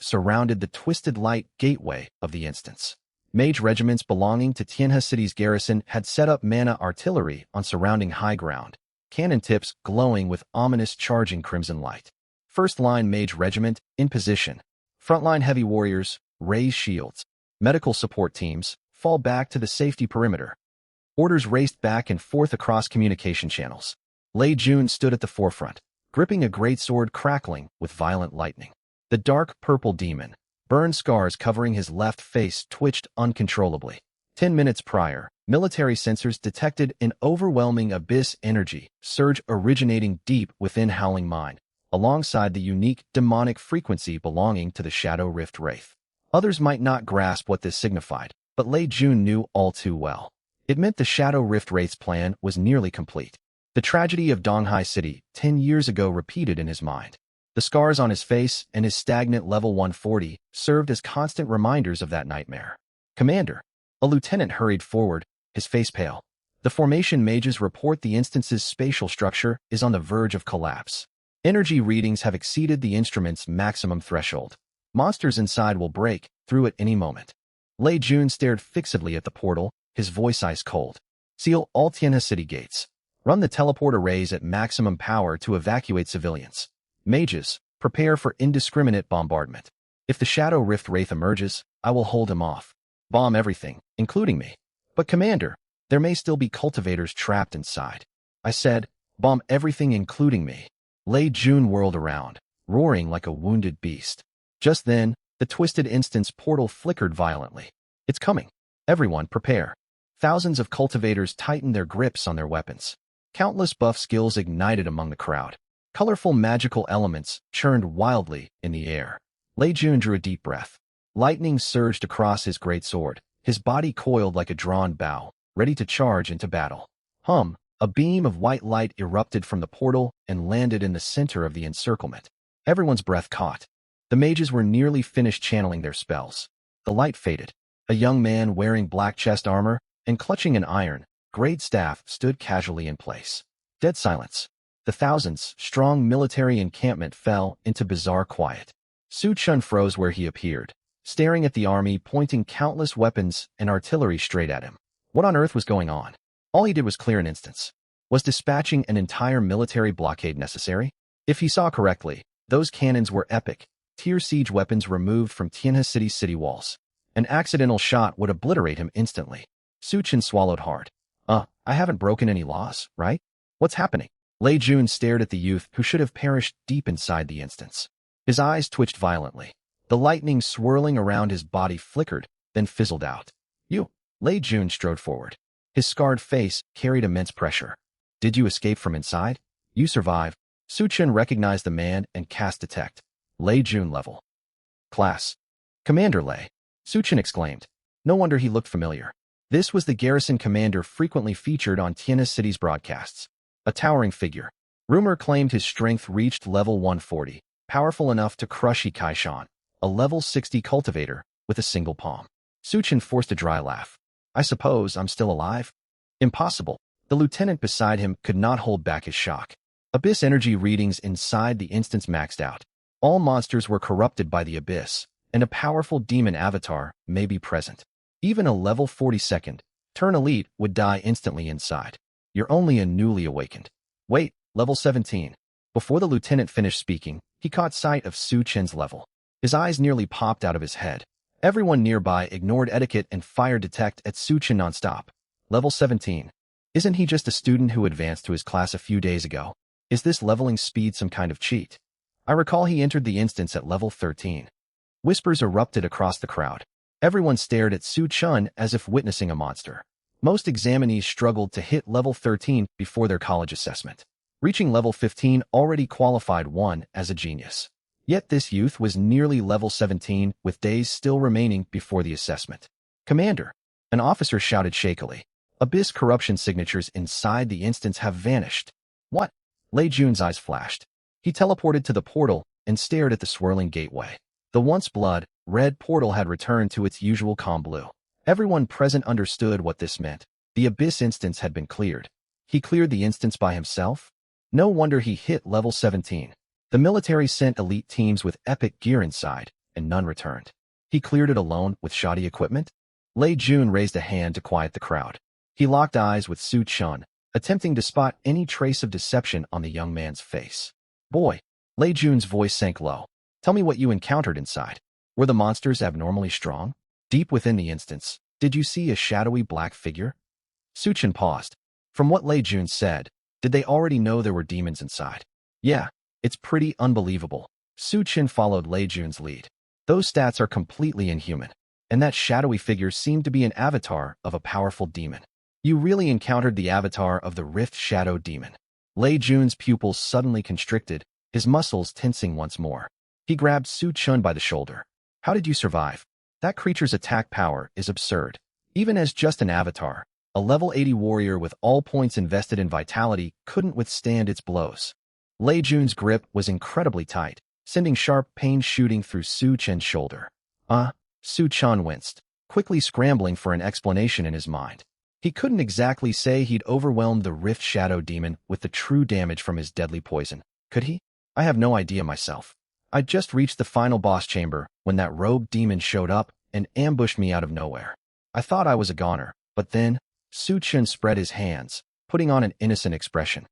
surrounded the twisted light gateway of the instance. Mage regiments belonging to Tianhe City's garrison had set up mana artillery on surrounding high ground, cannon tips glowing with ominous charging crimson light. First-line mage regiment, in position. Frontline heavy warriors, raise shields. Medical support teams, fall back to the safety perimeter. Orders raced back and forth across communication channels. Lei Jun stood at the forefront, gripping a greatsword crackling with violent lightning. The dark purple demon, burn scars covering his left face, twitched uncontrollably. 10 minutes prior, military sensors detected an overwhelming abyss energy surge originating deep within Howling Mine, alongside the unique demonic frequency belonging to the Shadow Rift Wraith. Others might not grasp what this signified, but Lei Jun knew all too well. It meant the Shadow Rift Wraith's plan was nearly complete. The tragedy of Donghai City 10 years ago repeated in his mind. The scars on his face and his stagnant level 140 served as constant reminders of that nightmare. Commander. A lieutenant hurried forward, his face pale. The formation mages report the instance's spatial structure is on the verge of collapse. Energy readings have exceeded the instrument's maximum threshold. Monsters inside will break through at any moment. Lei Jun stared fixedly at the portal, his voice ice cold. Seal all Tianhe City gates. Run the teleport arrays at maximum power to evacuate civilians. Mages, prepare for indiscriminate bombardment. If the Shadow Rift Wraith emerges, I will hold him off. Bomb everything, including me. But Commander, there may still be cultivators trapped inside. I said, bomb everything including me. Lei Jun whirled around, roaring like a wounded beast. Just then, the twisted instance portal flickered violently. It's coming. Everyone prepare. Thousands of cultivators tightened their grips on their weapons. Countless buff skills ignited among the crowd. Colorful magical elements churned wildly in the air. Lei Jun drew a deep breath. Lightning surged across his greatsword. His body coiled like a drawn bow, ready to charge into battle. A beam of white light erupted from the portal and landed in the center of the encirclement. Everyone's breath caught. The mages were nearly finished channeling their spells. The light faded. A young man wearing black chest armor and clutching an iron, great staff stood casually in place. Dead silence. The thousands-strong military encampment fell into bizarre quiet. Su Chen froze where he appeared, staring at the army pointing countless weapons and artillery straight at him. What on earth was going on? All he did was clear an instance. Was dispatching an entire military blockade necessary? If he saw correctly, those cannons were epic, tier siege weapons removed from Tianhe City's city walls. An accidental shot would obliterate him instantly. Su Chen swallowed hard. I haven't broken any laws, right? What's happening? Lei Jun stared at the youth who should have perished deep inside the instance. His eyes twitched violently. The lightning swirling around his body flickered, then fizzled out. You. Lei Jun strode forward. His scarred face carried immense pressure. Did you escape from inside? You survived. Su Chen recognized the man and cast Detect. Lei Jun level. Class. Commander Lei. Su Chen exclaimed. No wonder he looked familiar. This was the garrison commander frequently featured on Tianhe City's broadcasts. A towering figure. Rumor claimed his strength reached level 140, powerful enough to crush He Kaishan, a level 60 cultivator, with a single palm. Su Chen forced a dry laugh. I suppose I'm still alive? Impossible. The lieutenant beside him could not hold back his shock. Abyss energy readings inside the instance maxed out. All monsters were corrupted by the Abyss, and a powerful demon avatar may be present. Even a level 42nd turn elite would die instantly inside. You're only a newly awakened. Wait, level 17. Before the lieutenant finished speaking, he caught sight of Su Chen's level. His eyes nearly popped out of his head. Everyone nearby ignored etiquette and fired Detect at Su Chen nonstop. Level 17. Isn't he just a student who advanced to his class a few days ago? Is this leveling speed some kind of cheat? I recall he entered the instance at level 13. Whispers erupted across the crowd. Everyone stared at Su Chen as if witnessing a monster. Most examinees struggled to hit level 13 before their college assessment. Reaching level 15 already qualified one as a genius. Yet this youth was nearly level 17 with days still remaining before the assessment. Commander, an officer shouted shakily. Abyss corruption signatures inside the instance have vanished. What? Lei Jun's eyes flashed. He teleported to the portal and stared at the swirling gateway. The once blood-red portal had returned to its usual calm blue. Everyone present understood what this meant. The Abyss instance had been cleared. He cleared the instance by himself? No wonder he hit level 17. The military sent elite teams with epic gear inside, and none returned. He cleared it alone with shoddy equipment? Lei Jun raised a hand to quiet the crowd. He locked eyes with Su Chen, attempting to spot any trace of deception on the young man's face. Boy, Lei Jun's voice sank low. Tell me what you encountered inside. Were the monsters abnormally strong? Deep within the instance, did you see a shadowy black figure? Su Chen paused. From what Lei Jun said, did they already know there were demons inside? Yeah, it's pretty unbelievable. Su Chen followed Lei Jun's lead. Those stats are completely inhuman, and that shadowy figure seemed to be an avatar of a powerful demon. You really encountered the avatar of the Rift Shadow Demon. Lei Jun's pupils suddenly constricted, his muscles tensing once more. He grabbed Su Chen by the shoulder. How did you survive? That creature's attack power is absurd. Even as just an avatar, a level 80 warrior with all points invested in vitality couldn't withstand its blows. Lei Jun's grip was incredibly tight, sending sharp pain shooting through Su Chen's shoulder. Su Chen winced, quickly scrambling for an explanation in his mind. He couldn't exactly say he'd overwhelmed the Rift Shadow Demon with the true damage from his deadly poison, could he? I have no idea myself. I'd just reached the final boss chamber when that rogue demon showed up and ambushed me out of nowhere. I thought I was a goner, but then, Su Chen spread his hands, putting on an innocent expression.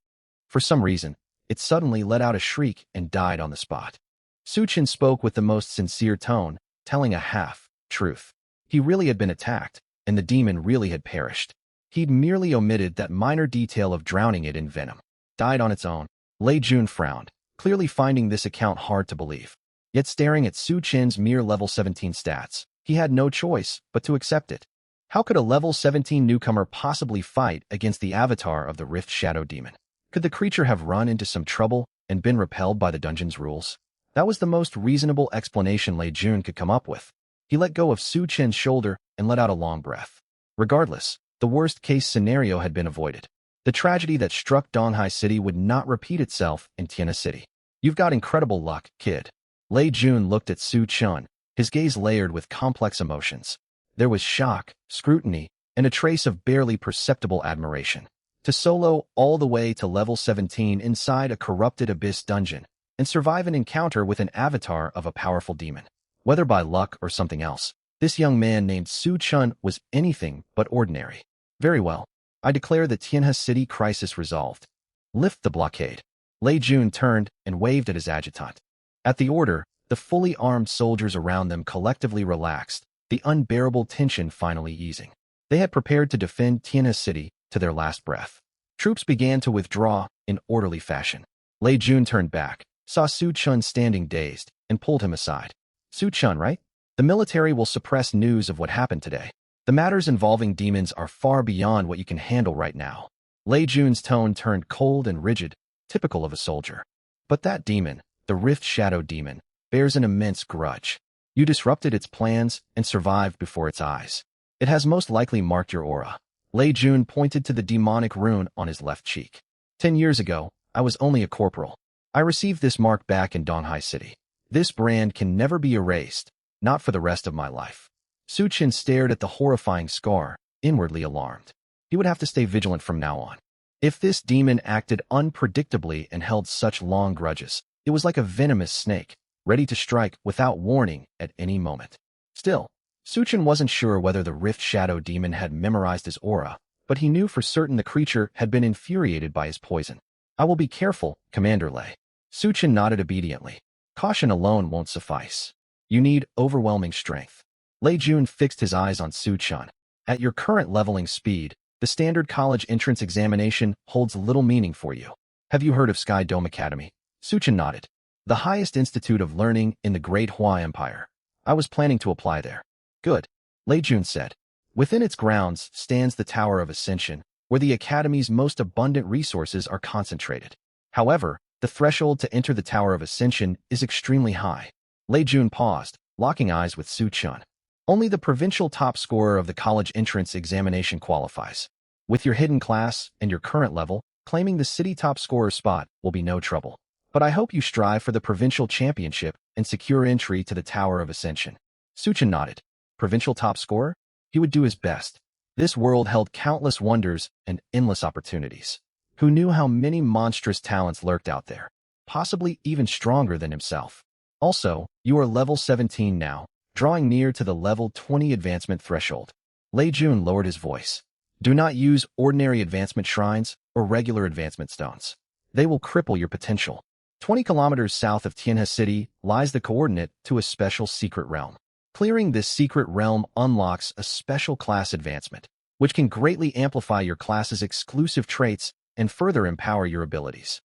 For some reason, it suddenly let out a shriek and died on the spot. Su Chen spoke with the most sincere tone, telling a half-truth. He really had been attacked, and the demon really had perished. He'd merely omitted that minor detail of drowning it in venom. Died on its own. Lei Jun frowned, clearly finding this account hard to believe. Yet staring at Su Chen's mere level 17 stats, he had no choice but to accept it. How could a level 17 newcomer possibly fight against the avatar of the Rift Shadow Demon? Could the creature have run into some trouble and been repelled by the dungeon's rules? That was the most reasonable explanation Lei Jun could come up with. He let go of Su Chen's shoulder and let out a long breath. Regardless, the worst-case scenario had been avoided. The tragedy that struck Donghai City would not repeat itself in Tianhe City. You've got incredible luck, kid. Lei Jun looked at Su Chen, his gaze layered with complex emotions. There was shock, scrutiny, and a trace of barely perceptible admiration. To solo all the way to level 17 inside a corrupted Abyss dungeon and survive an encounter with an avatar of a powerful demon. Whether by luck or something else, this young man named Su Chen was anything but ordinary. Very well. I declare the Tianhe City crisis resolved. Lift the blockade. Lei Jun turned and waved at his adjutant. At the order, the fully armed soldiers around them collectively relaxed, the unbearable tension finally easing. They had prepared to defend Tianhe City to their last breath. Troops began to withdraw in orderly fashion. Lei Jun turned back, saw Su Chen standing dazed, and pulled him aside. Su Chen, right? The military will suppress news of what happened today. The matters involving demons are far beyond what you can handle right now. Lei Jun's tone turned cold and rigid, typical of a soldier. But that demon, the Rift Shadow Demon, bears an immense grudge. You disrupted its plans and survived before its eyes. It has most likely marked your aura. Lei Jun pointed to the demonic rune on his left cheek. 10 years ago, I was only a corporal. I received this mark back in Donghai City. This brand can never be erased, not for the rest of my life. Su Chen stared at the horrifying scar, inwardly alarmed. He would have to stay vigilant from now on. If this demon acted unpredictably and held such long grudges, it was like a venomous snake, ready to strike without warning at any moment. Still, Su Chen wasn't sure whether the Rift Shadow Demon had memorized his aura, but he knew for certain the creature had been infuriated by his poison. I will be careful, Commander Lei. Su Chen nodded obediently. Caution alone won't suffice. You need overwhelming strength. Lei Jun fixed his eyes on Su Chen. At your current leveling speed, the standard college entrance examination holds little meaning for you. Have you heard of Sky Dome Academy? Su Chen nodded. The highest institute of learning in the Great Hua Empire. I was planning to apply there. Good, Lei Jun said. Within its grounds stands the Tower of Ascension, where the Academy's most abundant resources are concentrated. However, the threshold to enter the Tower of Ascension is extremely high. Lei Jun paused, locking eyes with Su Chen. Only the provincial top scorer of the college entrance examination qualifies. With your hidden class and your current level, claiming the city top scorer spot will be no trouble. But I hope you strive for the provincial championship and secure entry to the Tower of Ascension. Su Chen nodded. Provincial top scorer? He would do his best. This world held countless wonders and endless opportunities. Who knew how many monstrous talents lurked out there? Possibly even stronger than himself. Also, you are level 17 now, drawing near to the level 20 advancement threshold. Lei Jun lowered his voice. Do not use ordinary advancement shrines or regular advancement stones. They will cripple your potential. 20 kilometers south of Tianhe City lies the coordinate to a special secret realm. Clearing this secret realm unlocks a special class advancement, which can greatly amplify your class's exclusive traits and further empower your abilities.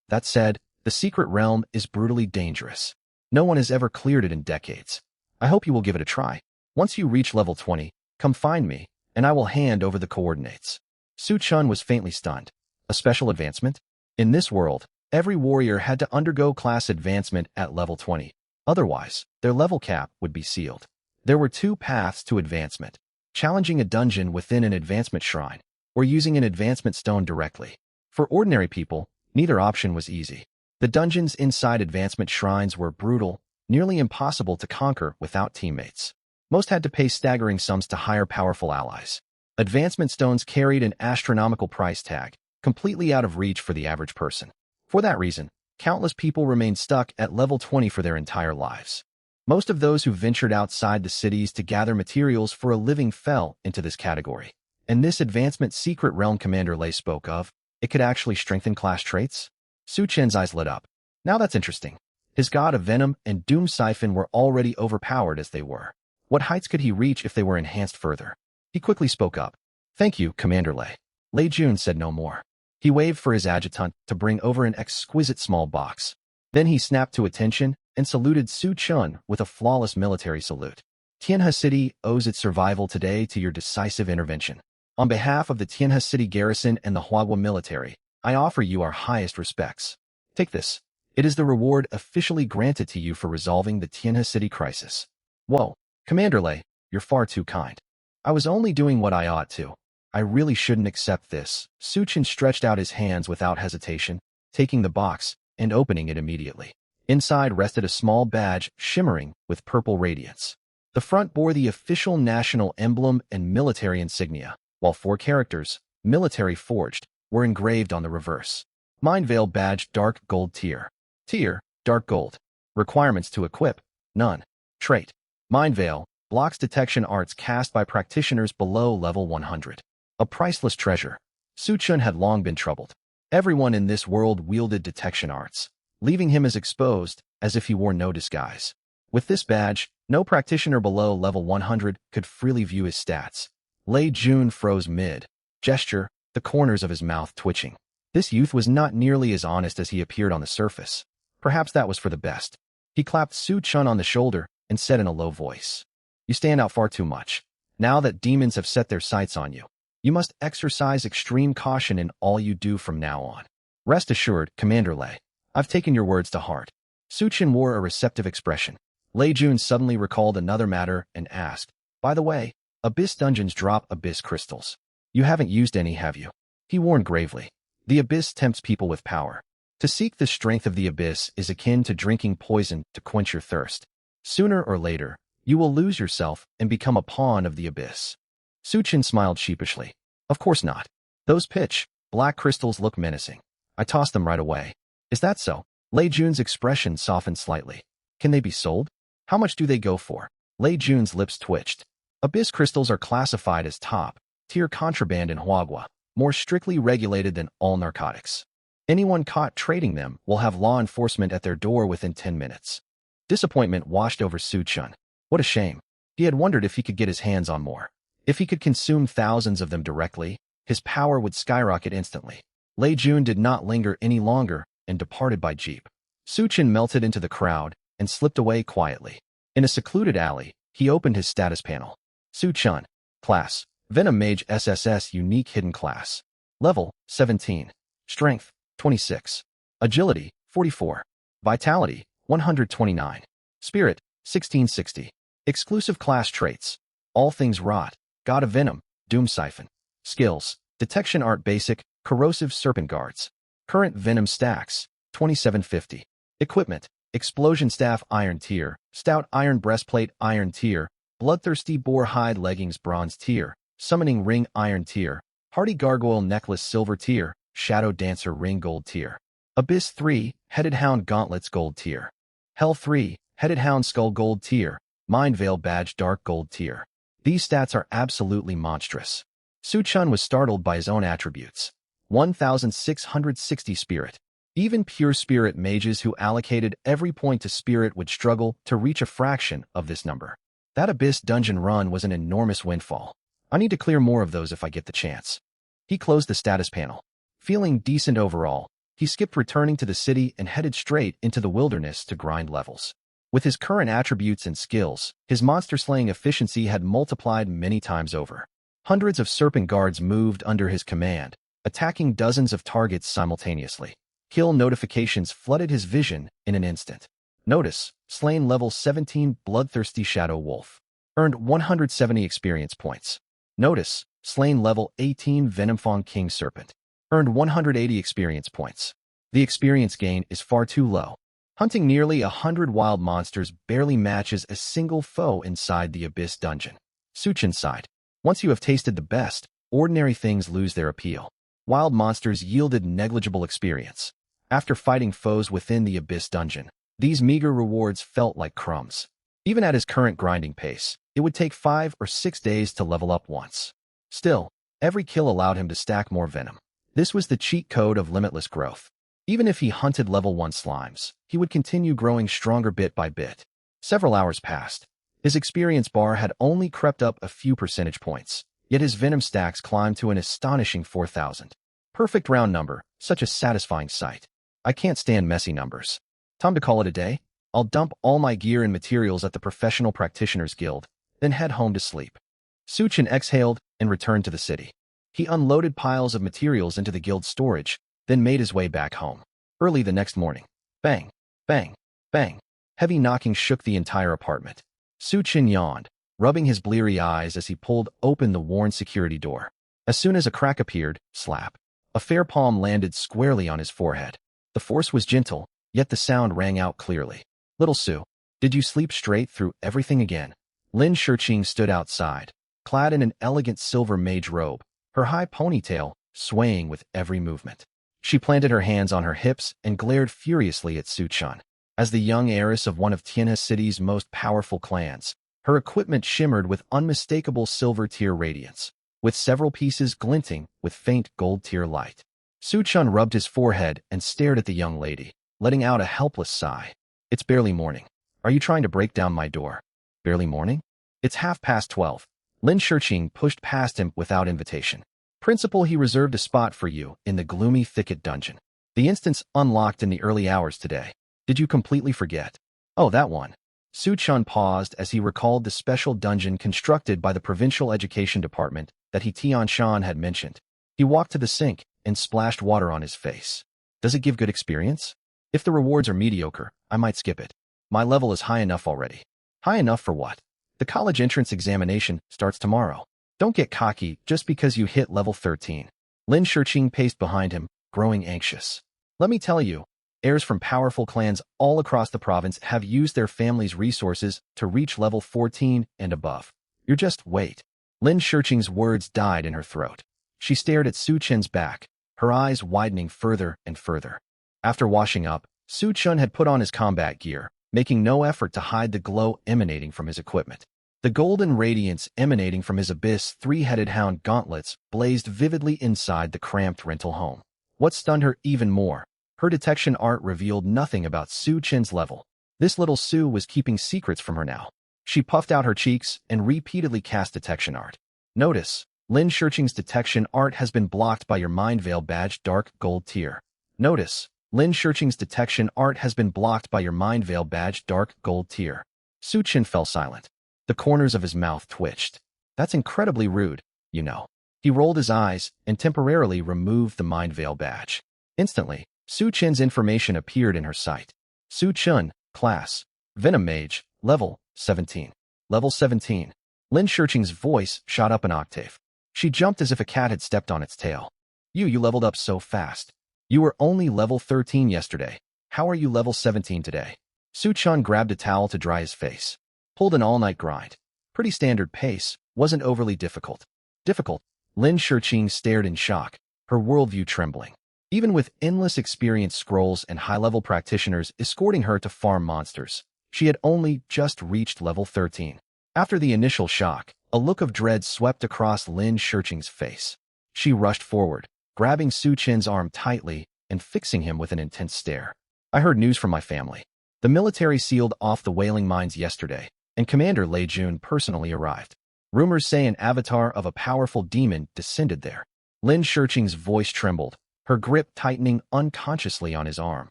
That said, the secret realm is brutally dangerous. No one has ever cleared it in decades. I hope you will give it a try. Once you reach level 20, come find me, and I will hand over the coordinates. Su Chen was faintly stunned. A special advancement? In this world, every warrior had to undergo class advancement at level 20. Otherwise, their level cap would be sealed. There were two paths to advancement: challenging a dungeon within an advancement shrine, or using an advancement stone directly. For ordinary people, neither option was easy. The dungeons inside advancement shrines were brutal, nearly impossible to conquer without teammates. Most had to pay staggering sums to hire powerful allies. Advancement stones carried an astronomical price tag, completely out of reach for the average person. For that reason, countless people remained stuck at level 20 for their entire lives. Most of those who ventured outside the cities to gather materials for a living fell into this category. And this advancement secret realm Commander Lei spoke of, it could actually strengthen class traits? Su Chen's eyes lit up. Now that's interesting. His god of venom and doom siphon were already overpowered as they were. What heights could he reach if they were enhanced further? He quickly spoke up. Thank you, Commander Lei. Lei Jun said no more. He waved for his adjutant to bring over an exquisite small box. Then he snapped to attention and saluted Su Chen with a flawless military salute. Tianhe City owes its survival today to your decisive intervention. On behalf of the Tianhe City garrison and the Huagua military, I offer you our highest respects. Take this. It is the reward officially granted to you for resolving the Tianhe City crisis. Whoa, Commander Lei, you're far too kind. I was only doing what I ought to. I really shouldn't accept this. Su Chen stretched out his hands without hesitation, taking the box and opening it immediately. Inside rested a small badge shimmering with purple radiance. The front bore the official national emblem and military insignia, while 4 characters, military forged, were engraved on the reverse. Mind Veil badge dark gold tier. Tier, dark gold. Requirements to equip, none. Trait, Mind Veil, blocks detection arts cast by practitioners below level 100. A priceless treasure. Su Chen had long been troubled. Everyone in this world wielded detection arts, leaving him as exposed as if he wore no disguise. With this badge, no practitioner below level 100 could freely view his stats. Lei Jun froze mid-gesture, the corners of his mouth twitching. This youth was not nearly as honest as he appeared on the surface. Perhaps that was for the best. He clapped Su Chen on the shoulder and said in a low voice, "You stand out far too much. Now that demons have set their sights on you, you must exercise extreme caution in all you do from now on. Rest assured, Commander Lei, I've taken your words to heart. Su Chen wore a receptive expression. Lei Jun suddenly recalled another matter and asked, by the way, Abyss dungeons drop Abyss crystals. You haven't used any, have you? He warned gravely. The Abyss tempts people with power. To seek the strength of the Abyss is akin to drinking poison to quench your thirst. Sooner or later, you will lose yourself and become a pawn of the Abyss. Su Chen smiled sheepishly. Of course not. Those pitch black crystals look menacing. I tossed them right away. Is that so? Lei Jun's expression softened slightly. Can they be sold? How much do they go for? Lei Jun's lips twitched. Abyss crystals are classified as top-tier contraband in Huagua, more strictly regulated than all narcotics. Anyone caught trading them will have law enforcement at their door within 10 minutes. Disappointment washed over Su Chen. What a shame. He had wondered if he could get his hands on more. If he could consume thousands of them directly, his power would skyrocket instantly. Lei Jun did not linger any longer and departed by jeep. Su Chen melted into the crowd and slipped away quietly. In a secluded alley, he opened his status panel. Su Chen. Class. Venom Mage SSS Unique Hidden Class. Level, 17. Strength, 26. Agility, 44. Vitality, 129. Spirit, 1660. Exclusive class traits. All Things Rot. God of Venom. Doom Siphon. Skills. Detection Art Basic. Corrosive Serpent Guards. Current Venom Stacks, 2750. Equipment. Explosion Staff Iron Tier. Stout Iron Breastplate Iron Tier. Bloodthirsty Boar Hide Leggings Bronze Tier. Summoning Ring Iron Tier. Hardy Gargoyle Necklace Silver Tier. Shadow Dancer Ring Gold Tier. Abyss 3, Headed Hound Gauntlets Gold Tier. Hell 3, Headed Hound Skull Gold Tier. Mind Veil Badge Dark Gold Tier. These stats are absolutely monstrous. Su Chen was startled by his own attributes. 1,660 Spirit. Even pure Spirit mages who allocated every point to Spirit would struggle to reach a fraction of this number. That Abyss dungeon run was an enormous windfall. I need to clear more of those if I get the chance. He closed the status panel. Feeling decent overall, he skipped returning to the city and headed straight into the wilderness to grind levels. With his current attributes and skills, his monster-slaying efficiency had multiplied many times over. Hundreds of serpent guards moved under his command, attacking dozens of targets simultaneously. Kill notifications flooded his vision in an instant. Notice, slain level 17 Bloodthirsty Shadow Wolf. Earned 170 experience points. Notice, slain level 18 Venomfang King Serpent. Earned 180 experience points. The experience gain is far too low. Hunting nearly 100 wild monsters barely matches a single foe inside the Abyss dungeon. Su Chen sighed. Once you have tasted the best, ordinary things lose their appeal. Wild monsters yielded negligible experience. After fighting foes within the Abyss dungeon, these meager rewards felt like crumbs. Even at his current grinding pace, it would take 5 or 6 days to level up once. Still, every kill allowed him to stack more venom. This was the cheat code of limitless growth. Even if he hunted level 1 slimes, he would continue growing stronger bit by bit. Several hours passed. His experience bar had only crept up a few percentage points, yet his venom stacks climbed to an astonishing 4,000. Perfect round number, such a satisfying sight. I can't stand messy numbers. Time to call it a day. I'll dump all my gear and materials at the Professional Practitioners Guild, then head home to sleep. Su Chen exhaled and returned to the city. He unloaded piles of materials into the guild's storage, then made his way back home. Early the next morning. Bang, bang, bang. Heavy knocking shook the entire apartment. Su Chen yawned, rubbing his bleary eyes as he pulled open the worn security door. As soon as a crack appeared, slap. A fair palm landed squarely on his forehead. The force was gentle, yet the sound rang out clearly. Little Su, did you sleep straight through everything again? Lin Shiqing stood outside, clad in an elegant silver mage robe, her high ponytail swaying with every movement. She planted her hands on her hips and glared furiously at Su Chen. As the young heiress of one of Tianhe City's most powerful clans, her equipment shimmered with unmistakable silver-tier radiance, with several pieces glinting with faint gold-tier light. Su Chen rubbed his forehead and stared at the young lady, letting out a helpless sigh. It's barely morning. Are you trying to break down my door? Barely morning? It's 12:30. Lin Shiqing pushed past him without invitation. Principal, he reserved a spot for you in the gloomy thicket dungeon. The instance unlocked in the early hours today. Did you completely forget? Oh, that one. Su Chun paused as he recalled the special dungeon constructed by the Provincial Education Department that Tian Shan had mentioned. He walked to the sink and splashed water on his face. Does it give good experience? If the rewards are mediocre, I might skip it. My level is high enough already. High enough for what? The college entrance examination starts tomorrow. Don't get cocky just because you hit level 13. Lin Shiqing paced behind him, growing anxious. Let me tell you, heirs from powerful clans all across the province have used their family's resources to reach level 14 and above. You're just wait. Lin Shiqing's words died in her throat. She stared at Su Chen's back, her eyes widening further and further. After washing up, Su Chun had put on his combat gear, making no effort to hide the glow emanating from his equipment. The golden radiance emanating from his abyss three-headed hound gauntlets blazed vividly inside the cramped rental home. What stunned her even more, her detection art revealed nothing about Su Chen's level. This little Su was keeping secrets from her now. She puffed out her cheeks and repeatedly cast detection art. Notice, Lin Shiqing's detection art has been blocked by your Mind Veil badge dark gold tier. Notice, Lin Shiqing's detection art has been blocked by your Mind Veil badge dark gold tier. Su Chen fell silent. The corners of his mouth twitched. That's incredibly rude, you know. He rolled his eyes and temporarily removed the Mind Veil badge. Instantly, Su Chen's information appeared in her sight. Su Chen, class, Venom Mage, level 17. Level 17. Lin Shiqing's voice shot up an octave. She jumped as if a cat had stepped on its tail. You leveled up so fast. You were only level 13 yesterday. How are you level 17 today? Su Chen grabbed a towel to dry his face. Pulled an all-night grind. Pretty standard pace, wasn't overly difficult. Difficult? Lin Shiqing stared in shock, her worldview trembling. Even with endless experience scrolls and high-level practitioners escorting her to farm monsters, she had only just reached level 13. After the initial shock, a look of dread swept across Lin Shiqing's face. She rushed forward, grabbing Su Chen's arm tightly and fixing him with an intense stare. I heard news from my family. The military sealed off the Wailing Mines yesterday, and Commander Lei Jun personally arrived. Rumors say an avatar of a powerful demon descended there. Lin Shiqing's voice trembled, her grip tightening unconsciously on his arm.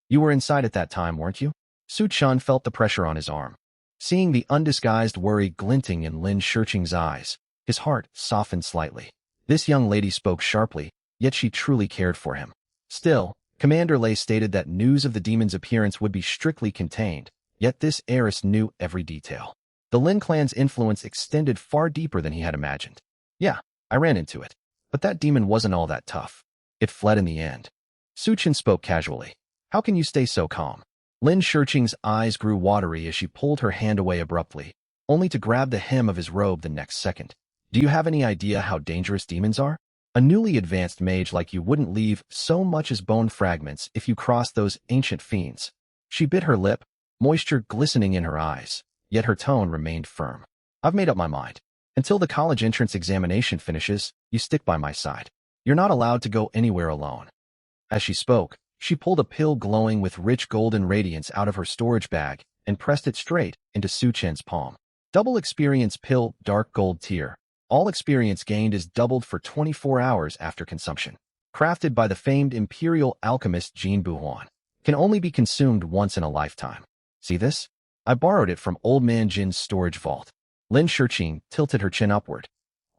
You were inside at that time, weren't you? Su Chen felt the pressure on his arm. Seeing the undisguised worry glinting in Lin Shiqing's eyes, his heart softened slightly. This young lady spoke sharply, yet she truly cared for him. Still, Commander Lei stated that news of the demon's appearance would be strictly contained, yet this heiress knew every detail. The Lin clan's influence extended far deeper than he had imagined. Yeah, I ran into it. But that demon wasn't all that tough. It fled in the end. Su Chen spoke casually. How can you stay so calm? Lin Shiqing's eyes grew watery as she pulled her hand away abruptly, only to grab the hem of his robe the next second. Do you have any idea how dangerous demons are? A newly advanced mage like you wouldn't leave so much as bone fragments if you crossed those ancient fiends. She bit her lip, moisture glistening in her eyes, yet her tone remained firm. I've made up my mind. Until the college entrance examination finishes, you stick by my side. You're not allowed to go anywhere alone. As she spoke, she pulled a pill glowing with rich golden radiance out of her storage bag and pressed it straight into Su Chen's palm. Double experience pill, dark gold tier. All experience gained is doubled for 24 hours after consumption. Crafted by the famed imperial alchemist Jin Buhuan. Can only be consumed once in a lifetime. See this? I borrowed it from Old Man Jin's storage vault. Lin Shiqing tilted her chin upward.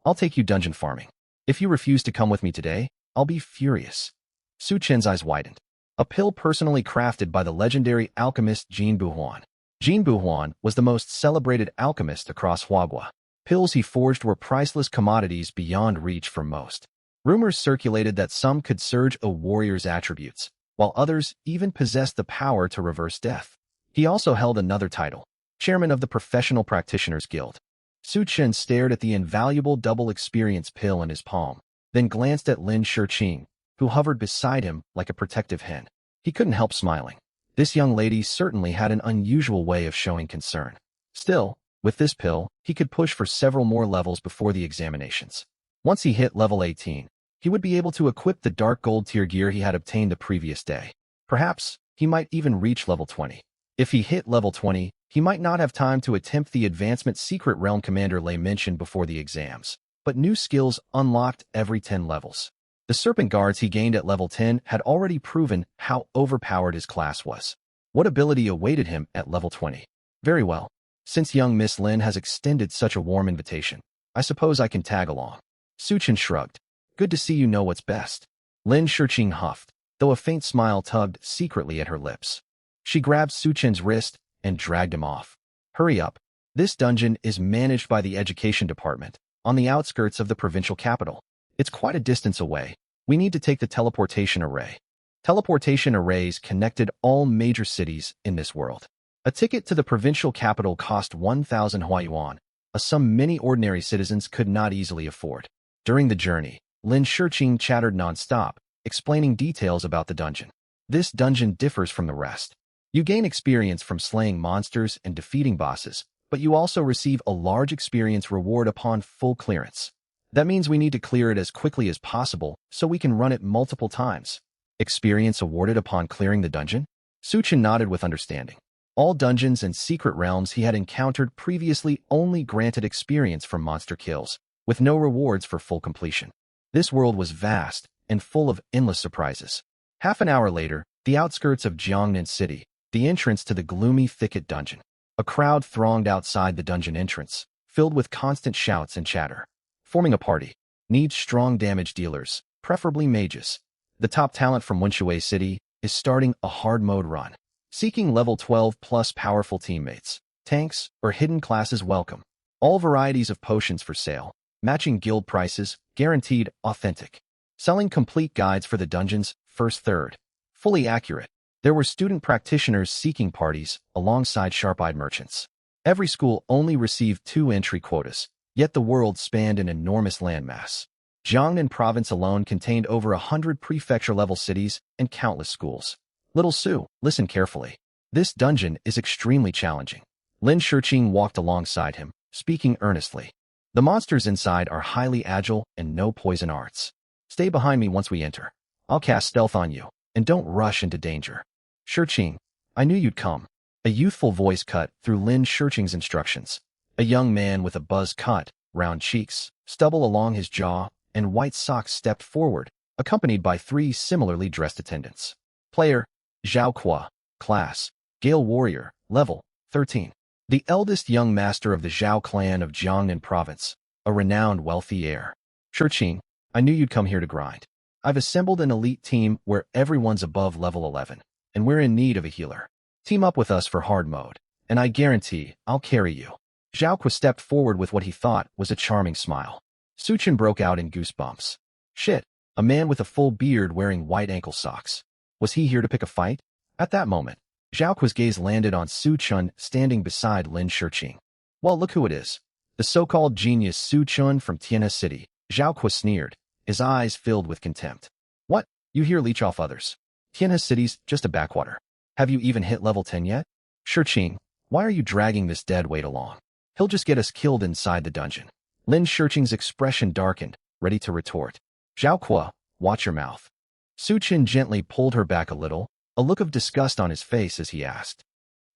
I'll take you dungeon farming. If you refuse to come with me today, I'll be furious. Su Chen's eyes widened. A pill personally crafted by the legendary alchemist Jin Buhuan. Jin Buhuan was the most celebrated alchemist across Huagua. Pills he forged were priceless commodities beyond reach for most. Rumors circulated that some could surge a warrior's attributes, while others even possessed the power to reverse death. He also held another title, chairman of the Professional Practitioners Guild. Su Chen stared at the invaluable double experience pill in his palm, then glanced at Lin Shiqing, who hovered beside him like a protective hen. He couldn't help smiling. This young lady certainly had an unusual way of showing concern. Still, with this pill, he could push for several more levels before the examinations. Once he hit level 18, he would be able to equip the dark gold tier gear he had obtained the previous day. Perhaps, he might even reach level 20. If he hit level 20, he might not have time to attempt the advancement Secret Realm Commander Lei mentioned before the exams, but new skills unlocked every 10 levels. The Serpent Guards he gained at level 10 had already proven how overpowered his class was. What ability awaited him at level 20? Very well. Since young Miss Lin has extended such a warm invitation, I suppose I can tag along. Suchin shrugged. Good to see you know what's best. Lin Shiqing huffed, though a faint smile tugged secretly at her lips. She grabbed Suchin's wrist and dragged him off. Hurry up. This dungeon is managed by the education department, on the outskirts of the provincial capital. It's quite a distance away. We need to take the teleportation array. Teleportation arrays connected all major cities in this world. A ticket to the provincial capital cost 1,000 huayuan, a sum many ordinary citizens could not easily afford. During the journey, Lin Shiqing chattered non-stop, explaining details about the dungeon. This dungeon differs from the rest. You gain experience from slaying monsters and defeating bosses, but you also receive a large experience reward upon full clearance. That means we need to clear it as quickly as possible so we can run it multiple times. Experience awarded upon clearing the dungeon? Suchin nodded with understanding. All dungeons and secret realms he had encountered previously only granted experience from monster kills, with no rewards for full completion. This world was vast and full of endless surprises. Half an hour later, the outskirts of Jiangnan City, the entrance to the gloomy thicket dungeon. A crowd thronged outside the dungeon entrance, filled with constant shouts and chatter. Forming a party. Needs strong damage dealers, preferably mages. The top talent from Wenshui City is starting a hard mode run. Seeking level 12 plus powerful teammates. Tanks or hidden classes welcome. All varieties of potions for sale. Matching guild prices, guaranteed authentic. Selling complete guides for the dungeons, first third. Fully accurate. There were student practitioners seeking parties alongside sharp-eyed merchants. Every school only received 2 entry quotas, yet the world spanned an enormous landmass. Jiangnan province alone contained over 100 prefecture-level cities and countless schools. Little Su, listen carefully. This dungeon is extremely challenging. Lin Shiqing walked alongside him, speaking earnestly. The monsters inside are highly agile and no poison arts. Stay behind me once we enter. I'll cast stealth on you, and don't rush into danger. Shiqing, I knew you'd come. A youthful voice cut through Lin Shiqing's instructions. A young man with a buzz-cut, round cheeks, stubble along his jaw, and white socks stepped forward, accompanied by 3 similarly dressed attendants. Player, Zhao Qua. Class, Gale Warrior. Level, 13. The eldest young master of the Zhao clan of Jiangnan Province, a renowned wealthy heir. Shiqing, I knew you'd come here to grind. I've assembled an elite team where everyone's above level 11, and we're in need of a healer. Team up with us for hard mode, and I guarantee I'll carry you. Zhao Qua stepped forward with what he thought was a charming smile. Suchin broke out in goosebumps. Shit, a man with a full beard wearing white ankle socks. Was he here to pick a fight? At that moment, Zhao Qua's gaze landed on Suchin standing beside Lin Shiqing. Well, look who it is. The so-called genius Suchin from Tianhe City. Zhao Qua sneered, his eyes filled with contempt. What? You here leech off others. Tianhe City's just a backwater. Have you even hit level 10 yet? Shiqing, why are you dragging this dead weight along? He'll just get us killed inside the dungeon. Lin Shiqing's expression darkened, ready to retort. Zhao Qua, watch your mouth. Suchin gently pulled her back a little, a look of disgust on his face as he asked.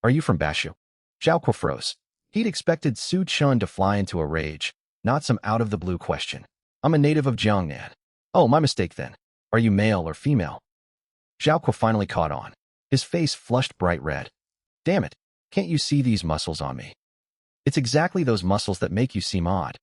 Are you from Bashu? Zhao Qua froze. He'd expected Suchin to fly into a rage, not some out-of-the-blue question. I'm a native of Jiangnan. Oh, my mistake then. Are you male or female? Zhao Qua finally caught on. His face flushed bright red. Damn it, can't you see these muscles on me? It's exactly those muscles that make you seem odd.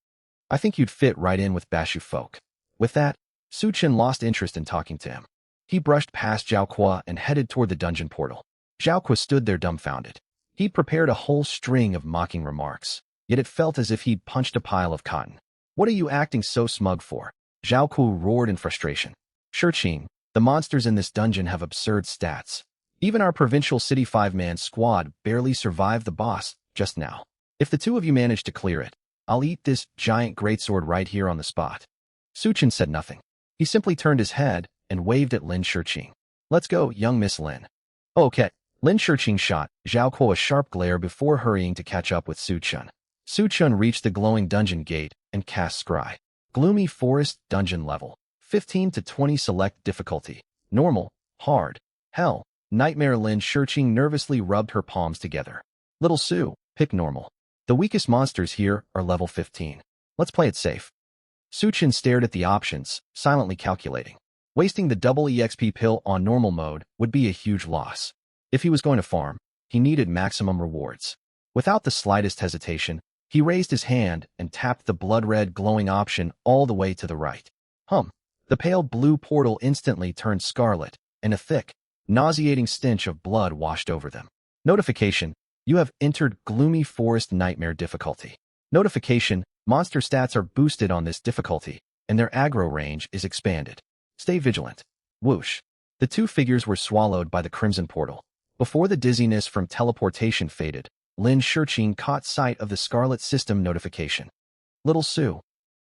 I think you'd fit right in with Bashu folk. With that, Suchin lost interest in talking to him. He brushed past Zhao Qua and headed toward the dungeon portal. Zhao Qua stood there dumbfounded. He'd prepared a whole string of mocking remarks, yet it felt as if he'd punched a pile of cotton. What are you acting so smug for? Zhao Qua roared in frustration. Shiqing, the monsters in this dungeon have absurd stats. Even our provincial city 5-man squad barely survived the boss just now. If the 2 of you manage to clear it, I'll eat this giant greatsword right here on the spot. Suchin said nothing. He simply turned his head and waved at Lin Shiqing. Let's go, young Miss Lin. Okay. Lin Shiqing shot Zhao Qua a sharp glare before hurrying to catch up with Suchin. Suchin reached the glowing dungeon gate and cast Scry. Gloomy Forest Dungeon Level. 15 to 20 select difficulty. Normal, hard, hell, nightmare. Lin Shiqing nervously rubbed her palms together. Little Su, pick normal. The weakest monsters here are level 15. Let's play it safe. Suchin stared at the options, silently calculating. Wasting the double EXP pill on normal mode would be a huge loss. If he was going to farm, he needed maximum rewards. Without the slightest hesitation, he raised his hand and tapped the blood-red glowing option all the way to the right. The pale blue portal instantly turned scarlet, and a thick, nauseating stench of blood washed over them. Notification: you have entered Gloomy Forest Nightmare difficulty. Notification: monster stats are boosted on this difficulty, and their aggro range is expanded. Stay vigilant. Whoosh. The two figures were swallowed by the crimson portal. Before the dizziness from teleportation faded, Lin Shurqing caught sight of the Scarlet System notification. Little Su.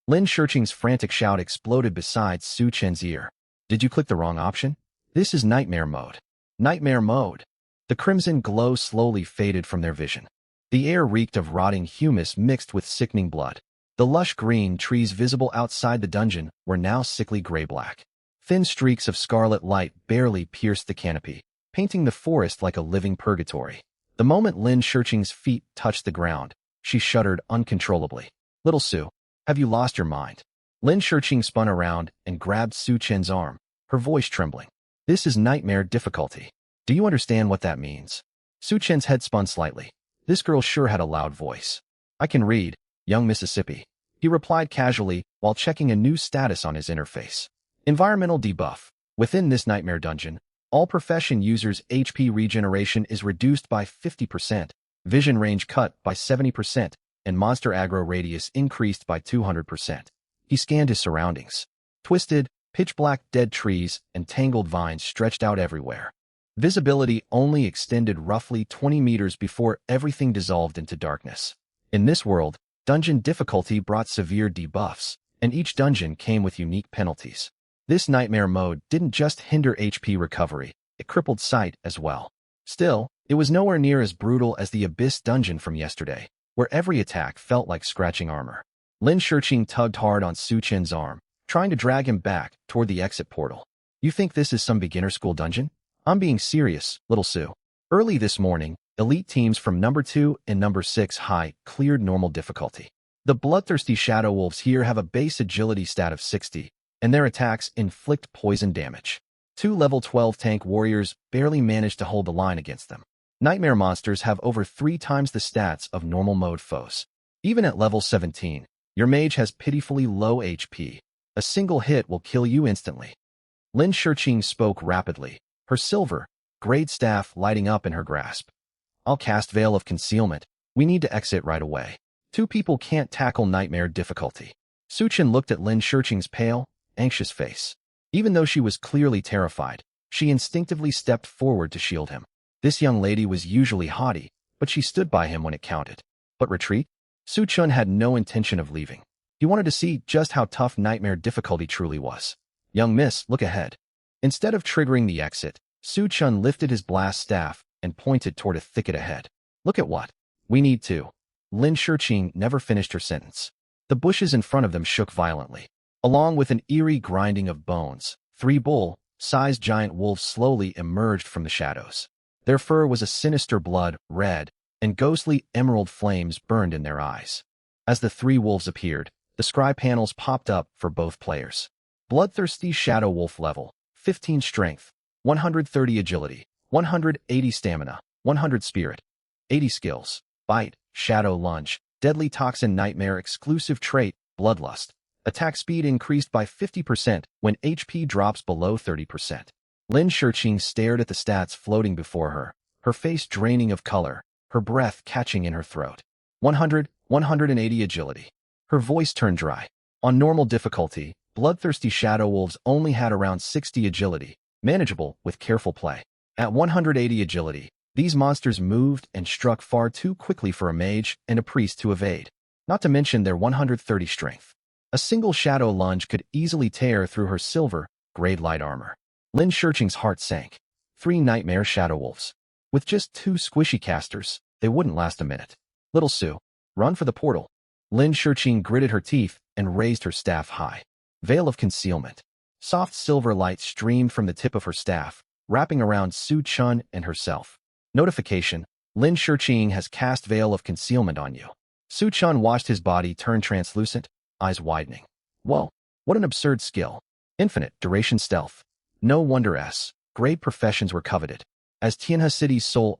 Lin Shurqing's frantic shout exploded beside Su Chen's ear. Did you click the wrong option? This is Nightmare Mode. Nightmare Mode. The crimson glow slowly faded from their vision. The air reeked of rotting humus mixed with sickening blood. The lush green trees visible outside the dungeon were now sickly gray-black. Thin streaks of scarlet light barely pierced the canopy, painting the forest like a living purgatory. The moment Lin Shurqing's feet touched the ground, she shuddered uncontrollably. Little Su, have you lost your mind? Lin Shurqing spun around and grabbed Su Chen's arm, her voice trembling. This is nightmare difficulty. Do you understand what that means? Su Chen's head spun slightly. This girl sure had a loud voice. I can read, young Mississippi. He replied casually while checking a new status on his interface. Environmental debuff. Within this nightmare dungeon, all profession users' HP regeneration is reduced by 50%, vision range cut by 70%, and monster aggro radius increased by 200%. He scanned his surroundings. Twisted, pitch-black dead trees and tangled vines stretched out everywhere. Visibility only extended roughly 20 meters before everything dissolved into darkness. In this world, dungeon difficulty brought severe debuffs, and each dungeon came with unique penalties. This nightmare mode didn't just hinder HP recovery, it crippled sight as well. Still, it was nowhere near as brutal as the Abyss dungeon from yesterday, where every attack felt like scratching armor. Lin Shurqing tugged hard on Su Chen's arm, trying to drag him back toward the exit portal. You think this is some beginner school dungeon? I'm being serious, Little Su. Early this morning, elite teams from number 2 and number 6 high cleared normal difficulty. The bloodthirsty Shadow Wolves here have a base agility stat of 60, and their attacks inflict poison damage. 2 level 12 tank warriors barely manage to hold the line against them. Nightmare monsters have over 3 times the stats of normal mode foes. Even at level 17, your mage has pitifully low HP. A single hit will kill you instantly. Lin Shurqing spoke rapidly, her silver, grade staff lighting up in her grasp. I'll cast Veil of Concealment. We need to exit right away. 2 people can't tackle nightmare difficulty. Su Chen looked at Lin Shurqing's pale, anxious face. Even though she was clearly terrified, she instinctively stepped forward to shield him. This young lady was usually haughty, but she stood by him when it counted. But retreat? Su Chen had no intention of leaving. He wanted to see just how tough nightmare difficulty truly was. Young miss, look ahead. Instead of triggering the exit, Su Chen lifted his blast staff and pointed toward a thicket ahead. Look at what? We need to. Lin Shurqing never finished her sentence. The bushes in front of them shook violently. Along with an eerie grinding of bones, 3 bull-sized giant wolves slowly emerged from the shadows. Their fur was a sinister blood red, and ghostly emerald flames burned in their eyes. As the 3 wolves appeared, the scry panels popped up for both players. Bloodthirsty Shadow Wolf level, 15 strength, 130 agility, 180 stamina, 100 spirit, 80 skills, bite, shadow lunge, deadly toxin nightmare exclusive trait, bloodlust. Attack speed increased by 50% when HP drops below 30%. Lin Shurqing stared at the stats floating before her, her face draining of color, her breath catching in her throat. 180 agility. Her voice turned dry. On normal difficulty, bloodthirsty Shadow Wolves only had around 60 agility, manageable with careful play. At 180 agility, these monsters moved and struck far too quickly for a mage and a priest to evade, not to mention their 130 strength. A single shadow lunge could easily tear through her silver, grade light armor. Lin Shurqing's heart sank. 3 nightmare Shadow Wolves. With just 2 squishy casters, they wouldn't last a minute. Little Su, run for the portal. Lin Shurqing gritted her teeth and raised her staff high. Veil of Concealment. Soft silver light streamed from the tip of her staff, wrapping around Su Chen and herself. Notification: Lin Shurqing has cast Veil of Concealment on you. Su Chen watched his body turn translucent, eyes widening. Whoa, what an absurd skill. Infinite duration stealth. No wonder grade professions were coveted. As Tianhe City's sole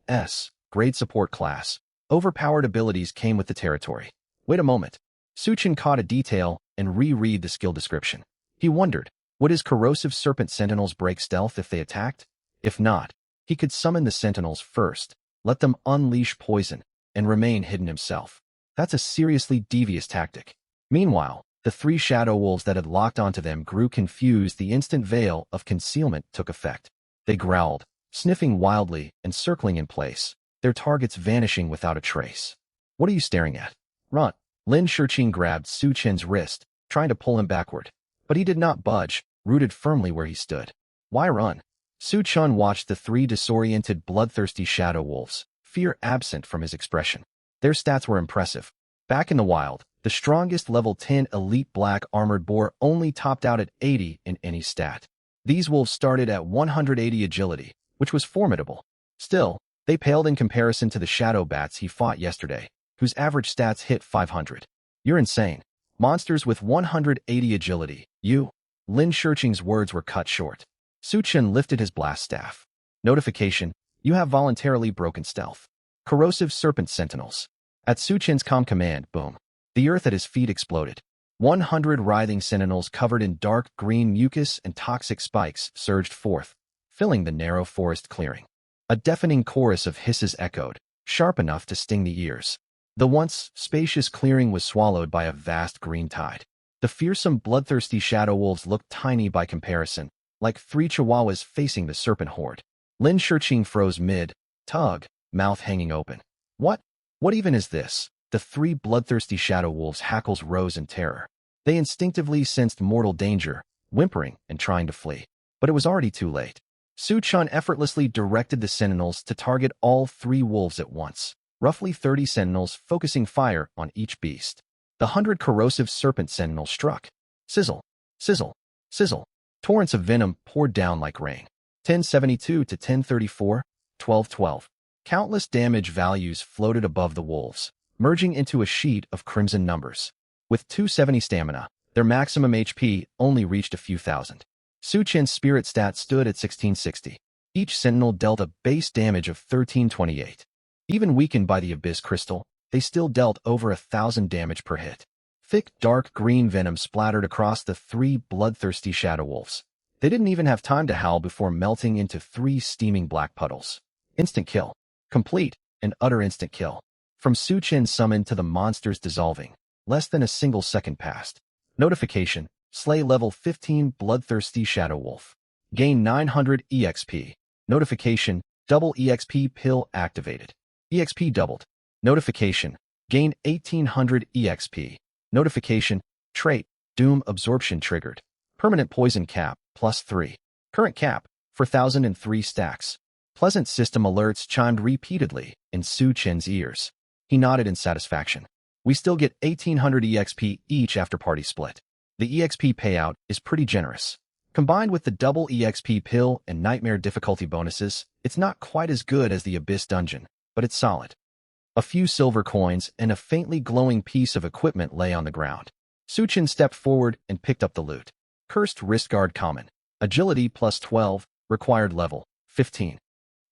grade support class, Overpowered abilities came with the territory. Wait a moment. Suchin caught a detail and reread the skill description. He wondered, would his corrosive serpent sentinels break stealth if they attacked? If not, he could summon the sentinels first, let them unleash poison, and remain hidden himself. That's a seriously devious tactic. Meanwhile, the three shadow wolves that had locked onto them grew confused the instant veil of concealment took effect. They growled, sniffing wildly and circling in place, their targets vanishing without a trace. What are you staring at? Run! Lin Shiqing grabbed Su Chen's wrist, trying to pull him backward. But he did not budge, rooted firmly where he stood. Why run? Su Chen watched the three disoriented, bloodthirsty shadow wolves, fear absent from his expression. Their stats were impressive. Back in the wild, the strongest level 10 elite black armored boar only topped out at 80 in any stat. These wolves started at 180 agility, which was formidable. Still, they paled in comparison to the shadow bats he fought yesterday, whose average stats hit 500. You're insane. Monsters with 180 agility, you. Lin Shiqing's words were cut short. Su Chen lifted his blast staff. Notification, you have voluntarily broken stealth. Corrosive serpent sentinels. At Su Chen's calm command, boom. The earth at his feet exploded. 100 writhing sentinels covered in dark green mucus and toxic spikes surged forth, filling the narrow forest clearing. A deafening chorus of hisses echoed, sharp enough to sting the ears. The once spacious clearing was swallowed by a vast green tide. The fearsome, bloodthirsty shadow wolves looked tiny by comparison, like three chihuahuas facing the serpent horde. Lin Shiqing froze mid-tug, mouth hanging open. What even is this? The three bloodthirsty shadow wolves' hackles rose in terror. They instinctively sensed mortal danger, whimpering and trying to flee. But it was already too late. Su Chen effortlessly directed the sentinels to target all three wolves at once, roughly 30 sentinels focusing fire on each beast. The 100 corrosive serpent sentinels struck. Sizzle, sizzle, sizzle. Torrents of venom poured down like rain. 1072 to 1034, 1212. Countless damage values floated above the wolves, merging into a sheet of crimson numbers. With 270 stamina, their maximum HP only reached a few thousand. Su Chen's spirit stat stood at 1660. Each sentinel dealt a base damage of 1328. Even weakened by the Abyss Crystal, they still dealt over 1,000 damage per hit. Thick, dark green venom splattered across the three bloodthirsty shadow wolves. They didn't even have time to howl before melting into three steaming black puddles. Instant kill. Complete and utter instant kill. From Su Chen's summon to the monsters dissolving, less than a single second passed. Notification, slay level 15 bloodthirsty shadow wolf. Gain 900 EXP. Notification, double EXP pill activated. EXP doubled. Notification, gain 1800 EXP. Notification, trait, doom absorption triggered. Permanent poison cap, +3. Current cap, 4,003 stacks. Pleasant system alerts chimed repeatedly in Su Chen's ears. He nodded in satisfaction. We still get 1,800 EXP each after party split. The EXP payout is pretty generous. Combined with the double EXP pill and nightmare difficulty bonuses, it's not quite as good as the Abyss Dungeon, but it's solid. A few silver coins and a faintly glowing piece of equipment lay on the ground. Su Chen stepped forward and picked up the loot. Cursed wrist guard common. Agility +12, required level 15.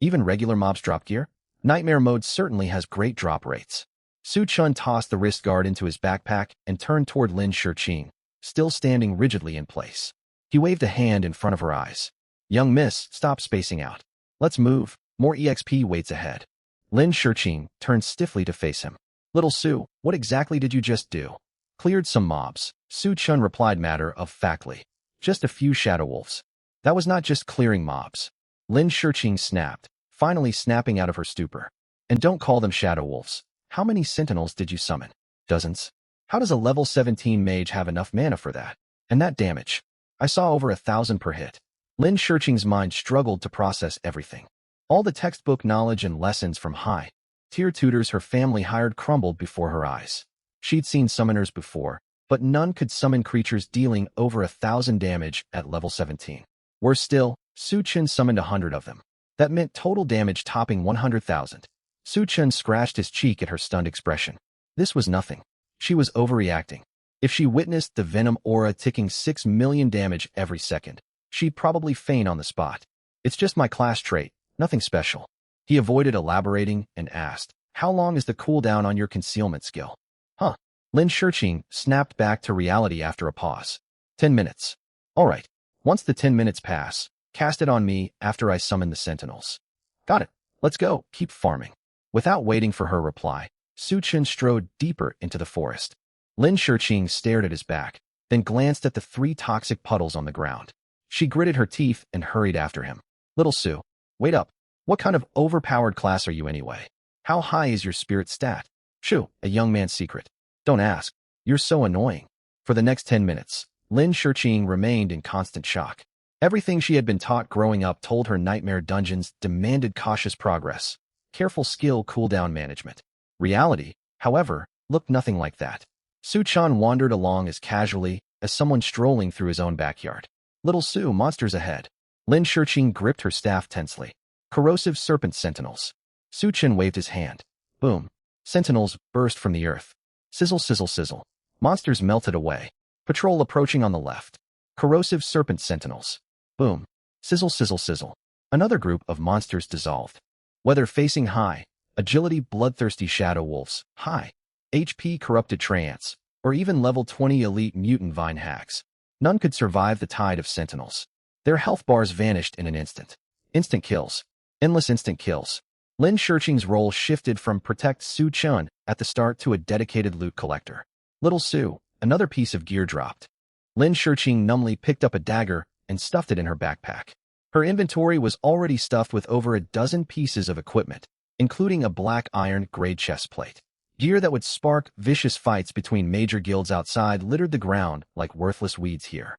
Even regular mobs drop gear? Nightmare mode certainly has great drop rates. Su Chen tossed the wrist guard into his backpack and turned toward Lin Shiqing, still standing rigidly in place. He waved a hand in front of her eyes. Young miss, stop spacing out. Let's move, more EXP waits ahead. Lin Shiqing turned stiffly to face him. Little Su, what exactly did you just do? Cleared some mobs, Su Chen replied matter-of-factly. Just a few shadow wolves. That was not just clearing mobs. Lin Shiqing snapped, finally snapping out of her stupor. And don't call them shadow wolves. How many sentinels did you summon? Dozens. How does a level 17 mage have enough mana for that? And that damage? I saw over 1,000 per hit. Lin Shiqing's mind struggled to process everything. All the textbook knowledge and lessons from high-tier tutors her family hired crumbled before her eyes. She'd seen summoners before, but none could summon creatures dealing over 1,000 damage at level 17. Worse still, Su Chen summoned 100 of them. That meant total damage topping 100,000. Su Chen scratched his cheek at her stunned expression. This was nothing. She was overreacting. If she witnessed the venom aura ticking 6 million damage every second, she'd probably faint on the spot. It's just my class trait, nothing special. He avoided elaborating and asked, how long is the cooldown on your concealment skill? Huh. Lin Shiqing snapped back to reality after a pause. 10 minutes. All right. Once the 10 minutes pass, cast it on me after I summon the sentinels. Got it. Let's go. Keep farming. Without waiting for her reply, Su Chen strode deeper into the forest. Lin Shiqing stared at his back, then glanced at the 3 toxic puddles on the ground. She gritted her teeth and hurried after him. Little Su, wait up. What kind of overpowered class are you anyway? How high is your spirit stat? Shoo, a young man's secret. Don't ask. You're so annoying. For the next 10 minutes, Lin Shiqing remained in constant shock. Everything she had been taught growing up told her nightmare dungeons demanded cautious progress, careful skill cooldown management. Reality, however, looked nothing like that. Su Chen wandered along as casually as someone strolling through his own backyard. Little Su, monsters ahead. Lin Shiqing gripped her staff tensely. Corrosive serpent sentinels. Su Chen waved his hand. Boom. Sentinels burst from the earth. Sizzle, sizzle, sizzle. Monsters melted away. Patrol approaching on the left. Corrosive serpent sentinels. Boom. Sizzle, sizzle, sizzle. Another group of monsters dissolved. Whether facing high, agility bloodthirsty shadow wolves, high, HP corrupted treants, or even level 20 elite mutant vine hacks, none could survive the tide of sentinels. Their health bars vanished in an instant. Instant kills. Endless instant kills. Lin Shiqing's role shifted from protect Su Chen at the start to a dedicated loot collector. Little Su, another piece of gear dropped. Lin Shiqing numbly picked up a dagger and stuffed it in her backpack. Her inventory was already stuffed with over a dozen pieces of equipment, including a black iron grade chest plate. Gear that would spark vicious fights between major guilds outside littered the ground like worthless weeds here.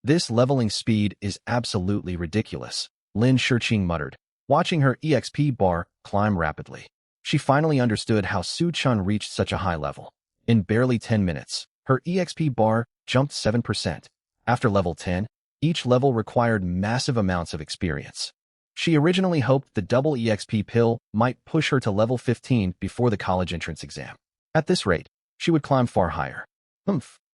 This leveling speed is absolutely ridiculous, Lin Shiqing muttered, watching her EXP bar climb rapidly. She finally understood how Su Chen reached such a high level. In barely 10 minutes, her EXP bar jumped 7%. After level 10, each level required massive amounts of experience. She originally hoped the double EXP pill might push her to level 15 before the college entrance exam. At this rate, she would climb far higher.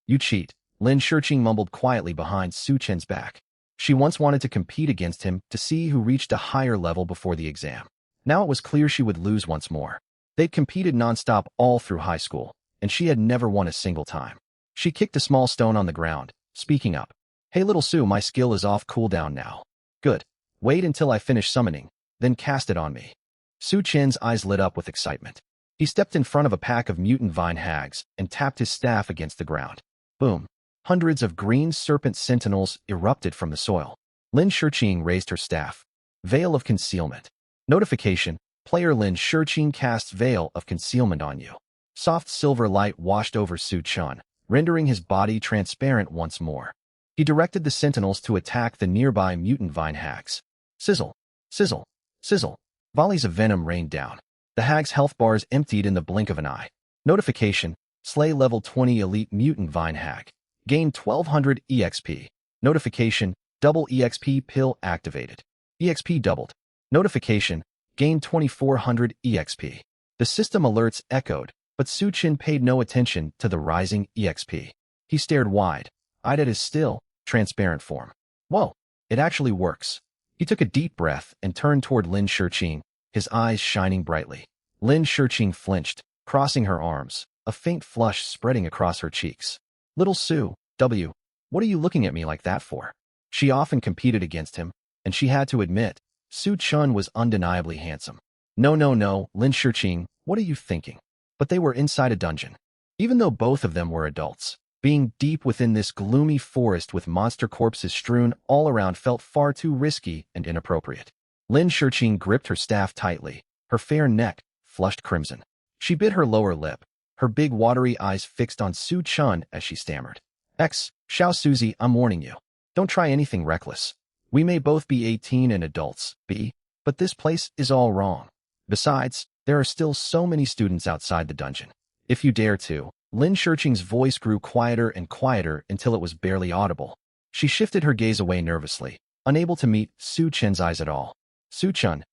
You cheat, Lin Shiqing mumbled quietly behind Su Chen's back. She once wanted to compete against him to see who reached a higher level before the exam. Now it was clear she would lose once more. They'd competed nonstop all through high school, and she had never won a single time. She kicked a small stone on the ground, speaking up. Hey little Su, my skill is off cooldown now. Good. Wait until I finish summoning, then cast it on me. Su Chen's eyes lit up with excitement. He stepped in front of a pack of mutant vine hags and tapped his staff against the ground. Boom. Hundreds of green serpent sentinels erupted from the soil. Lin Shiqing raised her staff. Veil of Concealment. Notification. Player Lin Shiqing casts Veil of Concealment on you. Soft silver light washed over Su Chen, rendering his body transparent once more. He directed the sentinels to attack the nearby mutant vine hags. Sizzle, sizzle, sizzle. Volleys of venom rained down. The hag's health bars emptied in the blink of an eye. Notification. Slay level 20 elite mutant vine hag. Gain 1200 EXP. Notification. Double EXP pill activated. EXP doubled. Notification. Gain 2400 EXP. The system alerts echoed, but Su Chen paid no attention to the rising EXP. He stared wide-eyed at his still, transparent form. Whoa, it actually works. He took a deep breath and turned toward Lin Shiqing, his eyes shining brightly. Lin Shiqing flinched, crossing her arms, a faint flush spreading across her cheeks. Little Su, what are you looking at me like that for? She often competed against him, and she had to admit, Su Chen was undeniably handsome. No, Lin Shiqing, what are you thinking? But they were inside a dungeon. Even though both of them were adults, being deep within this gloomy forest with monster corpses strewn all around felt far too risky and inappropriate. Lin Shiqing gripped her staff tightly, her fair neck flushed crimson. She bit her lower lip, her big watery eyes fixed on Su Chen as she stammered. Xiao Suzy, I'm warning you. Don't try anything reckless. We may both be 18 and adults, but this place is all wrong. Besides, there are still so many students outside the dungeon. If you dare to, Lin Shiqing's voice grew quieter and quieter until it was barely audible. She shifted her gaze away nervously, unable to meet Su Chen's eyes at all. Su Chen.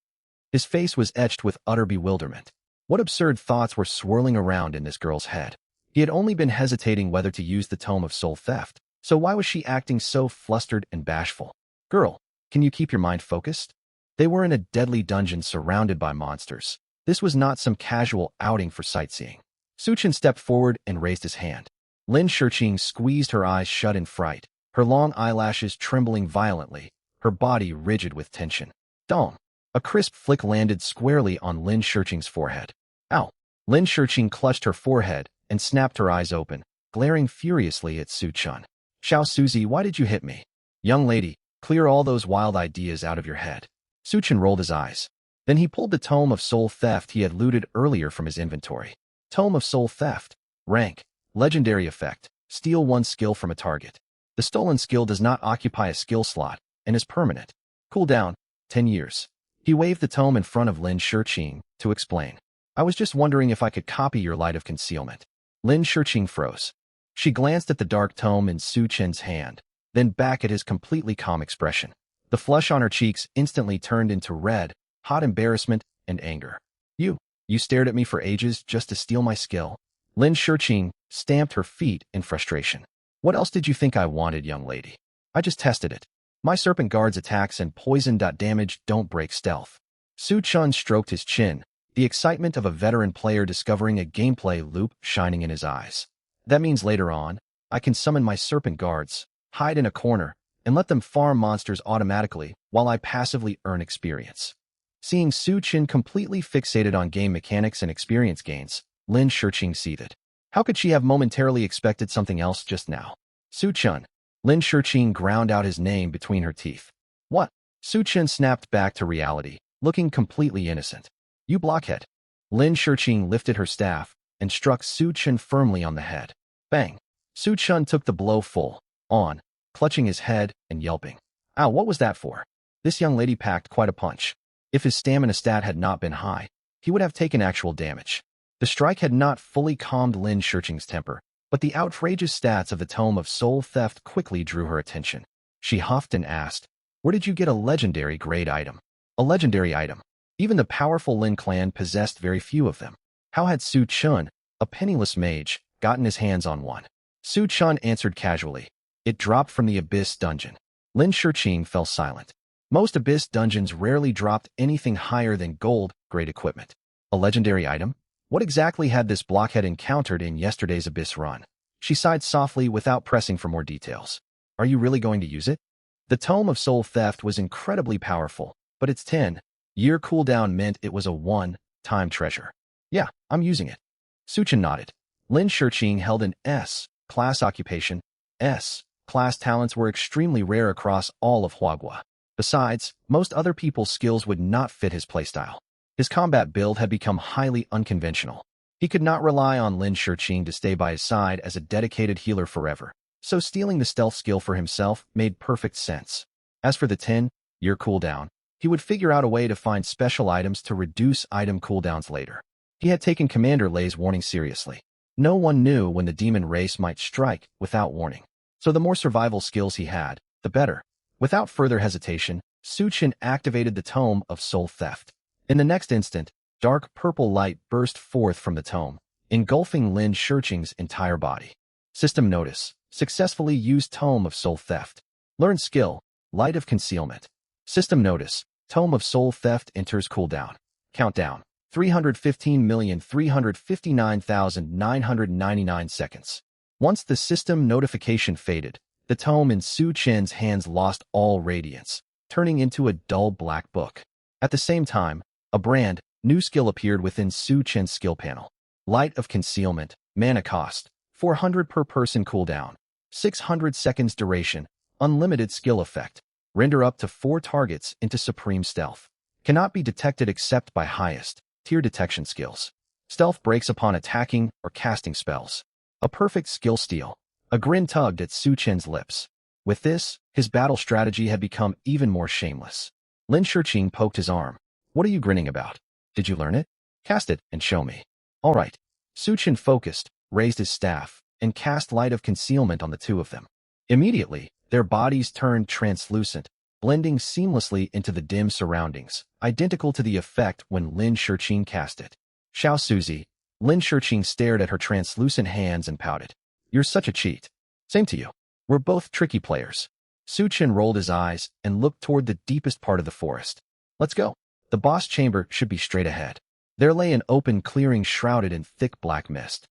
His face was etched with utter bewilderment. What absurd thoughts were swirling around in this girl's head? He had only been hesitating whether to use the Tome of Soul Theft, so why was she acting so flustered and bashful? Girl, can you keep your mind focused? They were in a deadly dungeon surrounded by monsters. This was not some casual outing for sightseeing. Su Chen stepped forward and raised his hand. Lin Shiqing squeezed her eyes shut in fright, her long eyelashes trembling violently, her body rigid with tension. Dong! A crisp flick landed squarely on Lin Shiqing's forehead. Ow! Lin Shiqing clutched her forehead and snapped her eyes open, glaring furiously at Su Chen. Xiao Suzy, why did you hit me? Young lady, clear all those wild ideas out of your head. Su Chen rolled his eyes. Then he pulled the Tome of Soul Theft he had looted earlier from his inventory. Tome of Soul Theft. Rank. Legendary effect. Steal one skill from a target. The stolen skill does not occupy a skill slot and is permanent. Cooldown. 10 years. He waved the tome in front of Lin Shiqing to explain. I was just wondering if I could copy your Light of Concealment. Lin Shiqing froze. She glanced at the dark tome in Su Chen's hand, then back at his completely calm expression. The flush on her cheeks instantly turned into red, hot embarrassment and anger. You stared at me for ages just to steal my skill. Lin Shiqing stamped her feet in frustration. What else did you think I wanted, young lady? I just tested it. My Serpent Guard's attacks and poison damage don't break stealth. Su Chen stroked his chin, the excitement of a veteran player discovering a gameplay loop shining in his eyes. That means later on, I can summon my Serpent Guards, hide in a corner, and let them farm monsters automatically while I passively earn experience. Seeing Su Chen completely fixated on game mechanics and experience gains, Lin Shiqing seethed. How could she have momentarily expected something else just now? Su Chen. Lin Shiqing ground out his name between her teeth. What? Su Chen snapped back to reality, looking completely innocent. You blockhead. Lin Shiqing lifted her staff and struck Su Chen firmly on the head. Bang! Su Chen took the blow full on, clutching his head and yelping. Ow, what was that for? This young lady packed quite a punch. If his stamina stat had not been high, he would have taken actual damage. The strike had not fully calmed Lin Shiqing's temper, but the outrageous stats of the Tome of Soul Theft quickly drew her attention. She huffed and asked, where did you get a legendary grade item? A legendary item. Even the powerful Lin clan possessed very few of them. How had Su Chen, a penniless mage, gotten his hands on one? Su Chen answered casually. It dropped from the Abyss dungeon. Lin Shiqing fell silent. Most Abyss dungeons rarely dropped anything higher than gold-grade equipment. A legendary item? What exactly had this blockhead encountered in yesterday's Abyss run? She sighed softly without pressing for more details. Are you really going to use it? The Tome of Soul Theft was incredibly powerful, but its 10-year cooldown meant it was a one-time treasure. Yeah, I'm using it. Su Chen nodded. Lin Shiqing held an S-class occupation. S-class talents were extremely rare across all of Huaguo. Besides, most other people's skills would not fit his playstyle. His combat build had become highly unconventional. He could not rely on Lin Shiqing to stay by his side as a dedicated healer forever, so stealing the stealth skill for himself made perfect sense. As for the 10-year cooldown, he would figure out a way to find special items to reduce item cooldowns later. He had taken Commander Lei's warning seriously. No one knew when the demon race might strike without warning, so the more survival skills he had, the better. Without further hesitation, Su Chen activated the Tome of Soul Theft. In the next instant, dark purple light burst forth from the tome, engulfing Lin Shiqing's entire body. System notice. Successfully used Tome of Soul Theft. Learn skill. Light of Concealment. System notice. Tome of Soul Theft enters cooldown. Countdown. 315,359,999 seconds. Once the system notification faded, the tome in Su Chen's hands lost all radiance, turning into a dull black book. At the same time, a brand new skill appeared within Su Chen's skill panel. Light of Concealment, mana cost, 400 per person cooldown, 600 seconds duration, unlimited skill effect, render up to 4 targets into supreme stealth. Cannot be detected except by highest tier detection skills. Stealth breaks upon attacking or casting spells. A perfect skill steal. A grin tugged at Su Chen's lips. With this, his battle strategy had become even more shameless. Lin Shiqing poked his arm. What are you grinning about? Did you learn it? Cast it and show me. All right. Su Chen focused, raised his staff, and cast Light of Concealment on the two of them. Immediately, their bodies turned translucent, blending seamlessly into the dim surroundings, identical to the effect when Lin Shiqing cast it. Xiao Suzy. Lin Shiqing stared at her translucent hands and pouted. You're such a cheat. Same to you. We're both tricky players. Su Chen rolled his eyes and looked toward the deepest part of the forest. Let's go. The boss chamber should be straight ahead. There lay an open clearing shrouded in thick black mist.